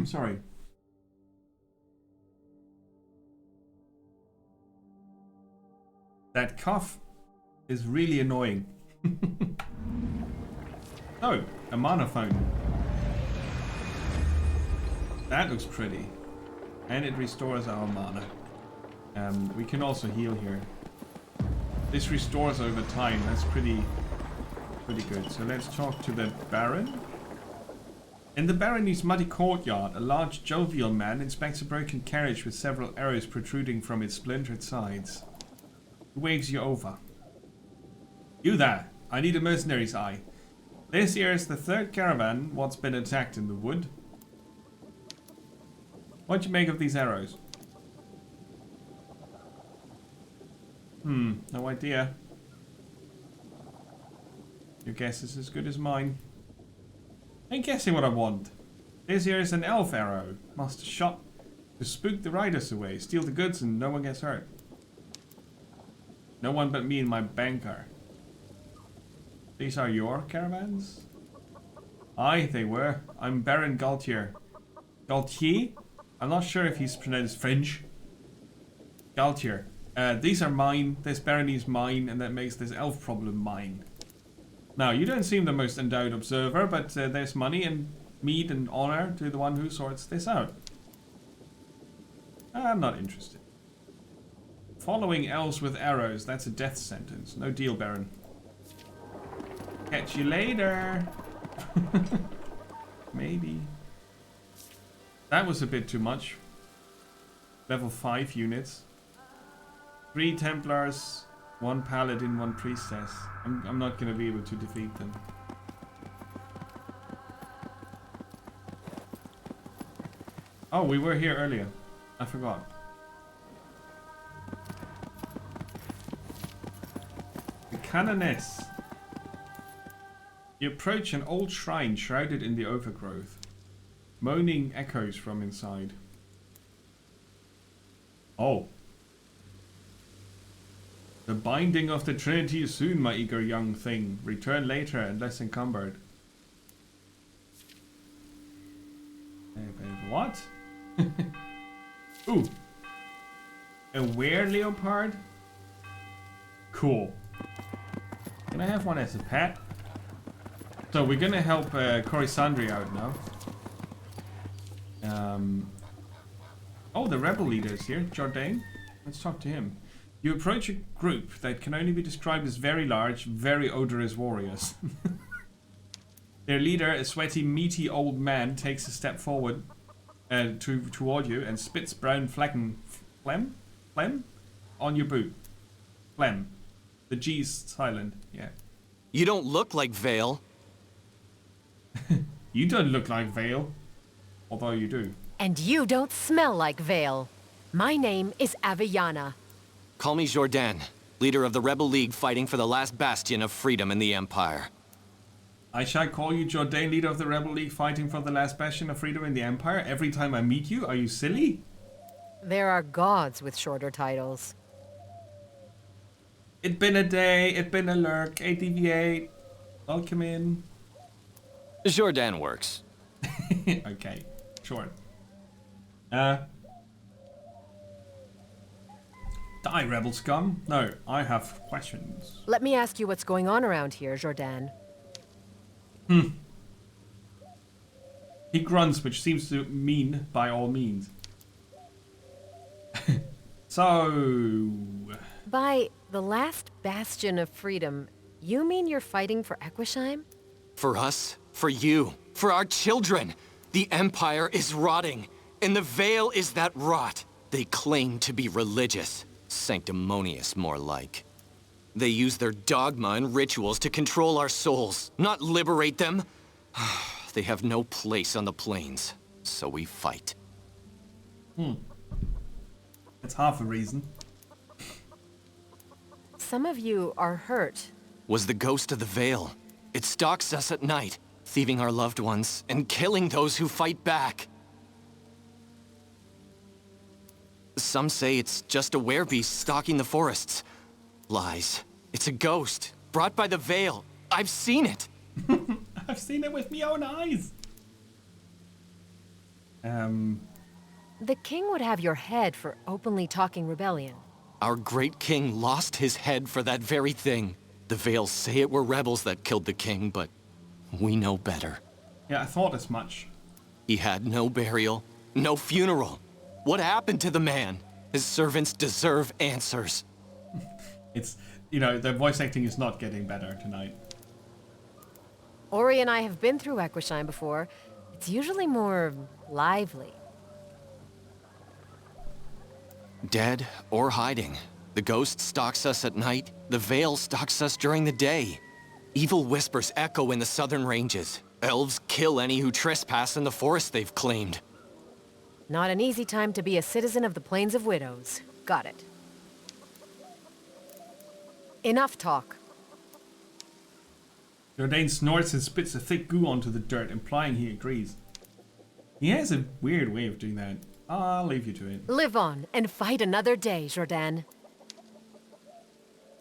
[SPEAKER 1] Sorry. That cough is really annoying. Oh, a mana phone. That looks pretty. And it restores our mana. We can also heal here. This restores over time. That's pretty good. So let's talk to the Baron. In the Barony's muddy courtyard, a large jovial man inspects a broken carriage with several arrows protruding from its splintered sides. He waves you over. You there! I need a mercenary's eye. This here is the third caravan what's been attacked in the wood. What'd you make of these arrows? No idea. Your guess is as good as mine. Ain't guessing what I want. This here is an elf arrow. Must shot to spook the riders away, steal the goods, and no one gets hurt. No one but me and my banker. These are your caravans? Aye, they were. I'm Baron Galtier. Galtier? I'm not sure if he's pronounced French. Galtier. These are mine, this barony is mine, and that makes this elf problem mine. Now, you don't seem the most endowed observer, but there's money and meed and honor to the one who sorts this out. I'm not interested. Following elves with arrows, that's a death sentence. No deal, Baron. Catch you later. Maybe. That was a bit too much. Level 5 units. 3 Templars, 1 Paladin, 1 Priestess. I'm not going to be able to defeat them. Oh, we were here earlier. I forgot. The Canoness. You approach an old shrine shrouded in the overgrowth. Moaning echoes from inside. Oh. The binding of the Trinity is soon, my eager young thing. Return later and less encumbered. What? Ooh. A were-leopard? Cool. Can I have one as a pet? So we're gonna help Corysandri out now. Oh, the rebel leader is here, Jourdain. Let's talk to him. You approach a group that can only be described as very large, very odorous warriors. Their leader, a sweaty, meaty old man, takes a step forward toward you and spits brown phlegm on your boot. Phlegm. The G's silent, yeah.
[SPEAKER 5] You don't look like Vale.
[SPEAKER 1] You don't look like Vale, although you do.
[SPEAKER 3] And you don't smell like Vale. My name is Aviana.
[SPEAKER 5] Call me Jordan, leader of the Rebel League fighting for the last bastion of freedom in the Empire.
[SPEAKER 1] I shall call you Jordan, leader of the Rebel League fighting for the last bastion of freedom in the Empire every time I meet you? Are you silly?
[SPEAKER 3] There are gods with shorter titles.
[SPEAKER 1] It been a day, it been a lurk, ATV8. Welcome in.
[SPEAKER 5] Jordan works.
[SPEAKER 1] Okay, sure. Die, rebel scum. No, I have questions.
[SPEAKER 3] Let me ask you what's going on around here, Jordan.
[SPEAKER 1] He grunts, which seems to mean by all means. So...
[SPEAKER 3] By the last bastion of freedom, you mean you're fighting for Equishime?
[SPEAKER 5] For us, for you, for our children. The Empire is rotting, and the Veil is that rot. They claim to be religious, sanctimonious more like. They use their dogma and rituals to control our souls, not liberate them. They have no place on the plains, so we fight.
[SPEAKER 1] That's half a reason.
[SPEAKER 3] Some of you are hurt.
[SPEAKER 5] Was the ghost of the Veil. It stalks us at night, thieving our loved ones and killing those who fight back. Some say it's just a werebeast stalking the forests. Lies. It's a ghost, brought by the Veil. I've seen it.
[SPEAKER 1] I've seen it with my own eyes.
[SPEAKER 3] The king would have your head for openly talking rebellion.
[SPEAKER 5] Our great king lost his head for that very thing. The Veil say it were rebels that killed the king, but we know better.
[SPEAKER 1] Yeah, I thought as much.
[SPEAKER 5] He had no burial, no funeral. What happened to the man? His servants deserve answers.
[SPEAKER 1] It's, you know, the voice acting is not getting better tonight.
[SPEAKER 3] Ori and I have been through Equishime before. It's usually more lively.
[SPEAKER 5] Dead or hiding. The ghost stalks us at night. The Veil stalks us during the day. Evil whispers echo in the southern ranges. Elves kill any who trespass in the forest they've claimed.
[SPEAKER 3] Not an easy time to be a citizen of the Plains of Widows. Got it. Enough talk.
[SPEAKER 1] Jordan snorts and spits a thick goo onto the dirt, implying he agrees. He has a weird way of doing that. I'll leave you to it.
[SPEAKER 3] Live on and fight another day, Jordan.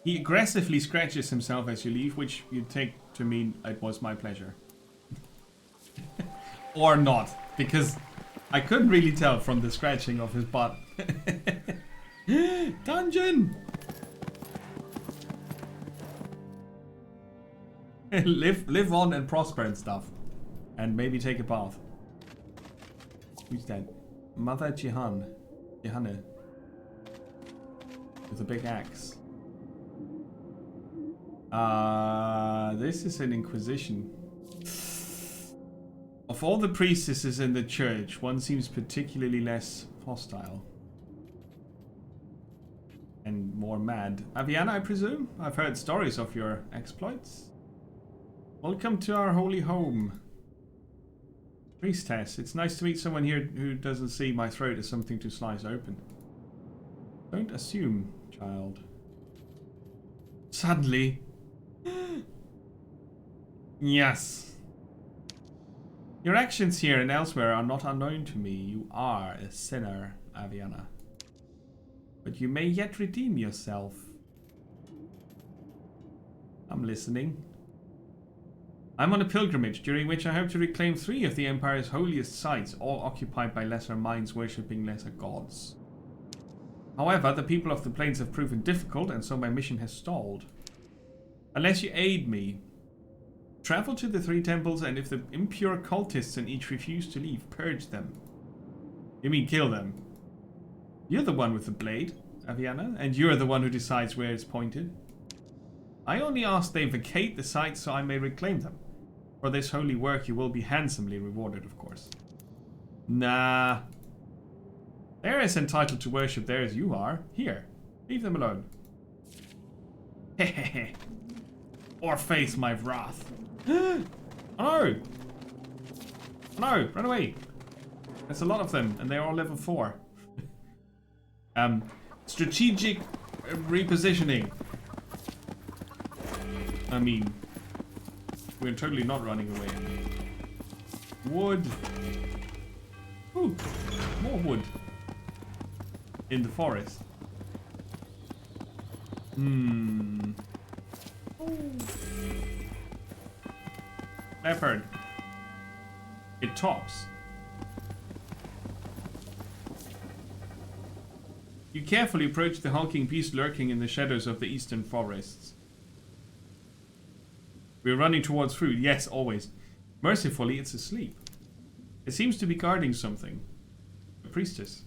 [SPEAKER 1] He aggressively scratches himself as you leave, which you take to mean it was my pleasure. Or not, because I couldn't really tell from the scratching of his butt. Dungeon! live on and prosper and stuff. And maybe take a bath. Who's that? Mother Jihan. Jihanne. With a big axe. This is an inquisition. Of all the priestesses in the church, one seems particularly less hostile. And more mad. Aviana, I presume? I've heard stories of your exploits. Welcome to our holy home. Priestess, it's nice to meet someone here who doesn't see my throat as something to slice open. Don't assume, child. Suddenly. Yes. Your actions here and elsewhere are not unknown to me. You are a sinner, Aviana. But you may yet redeem yourself. I'm listening. I'm on a pilgrimage, during which I hope to reclaim 3 of the Empire's holiest sites, all occupied by lesser minds worshipping lesser gods. However, the people of the plains have proven difficult, and so my mission has stalled. Unless you aid me, travel to the 3 temples, and if the impure cultists in each refuse to leave, purge them. You mean kill them? You're the one with the blade, Aviana, and you're the one who decides where it's pointed. I only ask they vacate the sites so I may reclaim them. For this holy work you will be handsomely rewarded, of course. Nah. They're as entitled to worship there as you are. Here, leave them alone. Hehehe. Or face my wrath. Oh no! Oh no, run away! There's a lot of them, and they're all level 4. Strategic repositioning. I mean, we're totally not running away. Wood. Ooh, more wood. In the forest. Hmm. Ooh. Leopard. It tops. You carefully approach the hulking beast lurking in the shadows of the eastern forests. We're running towards food. Yes, always. Mercifully, it's asleep. It seems to be guarding something. A priestess.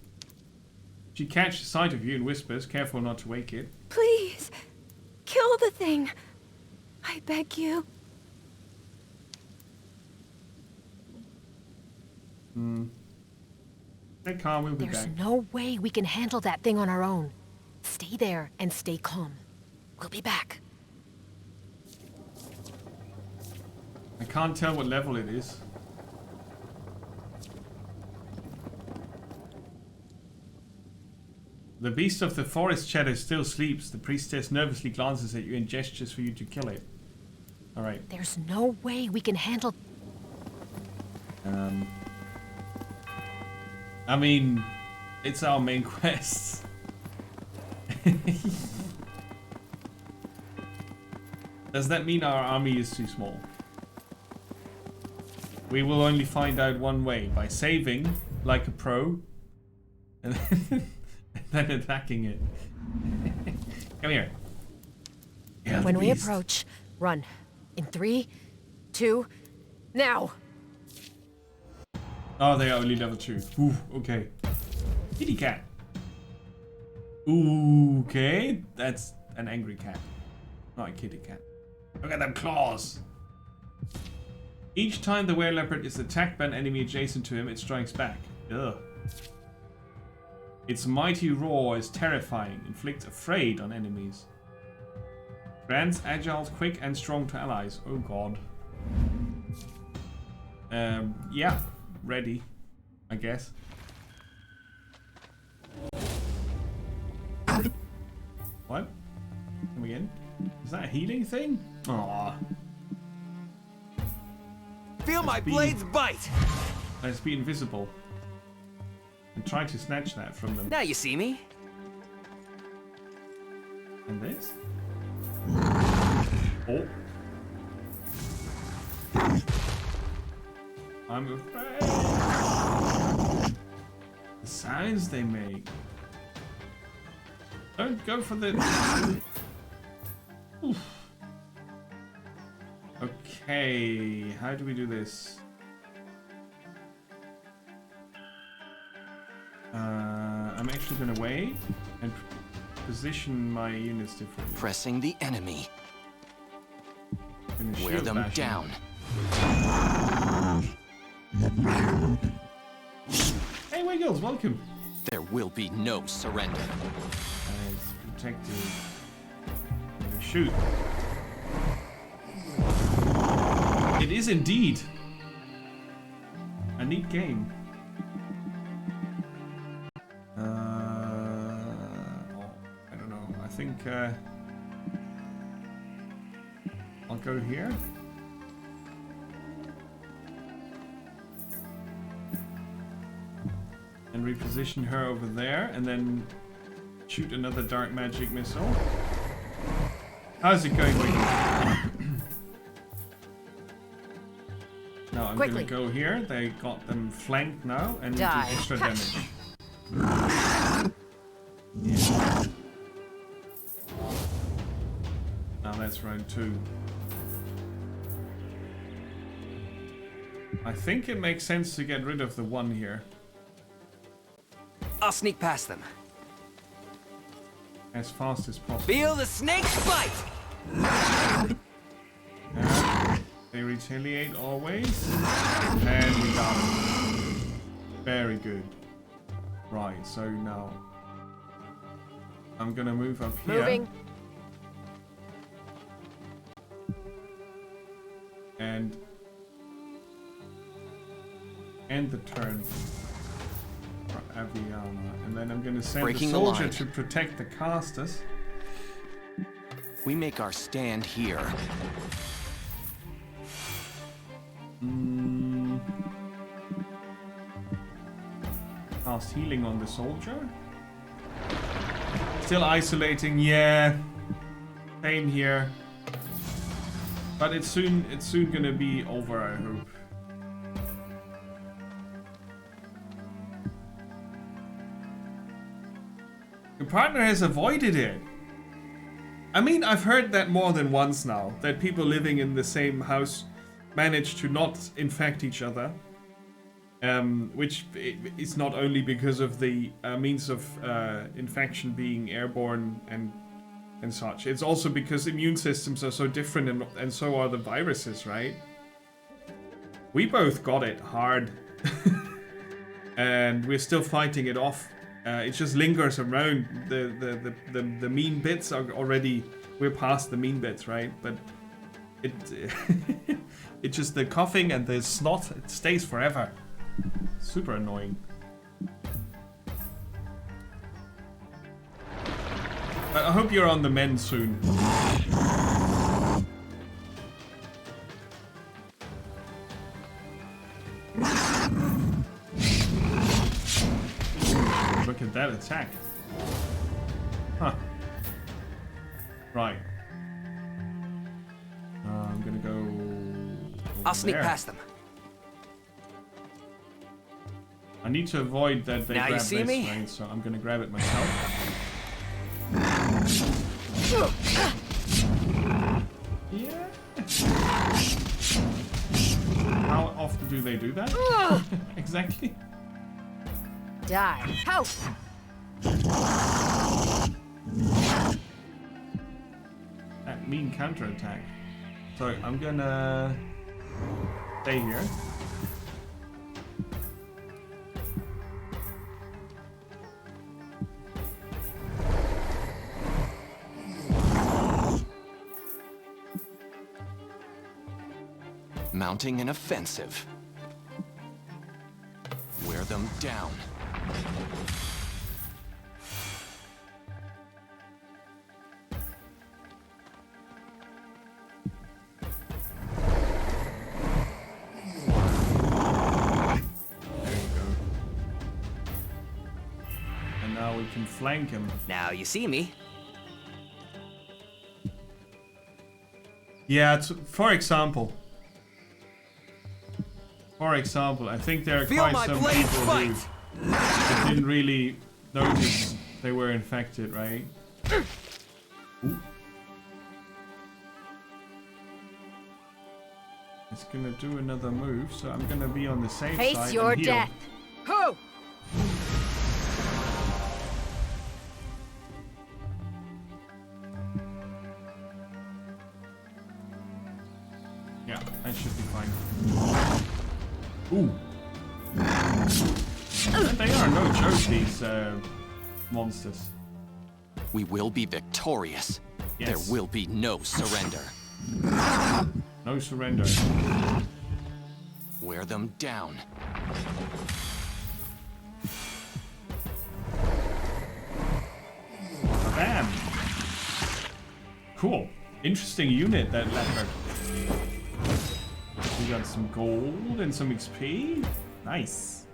[SPEAKER 1] She catches sight of you and whispers, careful not to wake it.
[SPEAKER 9] Please, kill the thing. I beg you.
[SPEAKER 1] Stay calm, we'll be
[SPEAKER 3] There's
[SPEAKER 1] back.
[SPEAKER 3] no way we can handle that thing on our own. Stay there and stay calm. We'll be back.
[SPEAKER 1] I can't tell what level it is. The beast of the forest shadow still sleeps. The priestess nervously glances at you and gestures for you to kill it. Alright.
[SPEAKER 3] There's no way we can handle...
[SPEAKER 1] I mean, it's our main quest. Does that mean our army is too small? We will only find out one way, by saving like a pro and then attacking it. Come here. Yeah,
[SPEAKER 3] When we
[SPEAKER 1] beast.
[SPEAKER 3] approach, run. In 3, 2, now!
[SPEAKER 1] Oh, they are only level 2. Ooh, okay. Kitty cat. Ooh, okay. That's an angry cat. Not a kitty cat. Look at them claws. Each time the were-leopard is attacked by an enemy adjacent to him, it strikes back. Ugh. Its mighty roar is terrifying, inflicts afraid on enemies. Grants agile, quick, and strong to allies. Oh god. Yeah. Ready, I guess. What? Come again? Is that a healing thing? Aww.
[SPEAKER 4] Feel my blades bite!
[SPEAKER 1] Let's be invisible. And try to snatch that from them.
[SPEAKER 4] Now you see me.
[SPEAKER 1] And this? Oh. I'm afraid. The sounds they make. Don't go for the... Oof. Okay, how do we do this? I'm actually gonna wait and position my units differently.
[SPEAKER 5] Pressing the enemy.
[SPEAKER 1] Gonna
[SPEAKER 5] Wear
[SPEAKER 1] shield
[SPEAKER 5] them
[SPEAKER 1] bash
[SPEAKER 5] down.
[SPEAKER 1] Hey Wiggles, welcome.
[SPEAKER 5] There will be no surrender.
[SPEAKER 1] It's protected. Shoot. It is indeed a neat game. I don't know. I think I'll go here. And reposition her over there, and then shoot another dark magic missile. How's it going, Wiggles? Now I'm
[SPEAKER 3] Quickly.
[SPEAKER 1] gonna go here. They got them flanked now, and do
[SPEAKER 3] Die.
[SPEAKER 1] extra damage. Yeah. Now that's round 2. I think it makes sense to get rid of the one here.
[SPEAKER 4] I'll sneak past them.
[SPEAKER 1] As fast as possible.
[SPEAKER 4] Feel the snake's bite!
[SPEAKER 1] They retaliate always. And we got it. Very good. Right, so now I'm gonna move up here.
[SPEAKER 3] Moving.
[SPEAKER 1] And end the turn. Aviana. And then I'm gonna send
[SPEAKER 5] Breaking
[SPEAKER 1] the
[SPEAKER 5] the
[SPEAKER 1] soldier
[SPEAKER 5] line.
[SPEAKER 1] to protect the casters.
[SPEAKER 5] We make our stand here.
[SPEAKER 1] Cast healing on the soldier. Still isolating, yeah. Same here. But it's soon gonna be over, I hope. Your partner has avoided it. I mean, I've heard that more than once now, that people living in the same house manage to not infect each other. Which is not only because of the means of infection being airborne and such. It's also because immune systems are so different and so are the viruses, right? We both got it hard. And we're still fighting it off. It just lingers around. The mean bits are already... We're past the mean bits, right? But it... it's just the coughing and the snot, it stays forever. Super annoying. I hope you're on the mend soon. Look at that attack. Huh. Right. I'm gonna go...
[SPEAKER 4] I'll sneak
[SPEAKER 1] there.
[SPEAKER 4] past them.
[SPEAKER 1] I need to avoid that they
[SPEAKER 4] Now
[SPEAKER 1] grab
[SPEAKER 4] you see
[SPEAKER 1] this,
[SPEAKER 4] me?
[SPEAKER 1] right? So I'm gonna grab it myself. Yeah. How often do they do that? Exactly.
[SPEAKER 3] Die. How?
[SPEAKER 1] That mean counterattack. So I'm gonna stay here.
[SPEAKER 5] Mounting an offensive. Wear them down.
[SPEAKER 1] And now we can flank him.
[SPEAKER 4] Now you see me.
[SPEAKER 1] Yeah, for example, I think there are
[SPEAKER 4] Feel
[SPEAKER 1] quite
[SPEAKER 4] my
[SPEAKER 1] some
[SPEAKER 4] blade
[SPEAKER 1] people
[SPEAKER 4] fight!
[SPEAKER 1] who didn't really notice they were infected, right? Ooh. It's gonna do another move, so I'm gonna be on the safe side.
[SPEAKER 3] Face your
[SPEAKER 1] and heal.
[SPEAKER 3] death.
[SPEAKER 4] Ho!
[SPEAKER 1] Yeah, that should be fine. Ooh. And they are no joke, these monsters.
[SPEAKER 5] We will be victorious.
[SPEAKER 1] Yes.
[SPEAKER 5] There will be no surrender.
[SPEAKER 1] No surrender.
[SPEAKER 5] Wear them down.
[SPEAKER 1] Bam! Cool. Interesting unit, that leopard. We got some gold and some XP. Nice.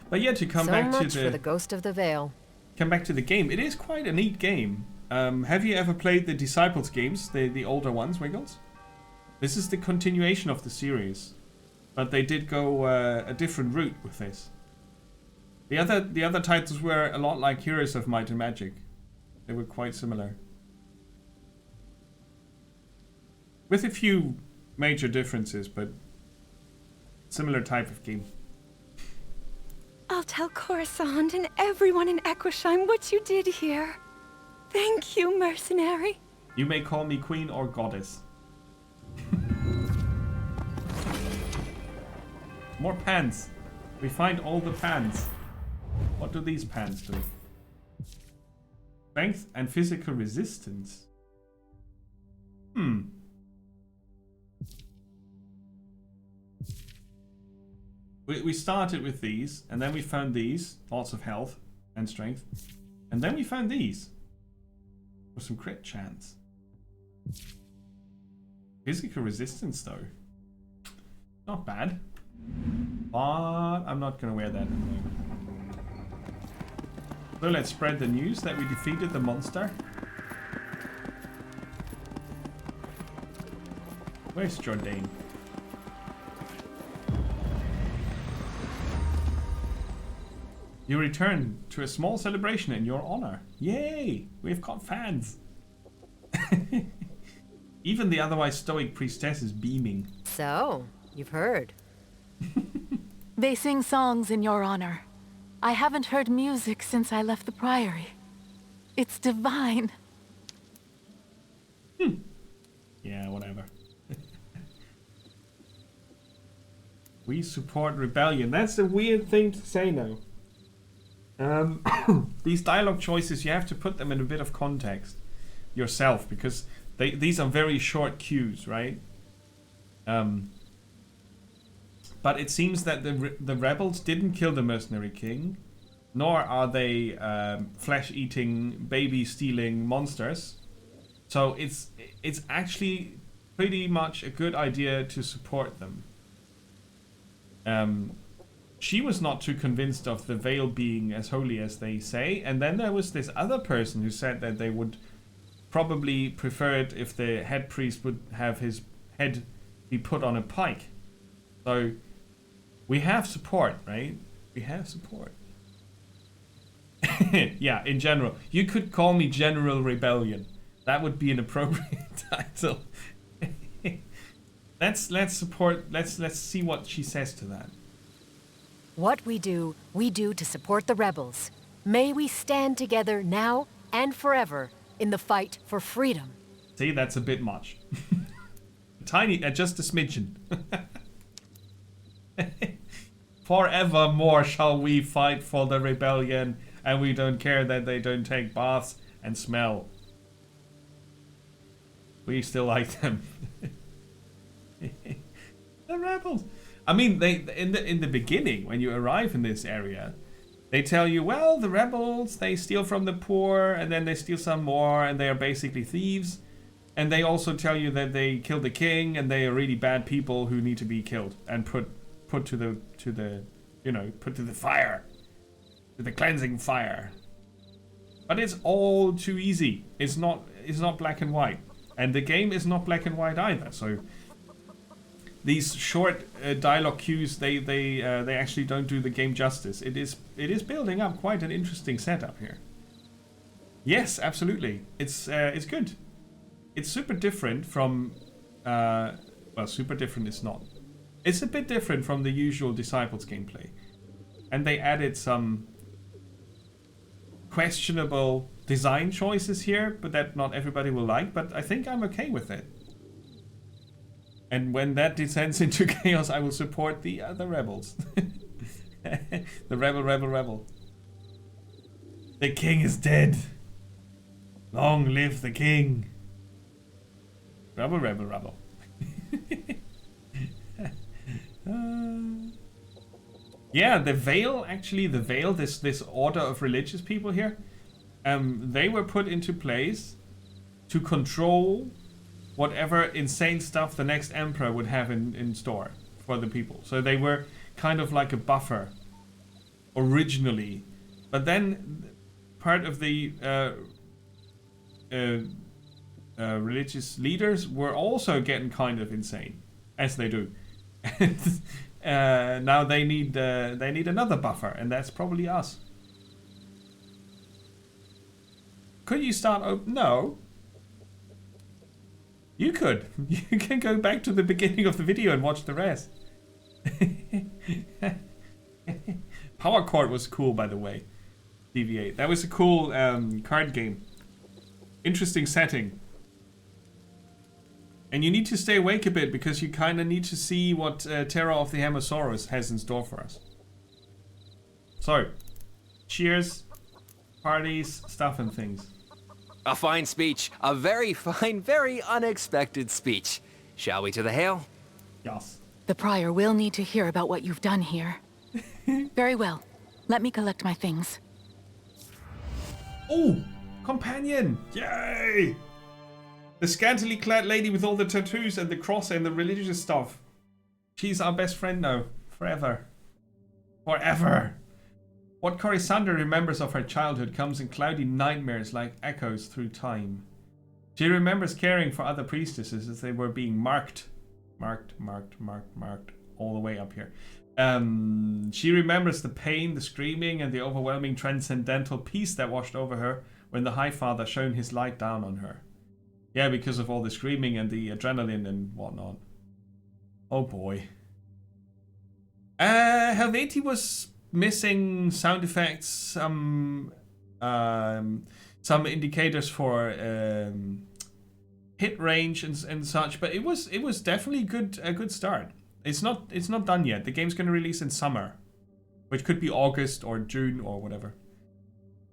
[SPEAKER 1] But yeah, to come
[SPEAKER 3] So
[SPEAKER 1] back
[SPEAKER 3] much
[SPEAKER 1] to
[SPEAKER 3] for the Ghost of the Veil.
[SPEAKER 1] come back to the game, it is quite a neat game. Have you ever played the Disciples games, the older ones, Wiggles? This is the continuation of the series, but they did go a different route with this. The other titles were a lot like Heroes of Might and Magic. They were quite similar, with a few major differences, but similar type of game.
[SPEAKER 9] I'll tell Coruscant and everyone in Equishime what you did here. Thank you, mercenary.
[SPEAKER 1] You may call me queen or goddess. More pants. We find all the pants. What do these pants do? Strength and physical resistance. We started with these, and then we found these. Lots of health and strength. And then we found these. For some crit chance. Physical resistance, though. Not bad. But I'm not going to wear that anymore. So let's spread the news that we defeated the monster. Where's Jordan? You return to a small celebration in your honor. Yay! We've got fans. Even the otherwise stoic priestess is beaming.
[SPEAKER 3] So, you've heard.
[SPEAKER 8] They sing songs in your honor. I haven't heard music since I left the Priory. It's divine.
[SPEAKER 1] Yeah, whatever. We support rebellion. That's a weird thing to say now. These dialogue choices, you have to put them in a bit of context yourself, because these are very short cues, right? But it seems that the rebels didn't kill the mercenary king, nor are they flesh-eating, baby-stealing monsters. So it's actually pretty much a good idea to support them. She was not too convinced of the veil being as holy as they say, and then there was this other person who said that they would probably prefer it if the head priest would have his head be put on a pike. So we have support, right? We have support. Yeah, in general. You could call me General Rebellion. That would be an appropriate title. Let's see what she says to that.
[SPEAKER 3] What we do to support the rebels. May we stand together now and forever in the fight for freedom.
[SPEAKER 1] See, that's a bit much. Tiny, just a smidgen. Forevermore shall we fight for the rebellion, and we don't care that they don't take baths and smell. We still like them. The rebels. I mean, they in the beginning, when you arrive in this area, they tell you, well, the rebels, they steal from the poor, and then they steal some more, and they are basically thieves. And they also tell you that they killed the king, and they are really bad people who need to be killed and put to the fire, to the cleansing fire. But it's all too easy. It's not black and white, and the game is not black and white either. So these short dialogue cues, they actually don't do the game justice. It is building up quite an interesting setup here. Yes, absolutely. It's good. It's super different from well, super different is not. It's a bit different from the usual Disciples gameplay, and they added some questionable design choices here, but that not everybody will like. But I think I'm okay with it. And when that descends into chaos, I will support the other rebels. The rebel. The king is dead. Long live the king. Rebel. Yeah, the Veil, this order of religious people here, they were put into place to control whatever insane stuff the next emperor would have in store for the people. So they were kind of like a buffer originally, but then part of the religious leaders were also getting kind of insane, as they do. Now they need another buffer, and that's probably us. Could you start? No. You could. You can go back to the beginning of the video and watch the rest. Power Chord was cool, by the way. DV8. That was a cool card game. Interesting setting. And you need to stay awake a bit, because you kind of need to see what Terror of the Hammersaurus has in store for us. So, cheers, parties, stuff and things.
[SPEAKER 4] A fine speech. A very fine, very unexpected speech. Shall we to the Hail?
[SPEAKER 1] Yes.
[SPEAKER 8] The Prior will need to hear about what you've done here. Very well. Let me collect my things.
[SPEAKER 1] Oh, companion! Yay! The scantily clad lady with all the tattoos and the cross and the religious stuff. She's our best friend now. Forever. Forever! What Corisandra remembers of her childhood comes in cloudy nightmares like echoes through time. She remembers caring for other priestesses as they were being marked all the way up here. She remembers the pain, the screaming, and the overwhelming transcendental peace that washed over her when the High Father shone his light down on her. Yeah, because of all the screaming and the adrenaline and whatnot. Oh boy. Helveti was missing sound effects, some indicators for hit range and such, but it was definitely a good start. It's not done yet. The game's going to release in summer, which could be August or June or whatever.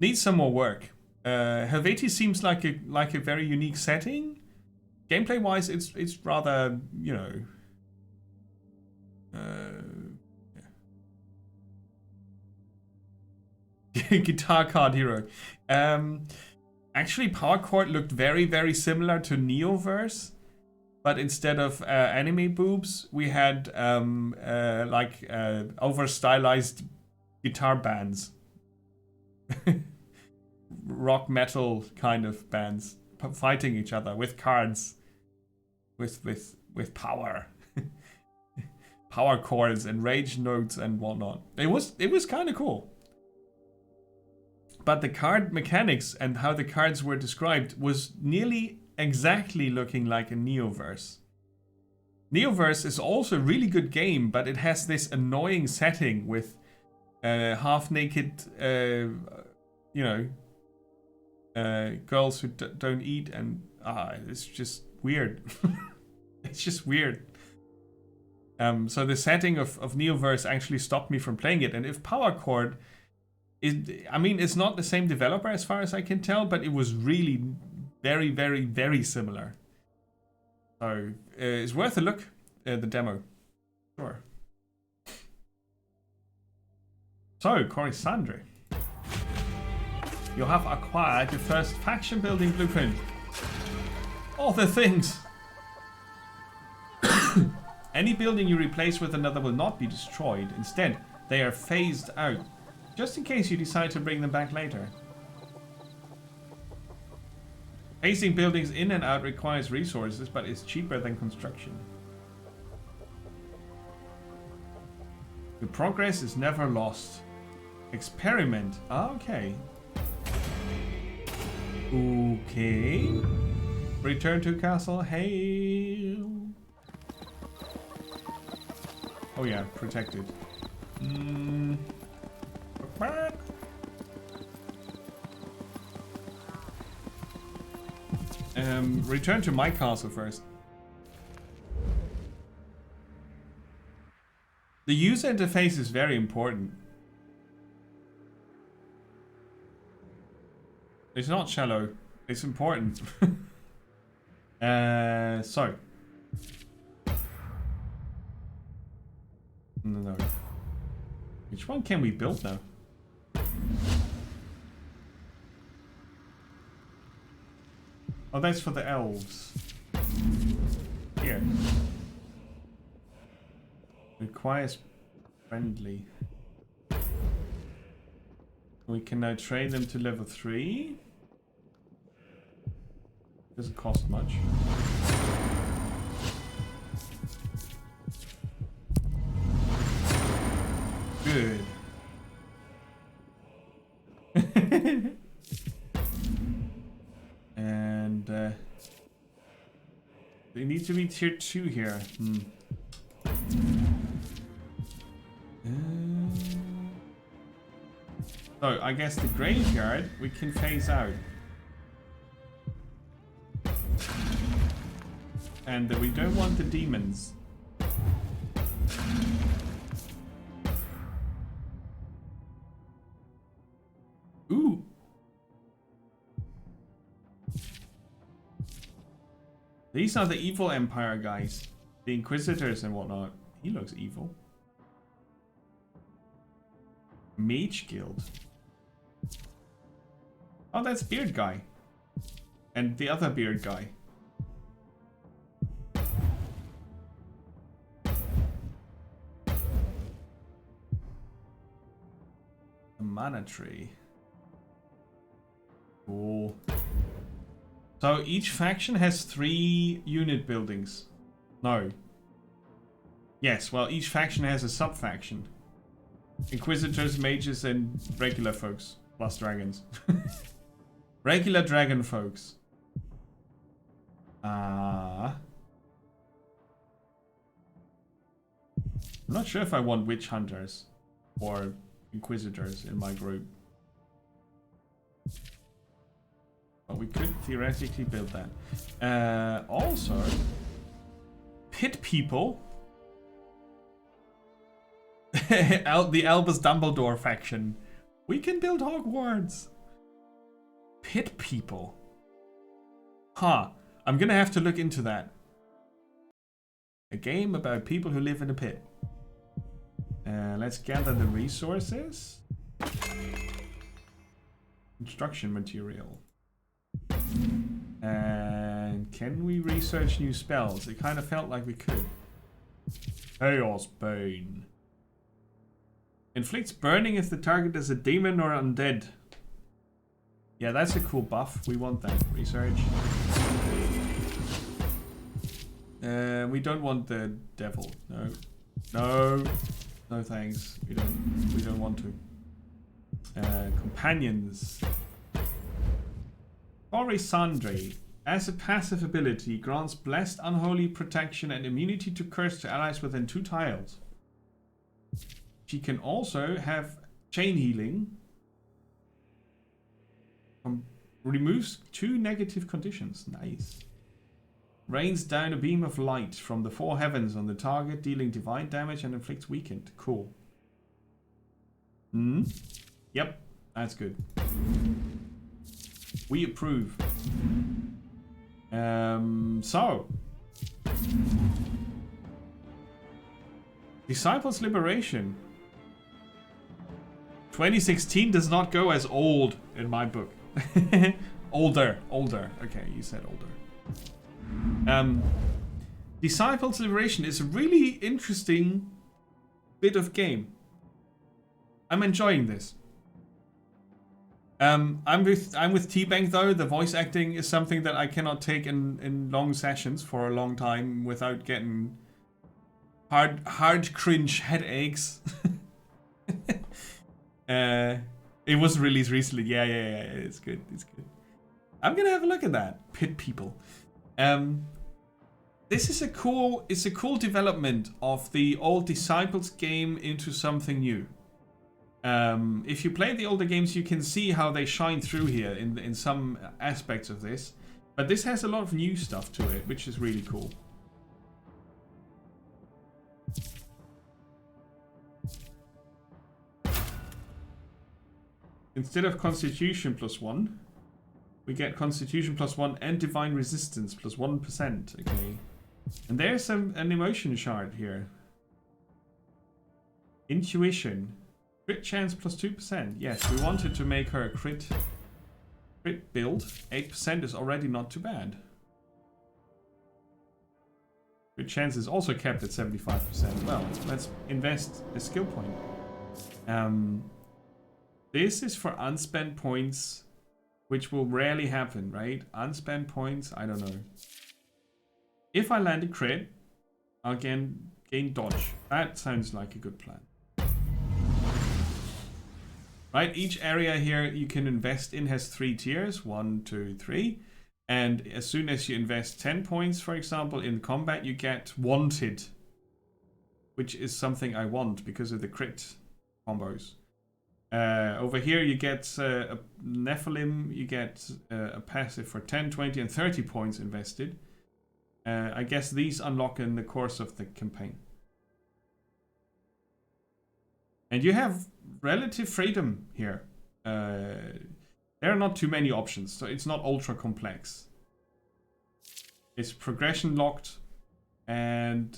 [SPEAKER 1] Needs some more work. Helveti seems like a very unique setting. Gameplay wise, it's rather, you know, Guitar Card Hero. Actually, Power Chord looked very, very similar to Neoverse, but instead of anime boobs, we had over stylized guitar bands, rock metal kind of bands fighting each other with cards, with power. Power chords and rage notes and whatnot. It was kind of cool. But the card mechanics and how the cards were described was nearly exactly looking like a Neoverse. Neoverse is also a really good game, but it has this annoying setting with half-naked, girls who don't eat, and it's just weird. It's just weird. So the setting of Neoverse actually stopped me from playing it. And if Power Chord it's not the same developer as far as I can tell, but it was really very, very, very similar. So it's worth a look at the demo. Sure. So, Corisandra, you have acquired your first faction building blueprint. All the things. Any building you replace with another will not be destroyed. Instead, they are phased out, just in case you decide to bring them back later. Phasing buildings in and out requires resources, but is cheaper than construction. The progress is never lost. Experiment. Okay. Okay. Return to castle. Hail. Oh yeah, protected. Return to my castle first. The user interface is very important. It's not shallow. It's important. So. No. Which one can we build now? Oh, that's for the elves. Here. Requires friendly. We can now train them to level 3. Doesn't cost much. Good. And they need to be tier 2 here. So I guess the graveyard we can phase out. And we don't want the demons. Ooh. These are the evil empire guys. The inquisitors and whatnot. He looks evil. Mage Guild. Oh, that's Beard Guy. And the other Beard Guy. A mana tree. Cool. So each faction has 3 unit buildings. No. Yes, well, each faction has a sub-faction. Inquisitors, mages, and regular folks. Plus dragons. Regular dragon folks. I'm not sure if I want witch hunters or inquisitors in my group. But we could theoretically build that. Also, pit people. The Albus Dumbledore faction. We can build Hogwarts. Pit people. Huh. I'm gonna have to look into that. A game about people who live in a pit. Let's gather the resources. Construction material. And can we research new spells? It kind of felt like we could. Chaos Bane. Inflicts burning if the target is a demon or undead. Yeah, that's a cool buff. We want that. Research. We don't want the devil. No. No. No thanks. We don't want to. Companions. Corisandre. As a passive ability, grants blessed unholy protection and immunity to curse to allies within 2 tiles. She can also have chain healing. Removes 2 negative conditions. Nice. Rains down a beam of light from the 4 heavens on the target, dealing divine damage and inflicts weakened. Cool. Yep, that's good. We approve. So. Disciples' Liberation. 2016 does not go as old in my book. Older. Okay, you said older. Disciples' Liberation is a really interesting bit of game. I'm enjoying this. I'm with T-Bank though. The voice acting is something that I cannot take in long sessions for a long time without getting hard cringe headaches. It was released recently. Yeah. It's good. I'm gonna have a look at that. Pit people. This is a cool development of the old Disciples game into something new. If you play the older games, you can see how they shine through here in some aspects of this. But this has a lot of new stuff to it, which is really cool. Instead of Constitution +1, we get Constitution +1 and Divine Resistance +1%. Okay. And there's an emotion shard here. Intuition. Crit chance +2%. Yes, we wanted to make her a crit build. 8% is already not too bad. Crit chance is also kept at 75%. Well, let's invest a skill point. This is for unspent points, which will rarely happen, right? Unspent points, I don't know. If I land a crit, I'll gain dodge. That sounds like a good plan. Right, each area here you can invest in has 3 tiers, 1, 2, 3. And as soon as you invest 10 points, for example, in combat, you get Wanted. Which is something I want because of the crit combos. Over here you get a Nephilim, you get a passive for 10, 20 and 30 points invested. I guess these unlock in the course of the campaign. And you have relative freedom here. There are not too many options, so it's not ultra complex. It's progression locked, and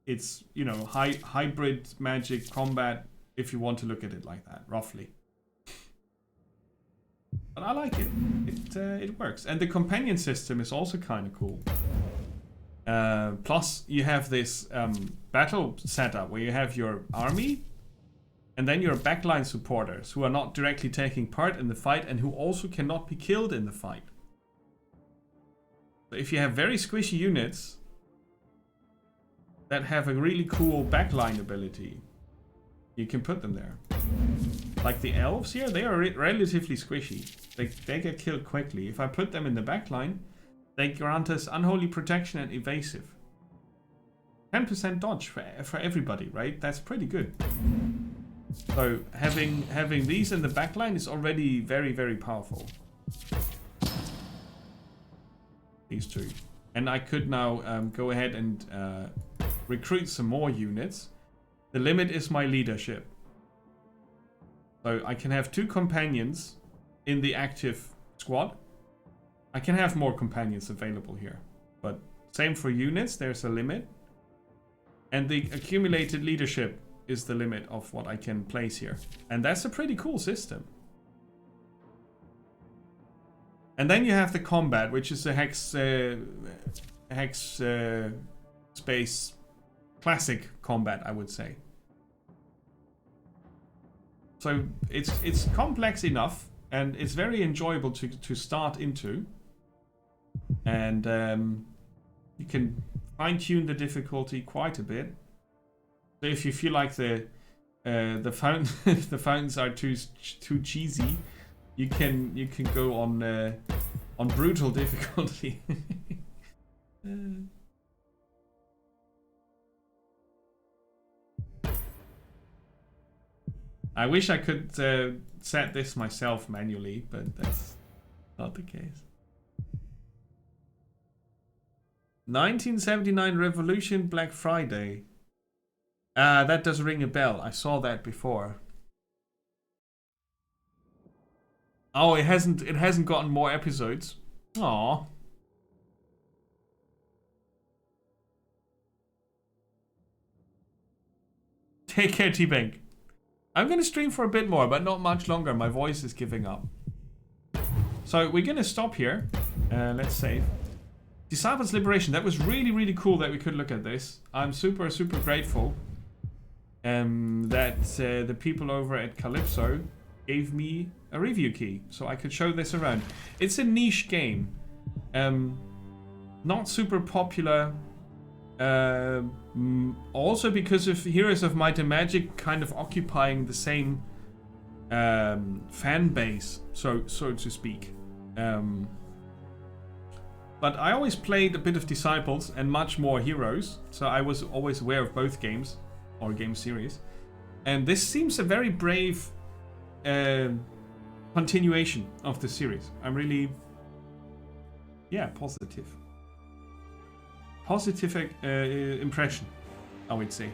[SPEAKER 1] it's, you know, hybrid magic combat, if you want to look at it like that, roughly. But I like it. It works. And the companion system is also kind of cool. Plus, you have this battle setup where you have your army and then your backline supporters who are not directly taking part in the fight and who also cannot be killed in the fight. So if you have very squishy units that have a really cool backline ability, you can put them there. Like the elves here, they are relatively squishy. They get killed quickly. If I put them in the backline, they grant us unholy protection and evasive. 10% dodge for everybody, right? That's pretty good. So having these in the backline is already very, very powerful. These two. And I could now go ahead and recruit some more units. The limit is my leadership. So I can have 2 companions in the active squad. I can have more companions available here. But same for units, there's a limit. And the accumulated leadership is the limit of what I can place here. And that's a pretty cool system. And then you have the combat, which is a hex space classic combat, I would say. So it's complex enough, and it's very enjoyable to start into. And you can fine-tune the difficulty quite a bit. So if you feel like the fountains are too cheesy, you can go on brutal difficulty. I wish I could set this myself manually, but that's not the case. 1979 Revolution Black Friday. That does ring a bell. I saw that before. Oh, it hasn't gotten more episodes. Aww. Take care, T-Bank. I'm gonna stream for a bit more, but not much longer. My voice is giving up. So we're gonna stop here. Let's save. Disciples Liberation. That was really, really cool that we could look at this. I'm super, super grateful that the people over at Calypso gave me a review key so I could show this around. It's a niche game. Not super popular. Also because of Heroes of Might and Magic kind of occupying the same fan base, so to speak. But I always played a bit of Disciples and much more Heroes, so I was always aware of both games or game series. And this seems a very brave continuation of the series. I'm really, positive. Positive impression, I would say.